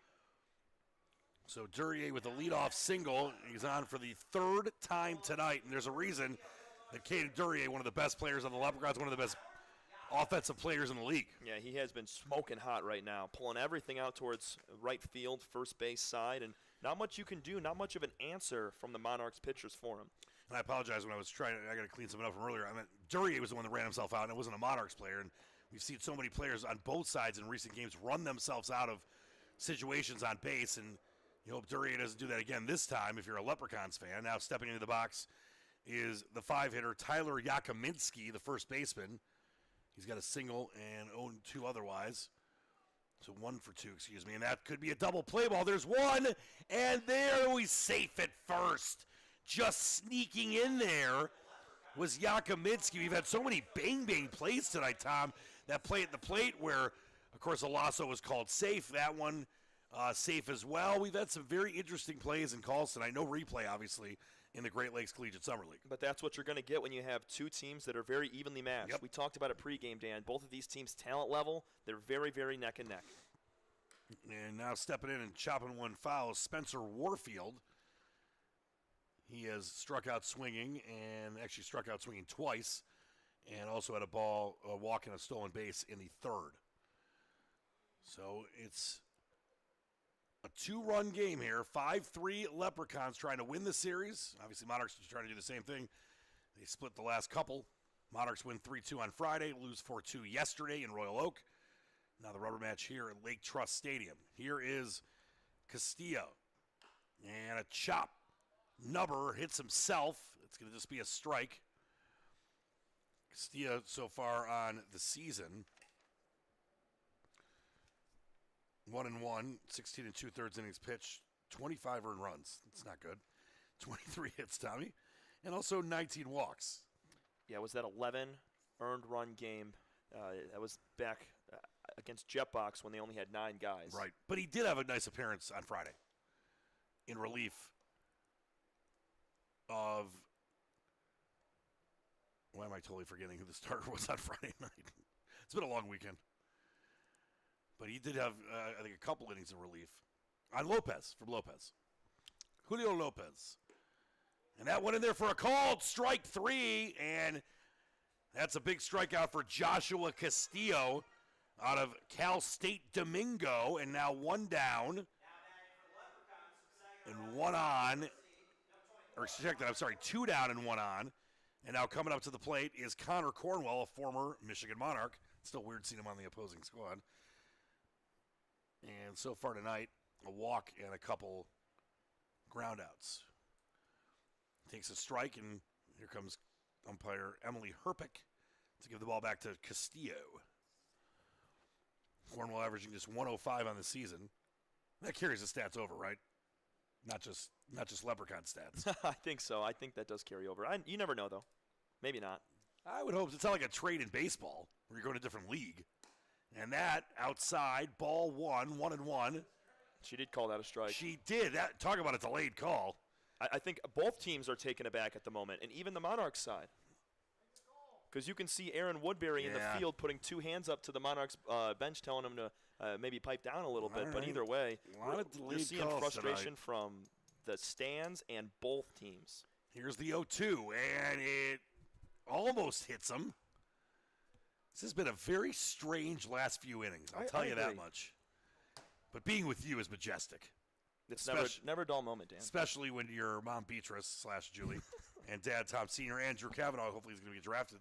So Duryea with the leadoff single. He's on for the 3rd time tonight, and there's a reason that Caden Duryea, one of the best players on the Leprechauns, one of the best offensive players in the league. Yeah, he has been smoking hot right now, pulling everything out towards right field, first base side, and not much you can do, not much of an answer from the Monarchs pitchers for him. And I apologize when I was trying, I got to clean something up from earlier. I meant Duryea was the one that ran himself out, and it wasn't a Monarchs player. And we've seen so many players on both sides in recent games run themselves out of situations on base, and you hope Duryea doesn't do that again this time if you're a Leprechauns fan. Now stepping into the box is the 5-hitter Tyler Yakominski, the first baseman. He's got a single and 0-2 otherwise. So 1 for 2, excuse me. And that could be a double play ball. There's one, and there we safe at first. Just sneaking in there was Yakominski. We've had so many bang-bang plays tonight, Tom. That play at the plate where, of course, Alasso was called safe. That one safe as well. We've had some very interesting plays and calls tonight. No replay, obviously, in the Great Lakes Collegiate Summer League. But that's what you're going to get when you have 2 teams that are very evenly matched. Yep. We talked about it pregame, Dan. Both of these teams' talent level, they're very, very neck and neck. And now stepping in and chopping one foul, Spencer Warfield. He has struck out swinging, and actually struck out swinging twice, and also had a walk and a stolen base in the 3rd. So it's a 2-run game here. 5-3 Leprechauns trying to win the series. Obviously, Monarchs are trying to do the same thing. They split the last couple. Monarchs win 3-2 on Friday, lose 4-2 yesterday in Royal Oak. Now the rubber match here at Lake Trust Stadium. Here is Castillo. And a chop. Nubber hits himself. It's going to just be a strike. Castillo so far on the season. 1-1, 16 2/3 innings pitched, 25 earned runs. That's not good. 23 hits, Tommy, and also 19 walks. Yeah, it was that 11 earned run game. That was back against Jetbox when they only had 9 guys. Right, but he did have a nice appearance on Friday in relief of. Why am I totally forgetting who the starter was on Friday night? It's been a long weekend. But he did have, I think, a couple innings in relief on Lopez, from Lopez. Julio Lopez. And that went in there for a called strike 3, and that's a big strikeout for Joshua Castillo out of Cal State Domingo, and now 1 down and 1 on. Or check that, I'm sorry, 2 down and 1 on. And now coming up to the plate is Connor Cornwell, a former Michigan Monarch. Still weird seeing him on the opposing squad. And so far tonight, a walk and a couple groundouts. Takes a strike, and here comes umpire Emily Herpick to give the ball back to Castillo. Cornwell averaging just 105 on the season. That carries the stats over, right? Not just Leprechaun stats. I think so. I think that does carry over. You never know, though. Maybe not. I would hope. It's not like a trade in baseball where you're going to a different league. And that outside, ball 1-1. She did call that a strike. She did. Talk about a delayed call. I think both teams are taken aback at the moment, and even the Monarchs side. Because you can see Aaron Woodbury in the field putting 2 hands up to the Monarchs bench telling him to maybe pipe down a little bit. All But right. either way, A lot of we're delayed seeing calls frustration tonight. from the stands and both teams. Here's the 0-2, and it almost hits him. This has been a very strange last few innings. I'll tell you that agree. much. But being with you is majestic. It's Especially- never a dull moment, Dan. Especially when your mom Beatrice / Julie and dad Tom Sr. and Drew Kavanaugh, hopefully he's going to get drafted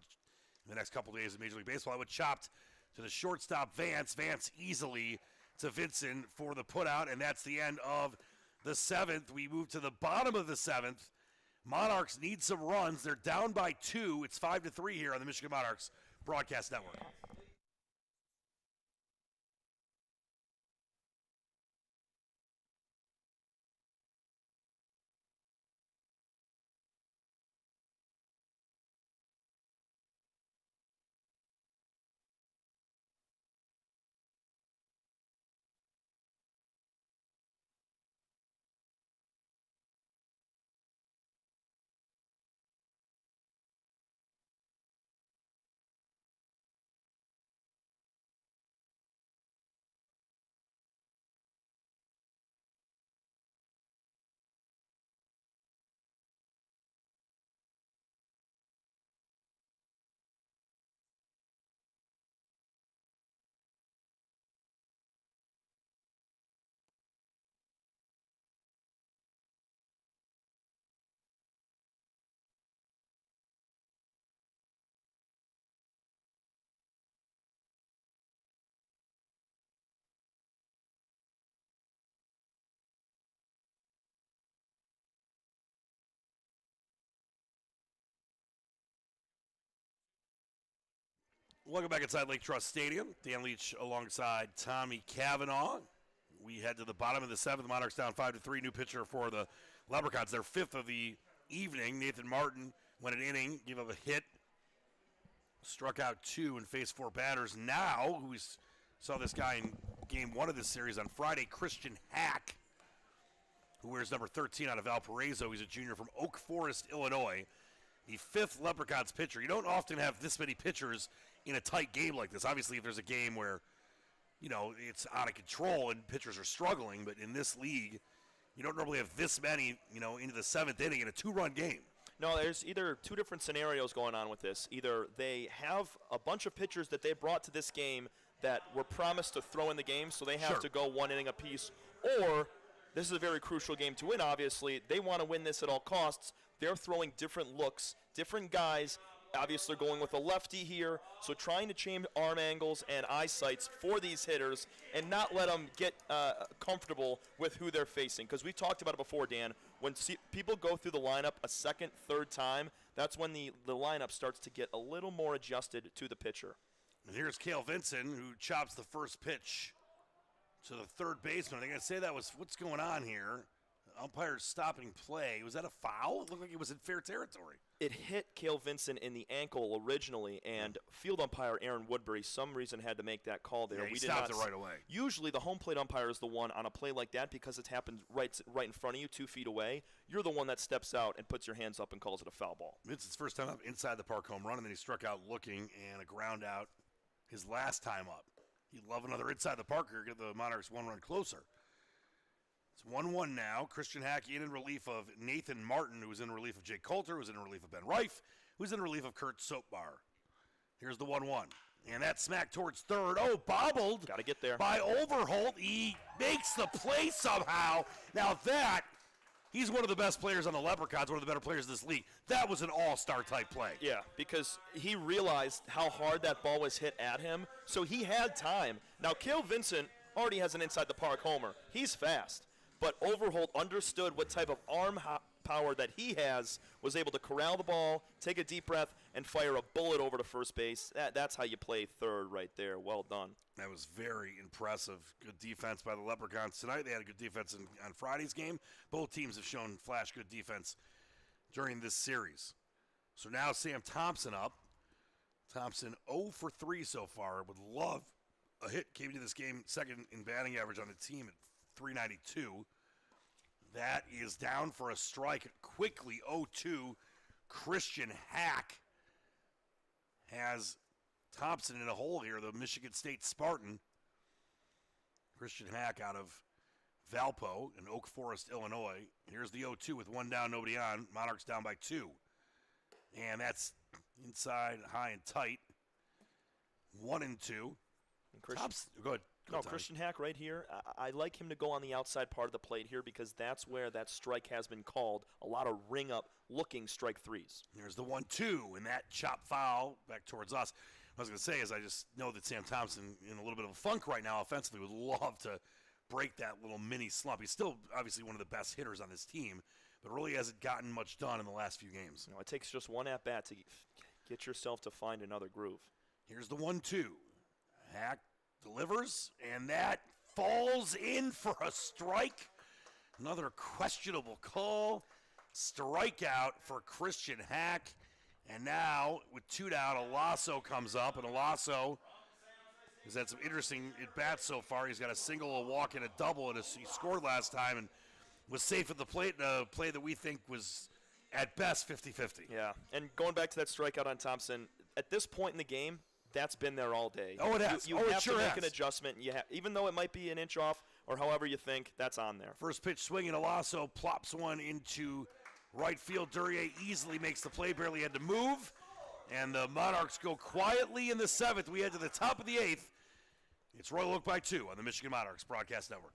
in the next couple days in Major League Baseball. I would chopped to the shortstop Vance. Vance easily to Vincent for the putout, and that's the end of the 7th. We move to the bottom of the 7th. Monarchs need some runs. They're down by 2. It's 5-3 here on the Michigan Monarchs Broadcast Network. Welcome back inside Lake Trust Stadium. Dan Leach alongside Tommy Cavanaugh. We head to the bottom of the 7th. Monarchs down 5-3. New pitcher for the Leprechauns. Their 5th of the evening. Nathan Martin went an inning, gave up a hit, struck out 2 and faced 4 batters. Now, we saw this guy in game 1 of this series on Friday, Christian Hack, who wears number 13 out of Valparaiso. He's a junior from Oak Forest, Illinois. The 5th Leprechauns pitcher. You don't often have this many pitchers in a tight game like this. Obviously, if there's a game where, it's out of control and pitchers are struggling, but in this league, you don't normally have this many, into the 7th inning in a 2-run game. No, there's either two different scenarios going on with this. Either they have a bunch of pitchers that they brought to this game that were promised to throw in the game, so they have to go 1 inning apiece, or this is a very crucial game to win, obviously. They want to win this at all costs. They're throwing different looks, different guys. Obviously going with a lefty here, so trying to change arm angles and eyesights for these hitters and not let them get comfortable with who they're facing. Because we've talked about it before, Dan. When people go through the lineup a second, third time, that's when the lineup starts to get a little more adjusted to the pitcher. And here's Cale Vincent, who chops the first pitch to the third baseman. They're going to say that was what's going on here. The umpire's stopping play. Was that a foul? It looked like it was in fair territory. It hit Cale Vincent in the ankle originally, and field umpire Aaron Woodbury some reason had to make that call there. Yeah, he stopped it right away. Usually the home plate umpire is the one on a play like that because it's happened right in front of you, 2 feet away. You're the one that steps out and puts your hands up and calls it a foul ball. Vincent's first time up inside the park home run, and then he struck out looking and a ground out his last time up. He'd love another inside the parker, get the Monarchs 1 run closer. It's 1-1 now. Christian Hack in relief of Nathan Martin, who was in relief of Jake Coulter, who was in relief of Ben Reif, who's in relief of Kurt Soapbar. Here's the 1-1. And that smack towards third. Oh, bobbled. Got to get there. By Overholt. He makes the play somehow. Now that, he's one of the best players on the Leprechauns, one of the better players in this league. That was an all-star type play. Yeah, because he realized how hard that ball was hit at him, so he had time. Now, Cale Vincent already has an inside the park homer. He's fast. But Overholt understood what type of arm power that he has, was able to corral the ball, take a deep breath, and fire a bullet over to first base. That's how you play third right there. Well done. That was very impressive. Good defense by the Leprechauns tonight. They had a good defense on Friday's game. Both teams have shown flash good defense during this series. So now Sam Thompson up. Thompson 0 for 3 so far. Would love a hit. Came into this game second in batting average on the team at .392. That is down for a strike quickly. 0-2. Christian Hack has Thompson in a hole here, the Michigan State Spartan. Christian Hack out of Valpo in Oak Forest, Illinois. Here's the 0-2 with one down, nobody on. Monarchs down by 2. And that's inside, high and tight. 1-2. And Christian, Go ahead. Christian Hack right here. I like him to go on the outside part of the plate here because that's where that strike has been called. A lot of ring-up looking strike threes. Here's the 1-2, and that chop foul back towards us. What I was going to say is I just know that Sam Thompson, in a little bit of a funk right now offensively, would love to break that little mini slump. He's still obviously one of the best hitters on this team, but really hasn't gotten much done in the last few games. It takes just one at-bat to get yourself to find another groove. Here's the 1-2. Hack delivers, and that falls in for a strike. Another questionable call. Strikeout for Christian Hack. And now, with 2 down, Alasso comes up, and Alasso has had some interesting at-bats so far. He's got a single, a walk, and a double, and he scored last time and was safe at the plate in a play that we think was, at best, 50-50. Yeah, and going back to that strikeout on Thompson, at this point in the game, that's been there all day. Oh, it has. You have to make an adjustment. Even though it might be an inch off or however you think, that's on there. First pitch swinging, Alasso plops one into right field. Duryea easily makes the play, barely had to move. And the Monarchs go quietly in the 7th. We head to the top of the 8th. It's Royal Oak by 2 on the Michigan Monarchs Broadcast Network.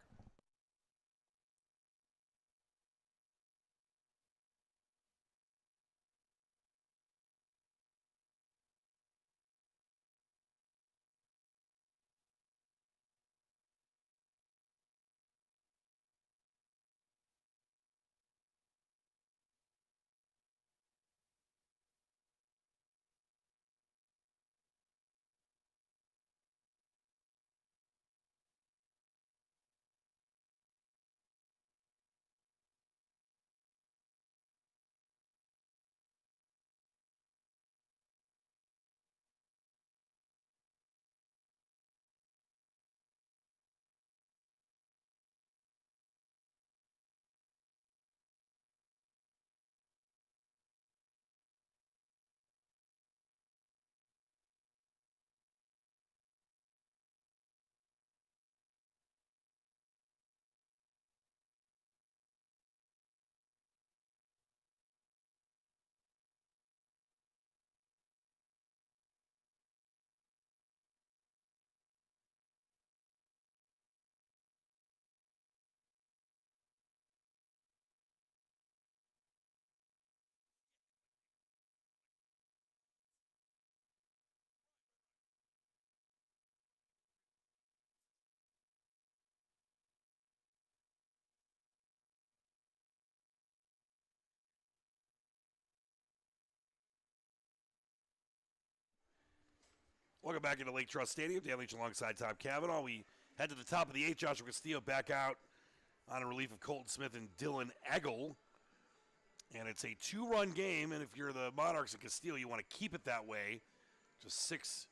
Welcome back into Lake Trust Stadium. Dan Leach alongside Tom Cavanaugh. We head to the top of the 8th. Joshua Castillo back out on a relief of Colton Smith and Dylan Eggle. And it's a 2-run game, and if you're the Monarchs and Castillo, you want to keep it that way. Just 6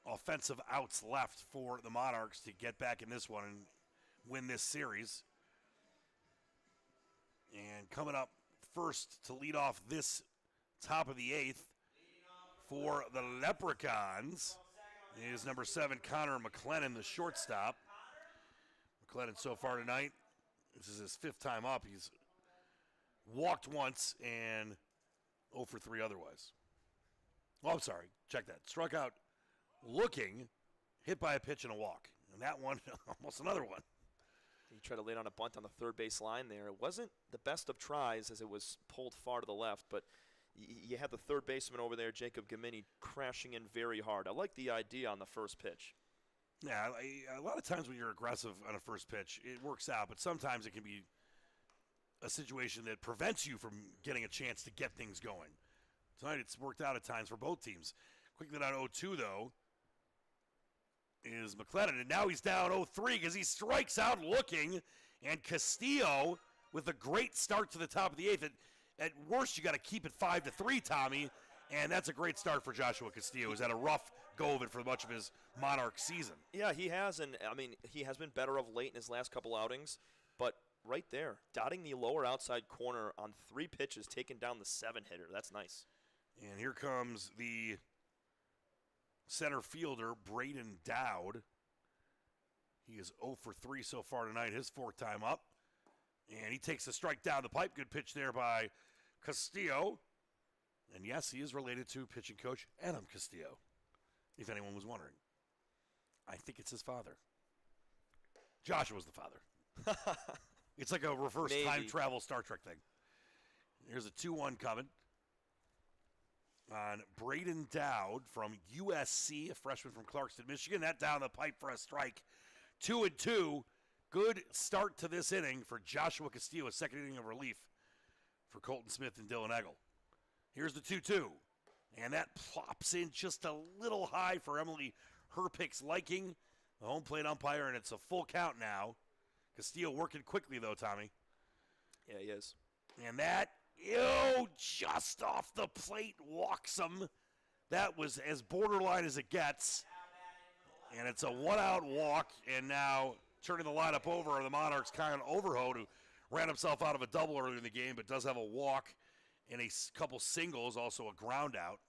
offensive outs left for the Monarchs to get back in this one and win this series. And coming up first to lead off this top of the 8th for the Leprechauns is number 7, Connor McLennan, the shortstop. McLennan so far tonight, this is his 5th time up. He's walked once and 0 for 3 otherwise. Oh, I'm sorry. Check that. Struck out looking, hit by a pitch and a walk. And that one, almost another one. He tried to lay down a bunt on the third base line there. It wasn't the best of tries as it was pulled far to the left, but you had the third baseman over there, Jacob Gamini, crashing in very hard. I like the idea on the first pitch. Yeah, a lot of times when you're aggressive on a first pitch, it works out, but sometimes it can be a situation that prevents you from getting a chance to get things going. Tonight it's worked out at times for both teams. Quickly down 0-2, though, is McLennan, and now he's down 0-3 because he strikes out looking, and Castillo with a great start to the top of the 8th. At worst, you got to keep it 5-3, Tommy, and that's a great start for Joshua Castillo, who's had a rough go of it for much of his Monarch season. Yeah, he has, and I mean, he has been better of late in his last couple outings, but right there, dotting the lower outside corner on 3 pitches, taking down the 7-hitter. That's nice. And here comes the center fielder, Braden Dowd. He is 0 for 3 so far tonight, his fourth time up. And he takes a strike down the pipe. Good pitch there by Castillo. And yes, he is related to pitching coach Adam Castillo, if anyone was wondering. I think it's his father. Joshua's the father. It's like a reverse time travel Star Trek thing. Here's a 2-1 coming on Braden Dowd from USC, a freshman from Clarkston, Michigan. That down the pipe for a strike. 2-2. Good start to this inning for Joshua Castillo, a second inning of relief for Colton Smith and Dylan Eggle. Here's the 2-2. And that plops in just a little high for Emily Herpick's liking. The home plate umpire, and it's a full count now. Castillo working quickly, though, Tommy. Yeah, he is. And that, just off the plate, walks him. That was as borderline as it gets. And it's a 1-out walk, and now turning the lineup over are the Monarchs, Kyle Overholt, who ran himself out of a double earlier in the game, but does have a walk and a couple singles, also a ground out.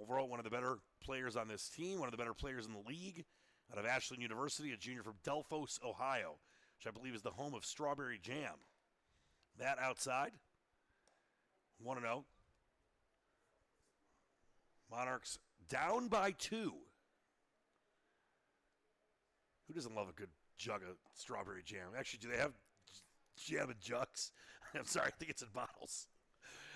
Overall, one of the better players on this team, one of the better players in the league, out of Ashland University, a junior from Delphos, Ohio, which I believe is the home of Strawberry Jam. That outside, 1-0. Monarchs down by 2. Who doesn't love a good jug of Strawberry Jam? Actually, do they have jam in jugs? I'm sorry, I think it's in bottles.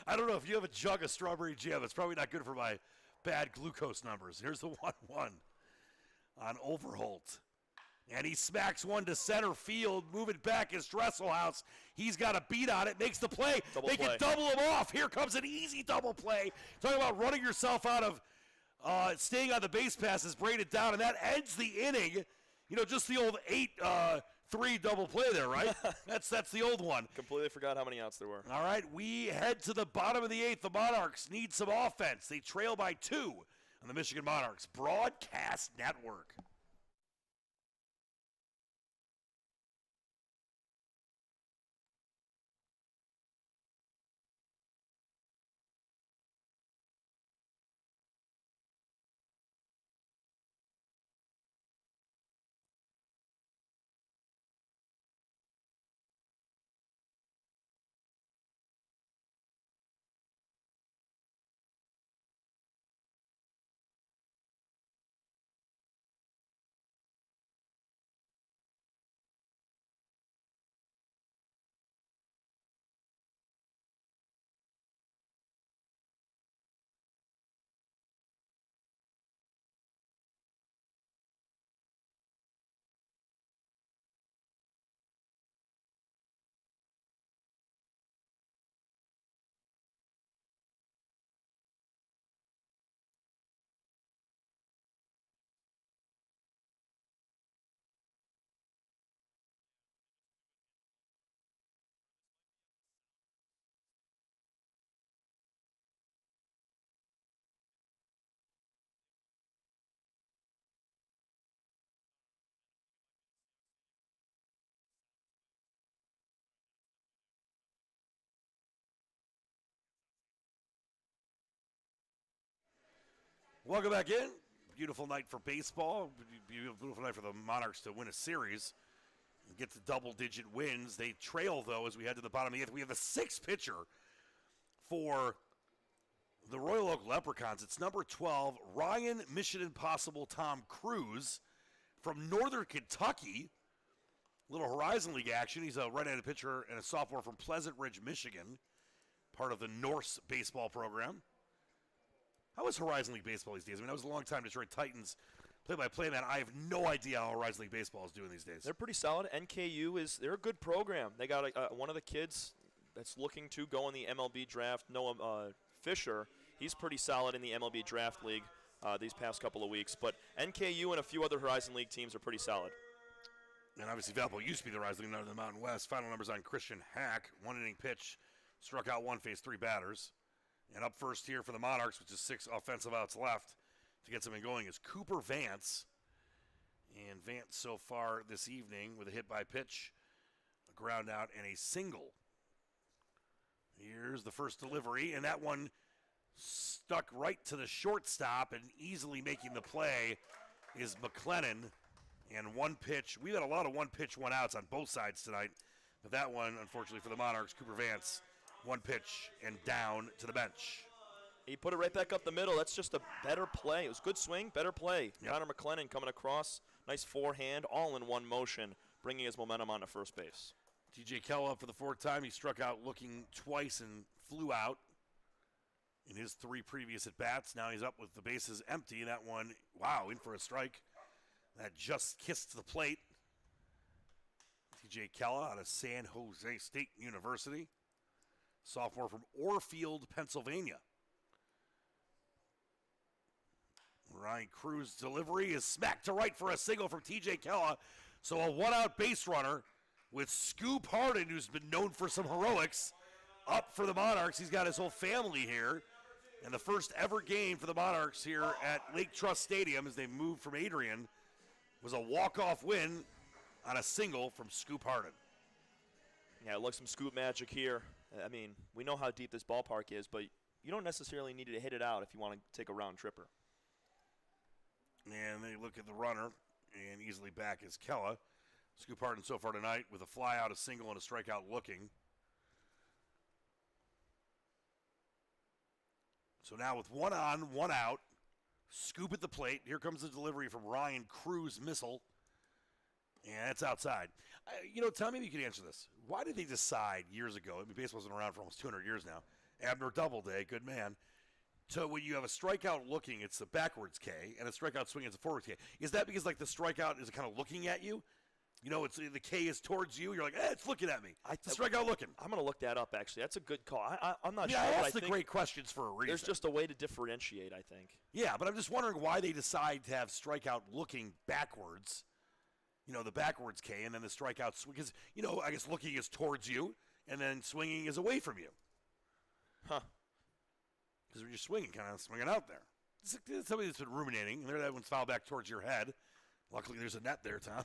I don't know. If you have a jug of Strawberry Jam, it's probably not good for my bad glucose numbers. Here's the 1-1 on Overholt. And he smacks one to center field. Moving back is Dresselhaus. He's got a beat on it. Makes the play. They can double him off. Here comes an easy double play. Talking about running yourself out of staying on the base passes, braided down, and that ends the inning. You know, just the old 8-3 double play there, right? That's the old one. Completely forgot how many outs there were. All right, we head to the bottom of the 8th. The Monarchs need some offense. They trail by 2 on the Michigan Monarchs Broadcast Network. Welcome back in. Beautiful night for baseball. Beautiful night for the Monarchs to win a series and get to double-digit wins. They trail, though, as we head to the bottom of the 8th. We have the 6th pitcher for the Royal Oak Leprechauns. It's number 12, Ryan Mission Impossible Tom Cruise from Northern Kentucky. Little Horizon League action. He's a right-handed pitcher and a sophomore from Pleasant Ridge, Michigan, part of the Norse baseball program. How is Horizon League baseball these days? I mean, that was a long time Detroit Titans play-by-play man. I have no idea how Horizon League baseball is doing these days. They're pretty solid. NKU they're a good program. They got one of the kids that's looking to go in the MLB draft, Noah Fisher. He's pretty solid in the MLB draft league these past couple of weeks. But NKU and a few other Horizon League teams are pretty solid. And obviously Valpo used to be the Horizon League, under the Mountain West. Final numbers on Christian Hack. 1-inning pitch, struck out 1, faced 3 batters. And up first here for the Monarchs, which is 6 offensive outs left to get something going, is Cooper Vance. And Vance so far this evening with a hit by pitch, a ground out, and a single. Here's the first delivery, and that one stuck right to the shortstop, and easily making the play is McLennan. And one pitch. We've had a lot of one-pitch, one-outs on both sides tonight. But that one, unfortunately for the Monarchs, Cooper Vance, one pitch and down to the bench. He put it right back up the middle. That's just a better play. It was good swing, better play. Yep. Connor McLennan coming across. Nice forehand, all in one motion, bringing his momentum onto first base. TJ Kell up for the fourth time. He struck out looking twice and flew out in his 3 previous at-bats. Now he's up with the bases empty. That one, wow, in for a strike. That just kissed the plate. TJ Kella out of San Jose State University. Sophomore from Orfield, Pennsylvania. Ryan Cruz delivery is smacked to right for a single from TJ Kella. So a one-out base runner with Scoop Harden, who's been known for some heroics, up for the Monarchs. He's got his whole family here. And the first ever game for the Monarchs here at Lake Trust Stadium as they moved from Adrian was a walk-off win on a single from Scoop Harden. Yeah, look, some Scoop magic here. I mean, we know how deep this ballpark is, but you don't necessarily need to hit it out if you want to take a round tripper. And they look at the runner, and easily back is Kella. Scoop Harden so far tonight with a fly out, a single, and a strikeout looking. So now with one on, one out, Scoop at the plate. Here comes the delivery from Ryan Cruz missile. And it's outside. Tom, maybe you could answer this. Why did they decide years ago, I mean, baseball's been around for almost 200 years now, Abner Doubleday, good man, so when you have a strikeout looking, it's the backwards K, and a strikeout swing, it's a forwards K. Is that because, like, the strikeout is kind of looking at you? It's the K is towards you. You're like, it's looking at me. It's a strikeout looking. I'm going to look that up, actually. That's a good call. I'm not sure. I but ask the great questions for a reason. There's just a way to differentiate, I think. Yeah, but I'm just wondering why they decide to have strikeout looking backwards. The backwards K, and then the strikeout swing. Because, I guess looking is towards you, and then swinging is away from you. Huh. Because when you're swinging, kind of swinging out there. It's somebody that's been ruminating, and that one's fouled back towards your head. Luckily, there's a net there, Tom.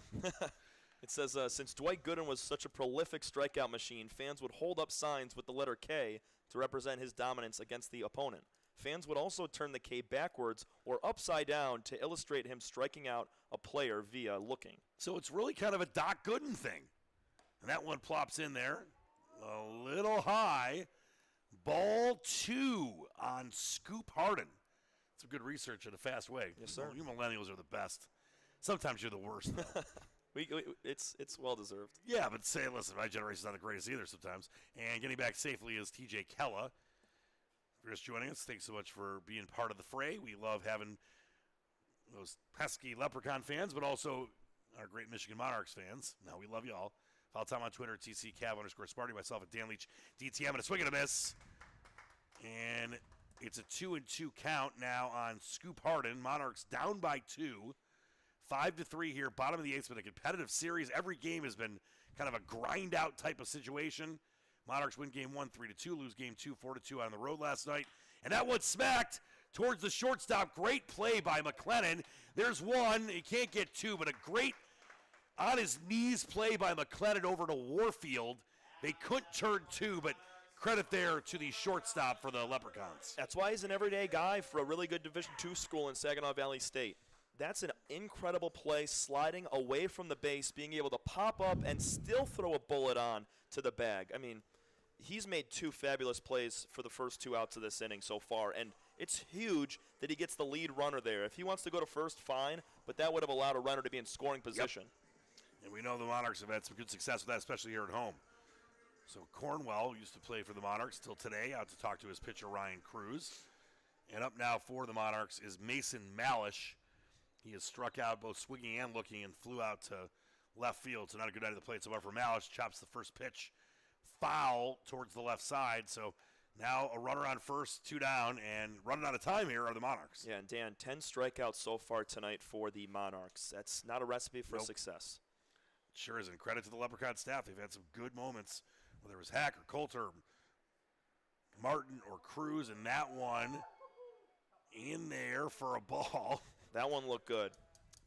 It says, since Dwight Gooden was such a prolific strikeout machine, fans would hold up signs with the letter K to represent his dominance against the opponent. Fans would also turn the K backwards or upside down to illustrate him striking out a player via looking. So it's really kind of a Doc Gooden thing. And that one plops in there. A little high. Ball 2 on Scoop Harden. Some good research in a fast way. Yes, sir. You millennials are the best. Sometimes you're the worst, though. It's well-deserved. Yeah, but listen, my generation's not the greatest either sometimes. And getting back safely is TJ Kella. If you're just joining us, thanks so much for being part of the fray. We love having those pesky Leprechaun fans, but also our great Michigan Monarchs fans. Now, we love y'all. Follow Tom on Twitter at TCCav_Sparty, myself at Dan Leach, DTM, and a swing and a miss. And it's a 2-2 count now on Scoop Harden. Monarchs down by 2. 5-3 here, bottom of the 8th. It's been a competitive series. Every game has been kind of a grind-out type of situation. Monarchs win game 1, 3-2, lose game 2, 4-2 on the road last night. And that one smacked towards the shortstop. Great play by McLennan. There's one. He can't get 2, but a great on-his-knees play by McLennan over to Warfield. They couldn't turn 2, but credit there to the shortstop for the Leprechauns. That's why he's an everyday guy for a really good Division II school in Saginaw Valley State. That's an incredible play, sliding away from the base, being able to pop up and still throw a bullet on to the bag. I mean, he's made 2 fabulous plays for the first 2 outs of this inning so far, and it's huge that he gets the lead runner there. If he wants to go to first, fine, but that would have allowed a runner to be in scoring position. Yep. And we know the Monarchs have had some good success with that, especially here at home. So Cornwell used to play for the Monarchs till today, out to talk to his pitcher, Ryan Cruz. And up now for the Monarchs is Mason Malish. He has struck out both swinging and looking and flew out to left field, so not a good night of the plate. So for Malish, chops the first pitch foul towards the left side. So now a runner on first, 2 down, and running out of time here are the Monarchs. Yeah, and Dan, 10 strikeouts so far tonight for the Monarchs. That's not a recipe for success. Sure isn't. Credit to the Leprechaun staff. They've had some good moments, whether it was Hack or Coulter, Martin or Cruz, and that one in there for a ball. That one looked good.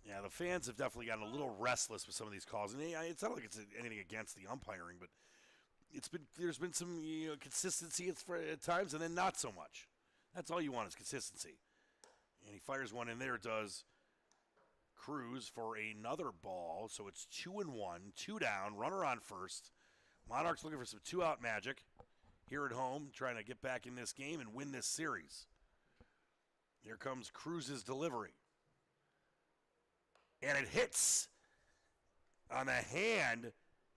Yeah, the fans have definitely gotten a little restless with some of these calls. And it's not like it's anything against the umpiring, but there's been some consistency at times and then not so much. That's all you want is consistency. And he fires one in there, does Cruz for another ball. So it's 2-1, 2 down, runner on first. Monarchs looking for some 2-out magic here at home, trying to get back in this game and win this series. Here comes Cruz's delivery. And it hits on the hand.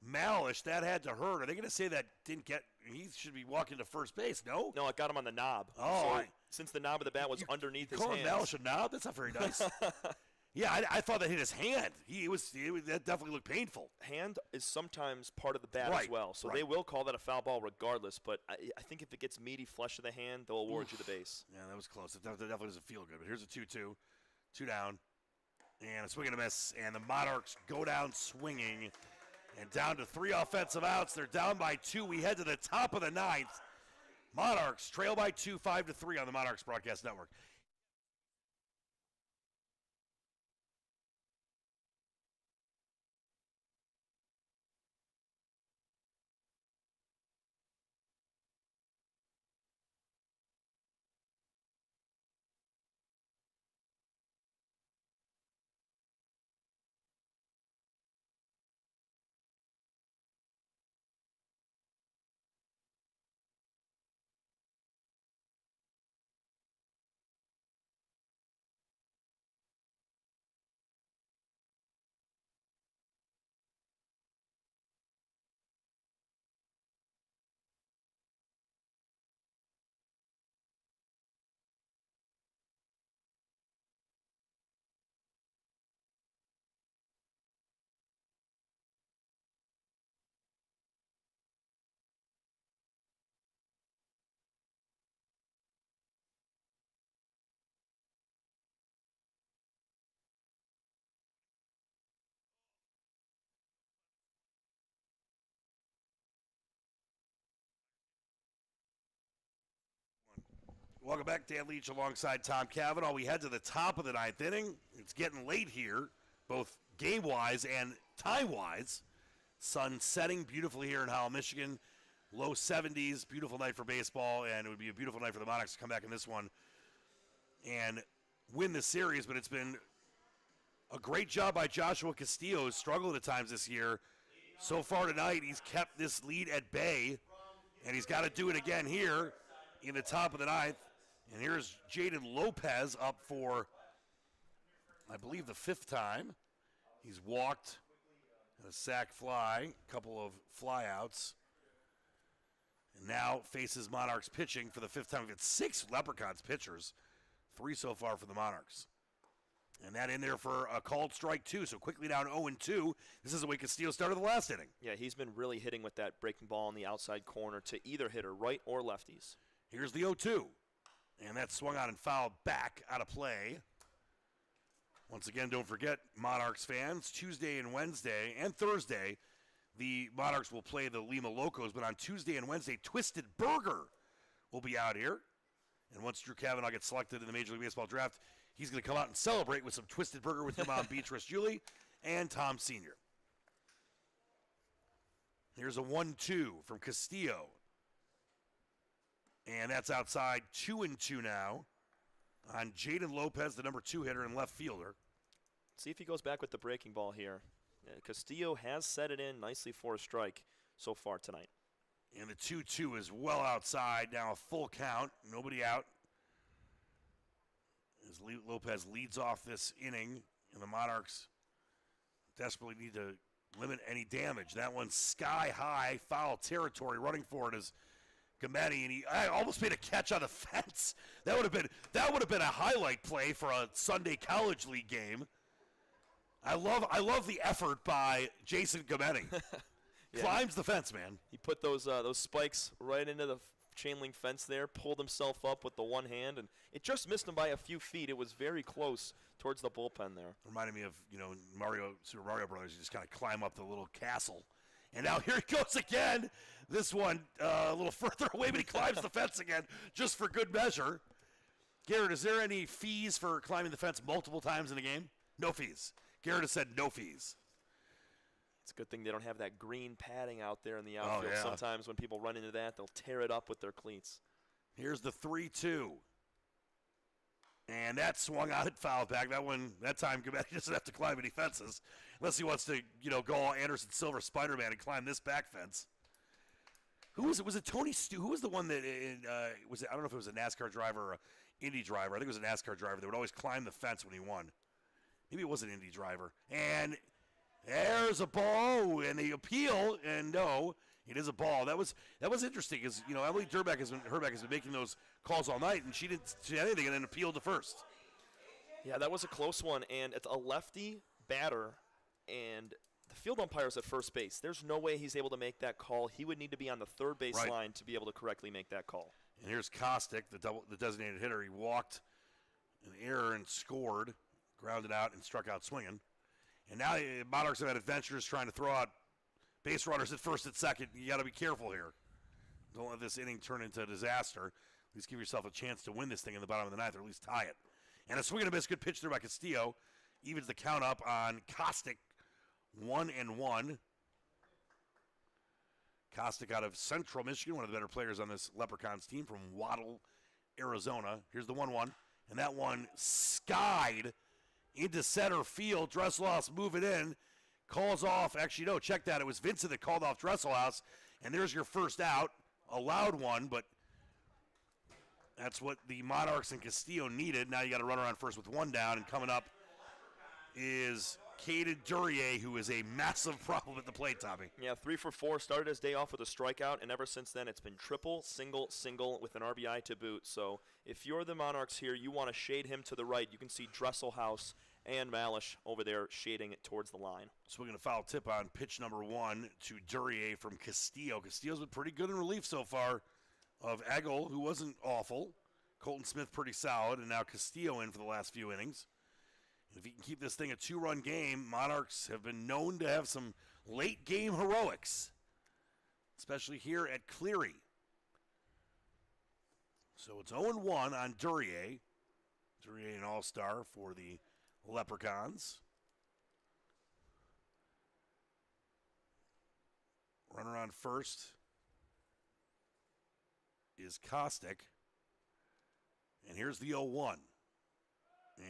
Malish, that had to hurt. Are they going to say that didn't get, he should be walking to first base? No? No, it got him on the knob. Oh. So since the knob of the bat was underneath his hands. hands. Malish a knob? That's not very nice. Yeah, I thought that hit his hand. That definitely looked painful. Hand is sometimes part of the bat right, as well, so they will call that a foul ball regardless. But I think if it gets meaty flesh of the hand, they'll award you the base. Yeah, that was close. That definitely doesn't feel good. But here's a 2-2, 2 down, and a swing and a miss. And the Monarchs go down swinging, and down to 3 offensive outs. They're down by 2. We head to the top of the 9th. Monarchs trail by 2, 5-3 on the Monarchs Broadcast Network. Welcome back, Dan Leach alongside Tom Cavanaugh. We head to the top of the 9th inning. It's getting late here, both game-wise and time-wise. Sun setting beautifully here in Howell, Michigan. Low 70s, beautiful night for baseball, and it would be a beautiful night for the Monarchs to come back in this one and win the series. But it's been a great job by Joshua Castillo, who's struggled at times this year. So far tonight, he's kept this lead at bay, and he's got to do it again here in the top of the 9th. And here's Jaden Lopez up for, I believe, the 5th time. He's walked a sac fly, a couple of flyouts, and now faces Monarchs pitching for the 5th time. We've got 6 Leprechauns pitchers, 3 so far for the Monarchs. And that in there for a called strike, too. So quickly down 0-2. This is the way Castillo started the last inning. Yeah, he's been really hitting with that breaking ball in the outside corner to either hitter, right or lefties. Here's the 0-2. And that's swung on and fouled back out of play. Once again, don't forget, Monarchs fans, Tuesday and Wednesday and Thursday, the Monarchs will play the Lima Locos. But on Tuesday and Wednesday, Twisted Burger will be out here. And once Drew Cavanaugh gets selected in the Major League Baseball draft, he's going to come out and celebrate with some Twisted Burger with him on Beatrice Julie and Tom Sr. Here's a 1-2 from Castillo. And that's outside 2-2 now on Jaden Lopez, the number 2 hitter and left fielder. See if he goes back with the breaking ball here. Castillo has set it in nicely for a strike so far tonight. And the 2-2 is well outside. Now a full count. Nobody out. As Lopez leads off this inning, and the Monarchs desperately need to limit any damage. That one's sky high, foul territory. Running for it is Gametti, and I almost made a catch on the fence. That would have been a highlight play for a Sunday College League game. I love the effort by Jason Gametti. Yeah, climbs the fence, man. He put those spikes right into the chain link fence there, pulled himself up with the one hand, and it just missed him by a few feet. It was very close towards the bullpen there. Reminded me of Super Mario Brothers. You just kind of climb up the little castle. And now here he goes again. This one a little further away, but he climbs the fence again just for good measure. Garrett, is there any fees for climbing the fence multiple times in a game? No fees. Garrett has said no fees. It's a good thing they don't have that green padding out there in the outfield. Oh, yeah. Sometimes when people run into that, they'll tear it up with their cleats. Here's the 3-2. And that swung out and fouled back. That time, Gabbetti doesn't have to climb any fences unless he wants to, go all Anderson Silver Spider-Man and climb this back fence. Who was it? Was it Tony Stu? Who was the one that was it? I don't know if it was a NASCAR driver or an Indy driver. I think it was a NASCAR driver that would always climb the fence when he won. Maybe it was an Indy driver. And there's a ball, and they appeal, and no, it is a ball. That was interesting because Emily Herbeck has been making those calls all night, and she didn't see anything, and then appealed to first. Yeah, that was a close one, and it's a lefty batter, and the field umpire's at first base. There's no way he's able to make that call. He would need to be on the third base line to be able to correctly make that call. And here's Kostick, the designated hitter. He walked an error and scored, grounded out, and struck out swinging. And now the Monarchs have had adventures trying to throw out base runners at first and second. You got to be careful here. Don't let this inning turn into a disaster. At least give yourself a chance to win this thing in the bottom of the ninth, or at least tie it. And a swing and a miss, good pitch there by Castillo. Evens the count up on Kostick, 1-1. Kostick out of Central Michigan, one of the better players on this Leprechauns team from Waddle, Arizona. Here's the 1-1. And that one skied into center field. Dresselhaus moving in. Calls off. Actually, no, check that. It was Vincent that called off Dresselhaus. And there's your first out. A loud one, but that's what the Monarchs and Castillo needed. Now you got a runner on first with one down. And coming up is Caden Duryea, who is a massive problem at the plate, Tommy. Yeah, 3 for 4. Started his day off with a strikeout, and ever since then it's been triple, single, single with an RBI to boot. So if you're the Monarchs here, you want to shade him to the right. You can see Dresselhaus and Malish over there shading it towards the line. Swinging a foul tip on pitch number 1 to Duryea from Castillo. Castillo's been pretty good in relief so far of Eggle, who wasn't awful. Colton Smith pretty solid, and now Castillo in for the last few innings. If he can keep this thing a 2-run game, Monarchs have been known to have some late-game heroics, especially here at Cleary. So it's 0-1 on Duryea. Duryea, an all-star for the Leprechauns. Runner on first is Kostick. And here's the 0-1.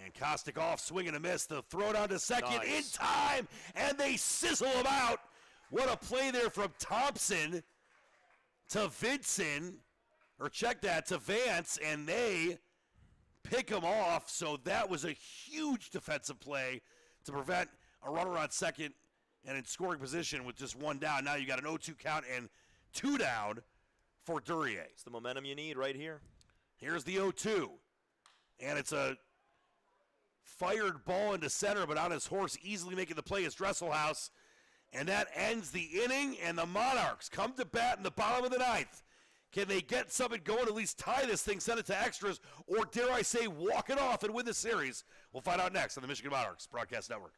And Kostick off, swing and a miss. The throw down to second in time, and they sizzle him out. What a play there from Thompson to Vincent, or check that, to Vance, and they pick him off. So that was a huge defensive play to prevent a runner on second and in scoring position with just one down. Now you got an 0-2 count and 2 down for Duryea. It's the momentum you need right here. Here's the 0-2, and it's a fired ball into center, but on his horse, easily making the play is Dresselhaus. And that ends the inning, and the Monarchs come to bat in the bottom of the ninth. Can they get something going, at least tie this thing, send it to extras, or dare I say, walk it off and win the series? We'll find out next on the Michigan Monarchs Broadcast Network.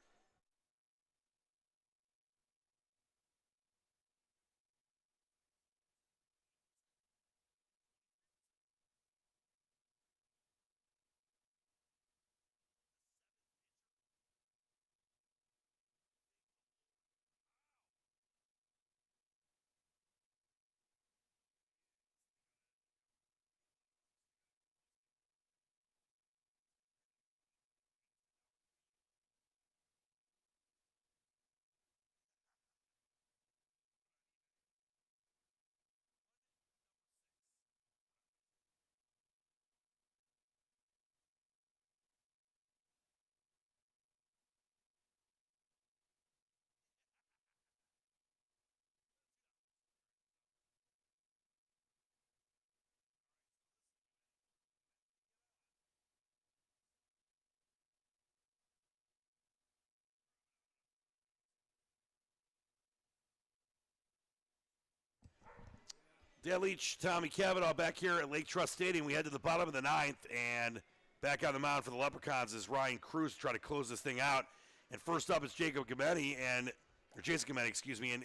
Dan Leach, Tommy Cavanaugh back here at Lake Trust Stadium. We head to the bottom of the ninth, and back on the mound for the Leprechauns is Ryan Cruz to try to close this thing out. And first up is Jason Gamendi, and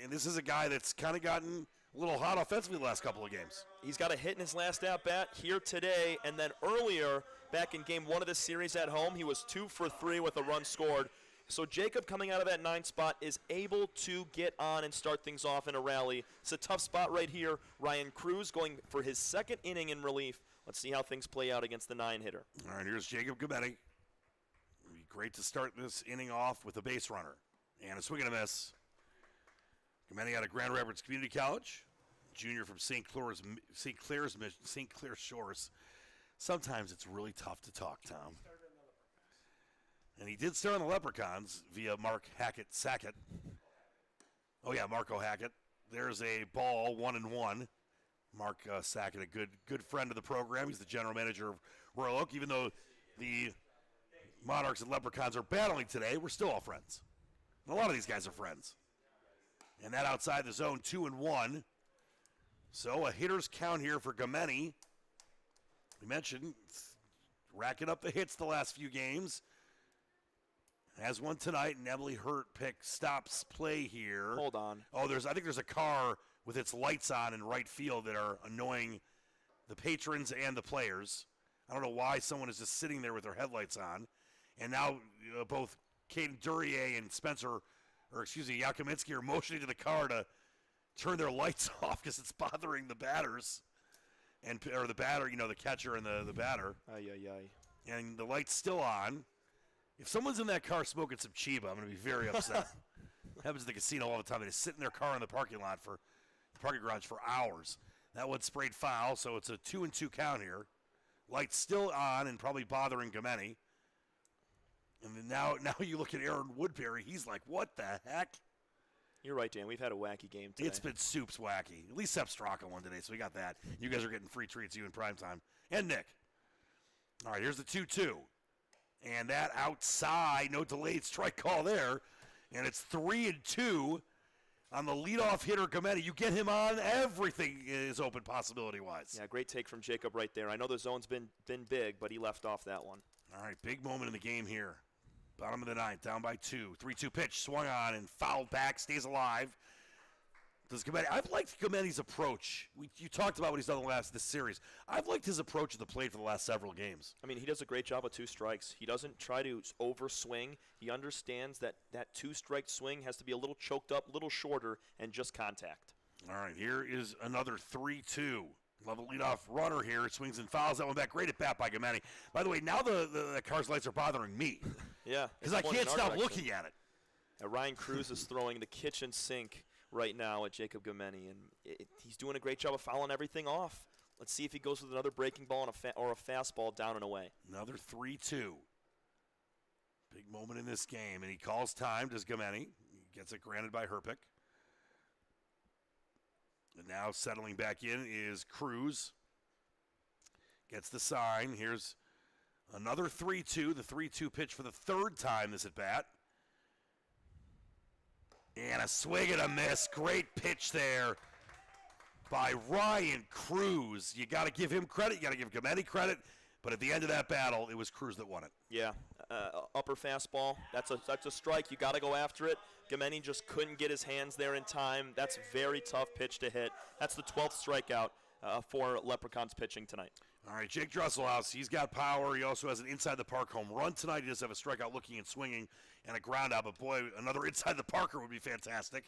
this is a guy that's kind of gotten a little hot offensively the last couple of games. He's got a hit in his last at-bat here today, and then earlier, back in game 1 of this series at home, he was 2 for 3 with a run scored. So Jacob, coming out of that 9th spot, is able to get on and start things off in a rally. It's a tough spot right here. Ryan Cruz going for his 2nd inning in relief let's see how things play out against the 9-hitter. All right, here's Jacob Gametti. It'd be great to start this inning off with a base runner. And a swing and a miss. Gametti out of Grand Rapids Community College. Junior from St. Clair's Shores. Sometimes it's really tough to talk, Tom. And he did start on the Leprechauns via Mark Sackett. Oh, yeah, Marco Hackett. There's a ball, 1-1. Mark Sackett, a good friend of the program. He's the general manager of Royal Oak. Even though the Monarchs and Leprechauns are battling today, we're still all friends. And a lot of these guys are friends. And that outside the zone, 2-1. So a hitter's count here for Gametti. We mentioned racking up the hits the last few games. Has one tonight, and Emily Hurt stops play here. Hold on. Oh, I think there's a car with its lights on in right field that are annoying the patrons and the players. I don't know why someone is just sitting there with their headlights on. And now both Caden Duryea and Yakominski are motioning to the car to turn their lights off because it's bothering the batters. Or the batter, the catcher and the batter. And the light's still on. If someone's in that car smoking some Chiba, I'm going to be very upset. Happens at the casino all the time. They just sit in their car in the parking garage for hours. That one sprayed foul, so it's a 2-2 count here. Light's still on and probably bothering Gametti. And then now you look at Aaron Woodbury. He's like, what the heck? You're right, Dan. We've had a wacky game today. It's been soup's wacky. At least Sep Straka won today, so we got that. You guys are getting free treats, you in primetime. And Nick. All right, here's the 2-2. And that outside, no delayed strike call there. And it's 3-2 on the leadoff hitter, Gametti. You get him on, everything is open possibility-wise. Yeah, great take from Jacob right there. I know the zone's been big, but he left off that one. All right, big moment in the game here. Bottom of the ninth, down by 2. 3-2 pitch, swung on and fouled back, stays alive. I've liked Gametti's approach. You talked about what he's done this series. I've liked his approach at the plate for the last several games. I mean, he does a great job with 2 strikes. He doesn't try to overswing. He understands that 2-strike swing has to be a little choked up, a little shorter, and just contact. All right, here is another 3-2. Level leadoff runner here. Swings and fouls that one back. Great at bat by Gametti. By the way, now the car's lights are bothering me. Yeah. Because I can't stop looking at it. Ryan Cruz is throwing the kitchen sink right now at Jacob Gametti, and he's doing a great job of fouling everything off. Let's see if he goes with another breaking ball or a fastball down and away. Another 3-2. Big moment in this game, and he calls time, does Gametti. He gets it granted by Herpick. And now settling back in is Cruz. Gets the sign. Here's another 3-2, the 3-2 pitch for the 3rd time this at bat. And a swing and a miss. Great pitch there by Ryan Cruz. You got to give him credit. You got to give Gametti credit. But at the end of that battle, it was Cruz that won it. Yeah, upper fastball. That's a strike. You got to go after it. Gametti just couldn't get his hands there in time. That's a very tough pitch to hit. That's the 12th strikeout for Leprechauns pitching tonight. All right, Jake Dresselhaus, he's got power. He also has an inside-the-park home run tonight. He does have a strikeout looking and swinging and a ground out. But, boy, another inside-the-parker would be fantastic.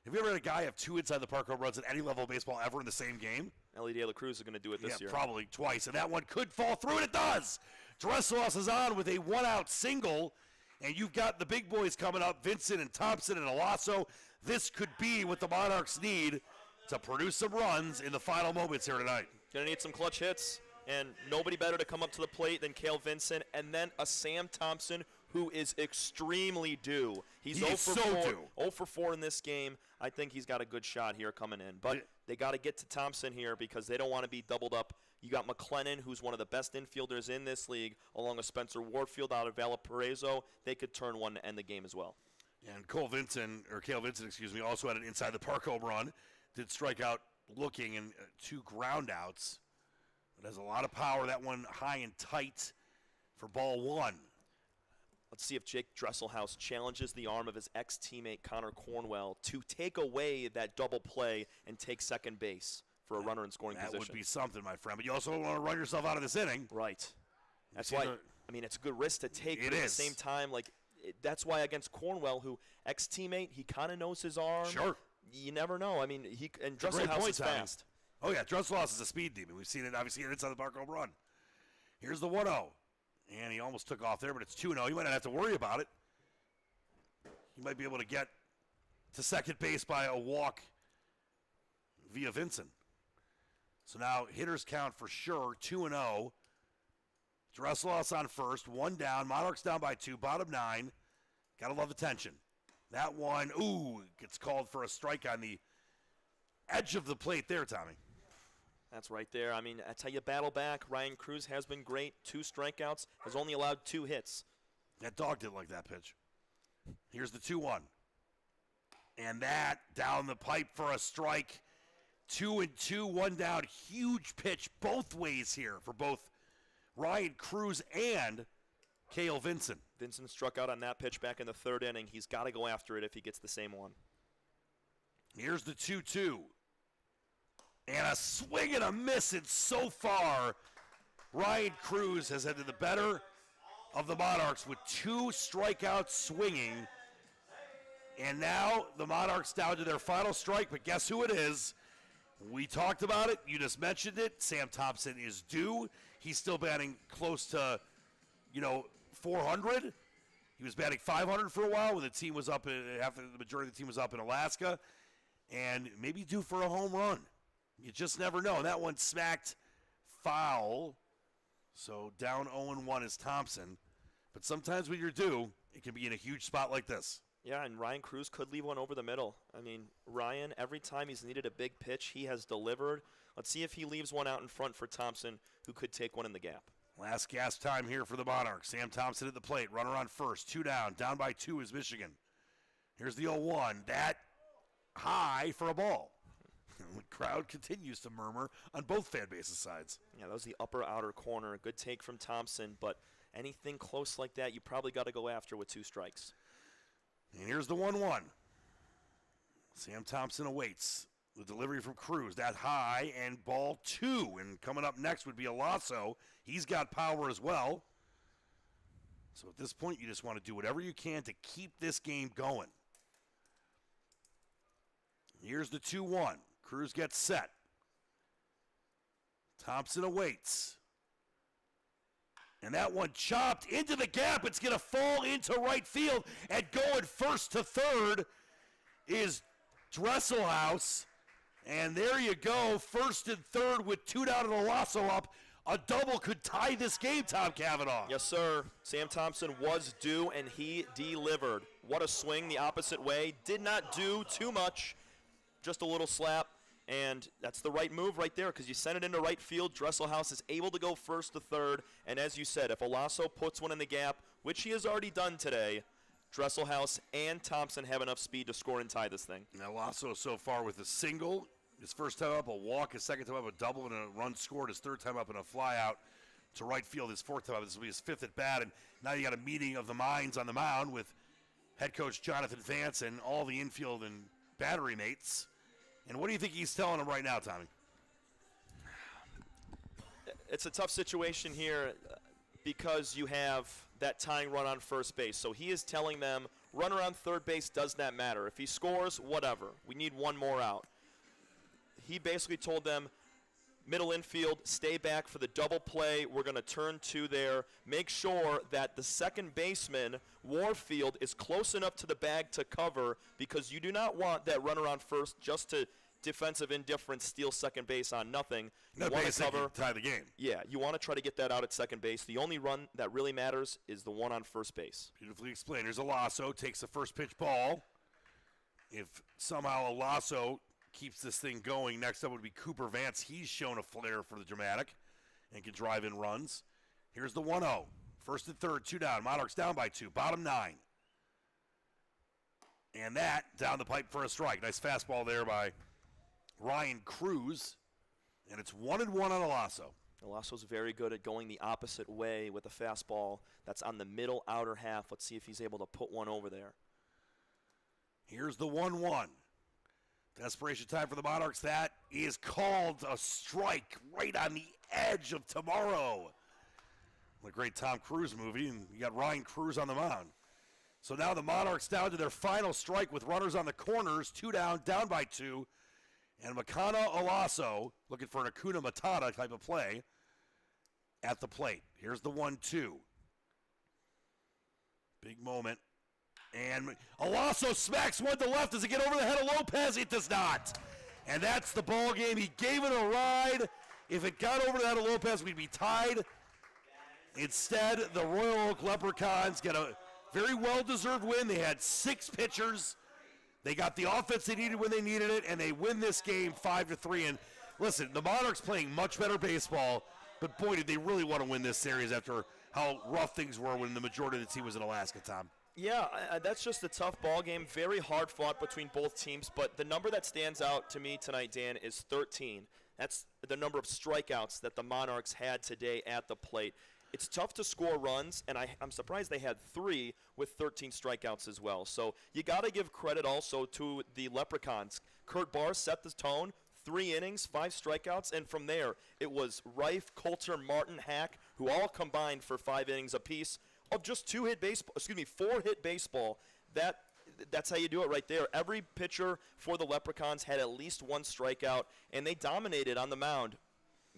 Have you ever had a guy have 2 inside-the-park home runs at any level of baseball ever in the same game? Ellie De La Cruz is going to do it this year. Probably twice. And that one could fall through, and it does. Dresselhaus is on with a 1-out single. And you've got the big boys coming up, Vincent and Thompson and Alasso. This could be what the Monarchs need to produce some runs in the final moments here tonight. Going to need some clutch hits, and nobody better to come up to the plate than Cale Vincent, and then a Sam Thompson who is extremely due. He's 0 for 4 in this game. I think he's got a good shot here coming in. But they got to get to Thompson here because they don't want to be doubled up. You got McLennan, who's one of the best infielders in this league, along with Spencer Warfield out of Valparaiso. They could turn one to end the game as well. And Cale Vincent, also had an inside-the-park home run. Did strike out looking and 2 ground outs. It has a lot of power. That one high and tight for ball 1. Let's see if Jake Dresselhaus challenges the arm of his ex-teammate Connor Cornwell to take away that double play and take second base for a runner in scoring position. That would be something, my friend. But you also don't want to run yourself out of this inning. Right. That's why, it's a good risk to take. It but is. At the same time, that's why against Cornwell, who ex-teammate, he kind of knows his arm. Sure. You never know. Dresselhaus is fast. Oh, yeah, Dresselaus is a speed demon. We've seen it, obviously, at Inside the Park Home Run. Here's the 1-0. And he almost took off there, but it's 2-0. You might not have to worry about it. He might be able to get to second base by a walk via Vincent. So now hitters count for sure, 2-0. Dresselaus on first, 1 down. Monarchs down by 2, bottom 9. Gotta love the tension. That one, gets called for a strike on the edge of the plate there, Tommy. That's right there. I mean, that's how you battle back. Ryan Cruz has been great. 2 strikeouts, has only allowed 2 hits. That dog didn't like that pitch. Here's the 2-1. And that down the pipe for a strike. 2-2, 1 down. Huge pitch both ways here for both Ryan Cruz and Cale Vincent. Vincent struck out on that pitch back in the 3rd inning. He's got to go after it if he gets the same one. Here's the 2-2. And a swing and a miss, and so far, Ryan Cruz has had the better of the Monarchs with 2 strikeouts swinging. And now the Monarchs down to their final strike, but guess who it is? We talked about it. You just mentioned it. Sam Thompson is due. He's still batting close to, 400. He was batting 500 for a while when the team was up, the majority of the team was up in Alaska. And maybe due for a home run. You just never know. And that one smacked foul. So down 0-1 is Thompson. But sometimes when you're due, it can be in a huge spot like this. Yeah, and Ryan Cruz could leave one over the middle. I mean, Ryan, every time he's needed a big pitch, he has delivered. Let's see if he leaves one out in front for Thompson, who could take one in the gap. Last gas time here for the Monarchs. Sam Thompson at the plate. Runner on first. 2 down. Down by 2 is Michigan. Here's the 0-1. That high for a ball. The crowd continues to murmur on both fan bases sides. Yeah, that was the upper outer corner. Good take from Thompson, but anything close like that, you probably got to go after with 2 strikes. And here's the 1-1. Sam Thompson awaits the delivery from Cruz. That high and ball 2. And coming up next would be Alasso. He's got power as well. So at this point, you just want to do whatever you can to keep this game going. Here's the 2-1. Cruz gets set. Thompson awaits. And that one chopped into the gap. It's going to fall into right field. And going first to third is Dresselhaus. And there you go. First and third with 2 down and Alasso up. A double could tie this game, Tom Cavanaugh. Yes, sir. Sam Thompson was due, and he delivered. What a swing the opposite way. Did not do too much. Just a little slap. And that's the right move right there because you send it into right field. Dresselhaus is able to go first to third. And as you said, if Alasso puts one in the gap, which he has already done today, Dresselhaus and Thompson have enough speed to score and tie this thing. Now Alasso so far with a single. His first time up, a walk. His second time up, a double and a run scored. His third time up, and a fly out to right field. His 4th time up. This will be his 5th at bat. And now you got a meeting of the minds on the mound with head coach Jonathan Vance and all the infield and battery mates. And what do you think he's telling them right now, Tommy? It's a tough situation here because you have that tying run on first base. So he is telling them, runner on third base does not matter. If he scores, whatever. We need one more out. He basically told them, middle infield, stay back for the double play. We're going to turn 2 there. Make sure that the second baseman, Warfield, is close enough to the bag to cover because you do not want that runner on first just to defensive indifference steal second base on nothing. You want to cover, tie the game. Yeah, you want to try to get that out at second base. The only run that really matters is the one on first base. Beautifully explained. Here's Alasso, takes the first pitch ball. If somehow Alasso keeps this thing going, next up would be Cooper Vance. He's shown a flair for the dramatic and can drive in runs. Here's the 1-0. First and third, 2 down. Monarchs down by 2. Bottom 9. And that down the pipe for a strike. Nice fastball there by Ryan Cruz. And it's 1-1 on Alasso. Alasso's very good at going the opposite way with a fastball that's on the middle outer half. Let's see if he's able to put one over there. Here's the 1-1. Desperation time for the Monarchs. That is called a strike right on the edge of tomorrow. What a great Tom Cruise movie, and you got Ryan Cruz on the mound. So now the Monarchs down to their final strike with runners on the corners, 2 down, down by 2. And Makana Olaso, looking for an Akuna Matata type of play, at the plate. Here's the 1-2. Big moment. And Olaso smacks one to left. Does it get over the head of Lopez? It does not. And that's the ball game. He gave it a ride. If it got over the head of Lopez, we'd be tied. Instead, the Royal Oak Leprechauns get a very well-deserved win. They had 6 pitchers. They got the offense they needed when they needed it, and they win this game 5-3. And listen, the Monarchs playing much better baseball, but boy, did they really want to win this series after how rough things were when the majority of the team was in Alaska, Tom. Yeah, that's just a tough ball game. Very hard fought between both teams, but the number that stands out to me tonight, Dan, is 13. That's the number of strikeouts that the Monarchs had today at the plate. It's tough to score runs, and I'm surprised they had 3 with 13 strikeouts as well. So you got to give credit also to the Leprechauns. Kurt Barr set the tone, 3 innings, 5 strikeouts, and from there it was Reif, Coulter, Martin, Hack, who all combined for 5 innings apiece of just 4-hit baseball. That's how you do it right there. Every pitcher for the Leprechauns had at least 1 strikeout, and they dominated on the mound.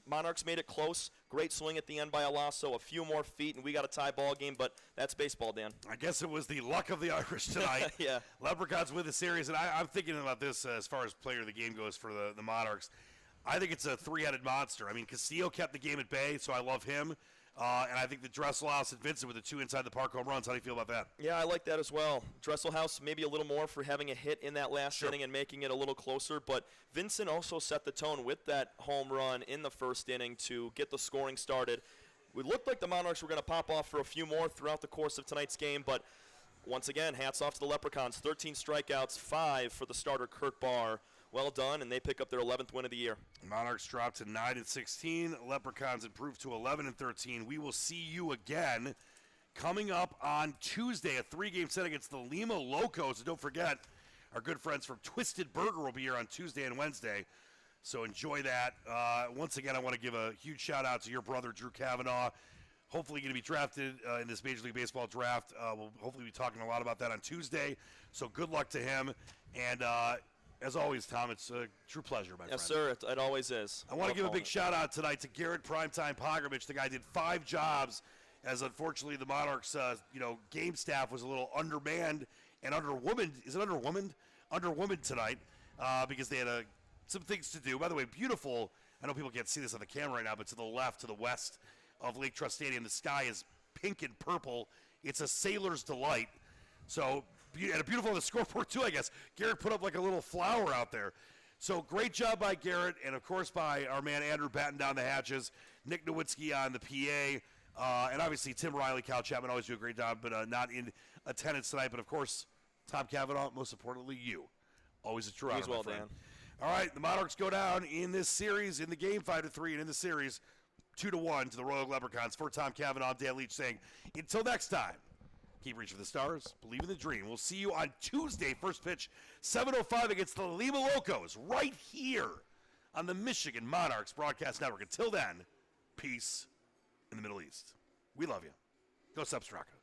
Monarchs made it close. Great swing at the end by Olaso. A few more feet, and we got a tie ball game, but that's baseball, Dan. I guess it was the luck of the Irish tonight. Yeah. Leprechauns win the series, and I'm thinking about this as far as player of the game goes for the Monarchs. I think it's a 3-headed monster. I mean, Castillo kept the game at bay, so I love him. And I think the Dresselhaus and Vincent with the 2 inside the park home runs. How do you feel about that? Yeah, I like that as well. Dresselhaus maybe a little more for having a hit in that last inning and making it a little closer, but Vincent also set the tone with that home run in the first inning to get the scoring started. We looked like the Monarchs were going to pop off for a few more throughout the course of tonight's game, but once again, hats off to the Leprechauns. 13 strikeouts, 5 for the starter, Kurt Barr. Well done, and they pick up their 11th win of the year. Monarchs dropped to 9-16. Leprechauns improved to 11-13. We will see you again coming up on Tuesday, a 3-game set against the Lima Locos. And don't forget, our good friends from Twisted Burger will be here on Tuesday and Wednesday. So enjoy that. Once again, I want to give a huge shout-out to your brother, Drew Kavanaugh. Hopefully going to be drafted in this Major League Baseball draft. We'll hopefully be talking a lot about that on Tuesday. So good luck to him. And as always, Tom, it's a true pleasure, my friend. Yes, sir. It always is. I want to give a big shout-out tonight to Garrett Primetime Pogrovich. The guy did 5 jobs, as unfortunately the Monarchs, game staff was a little undermanned and underwomaned. Is it underwomaned? Underwomaned tonight because they had some things to do. By the way, beautiful. I know people can't see this on the camera right now, but to the left, to the west of Lake Trust Stadium, the sky is pink and purple. It's a sailor's delight. So, and a beautiful on the scoreboard, too, I guess. Garrett put up like a little flower out there. So, great job by Garrett, and, of course, by our man Andrew batting down the hatches, Nick Nowitzki on the PA, and obviously Tim Riley, Cal Chapman always do a great job, but not in attendance tonight. But, of course, Tom Cavanaugh, most importantly, you. Always a true honor, my friend. Dan. All right, the Monarchs go down in this series, in the game 5-3, and in the series 2-1 to the Royal Leprechauns. For Tom Cavanaugh, I'm Dan Leach saying, until next time. Keep reaching for the stars. Believe in the dream. We'll see you on Tuesday. First pitch, 7:05 against the Lima Locos, right here on the Michigan Monarchs Broadcast Network. Until then, peace in the Middle East. We love you. Go Substraka.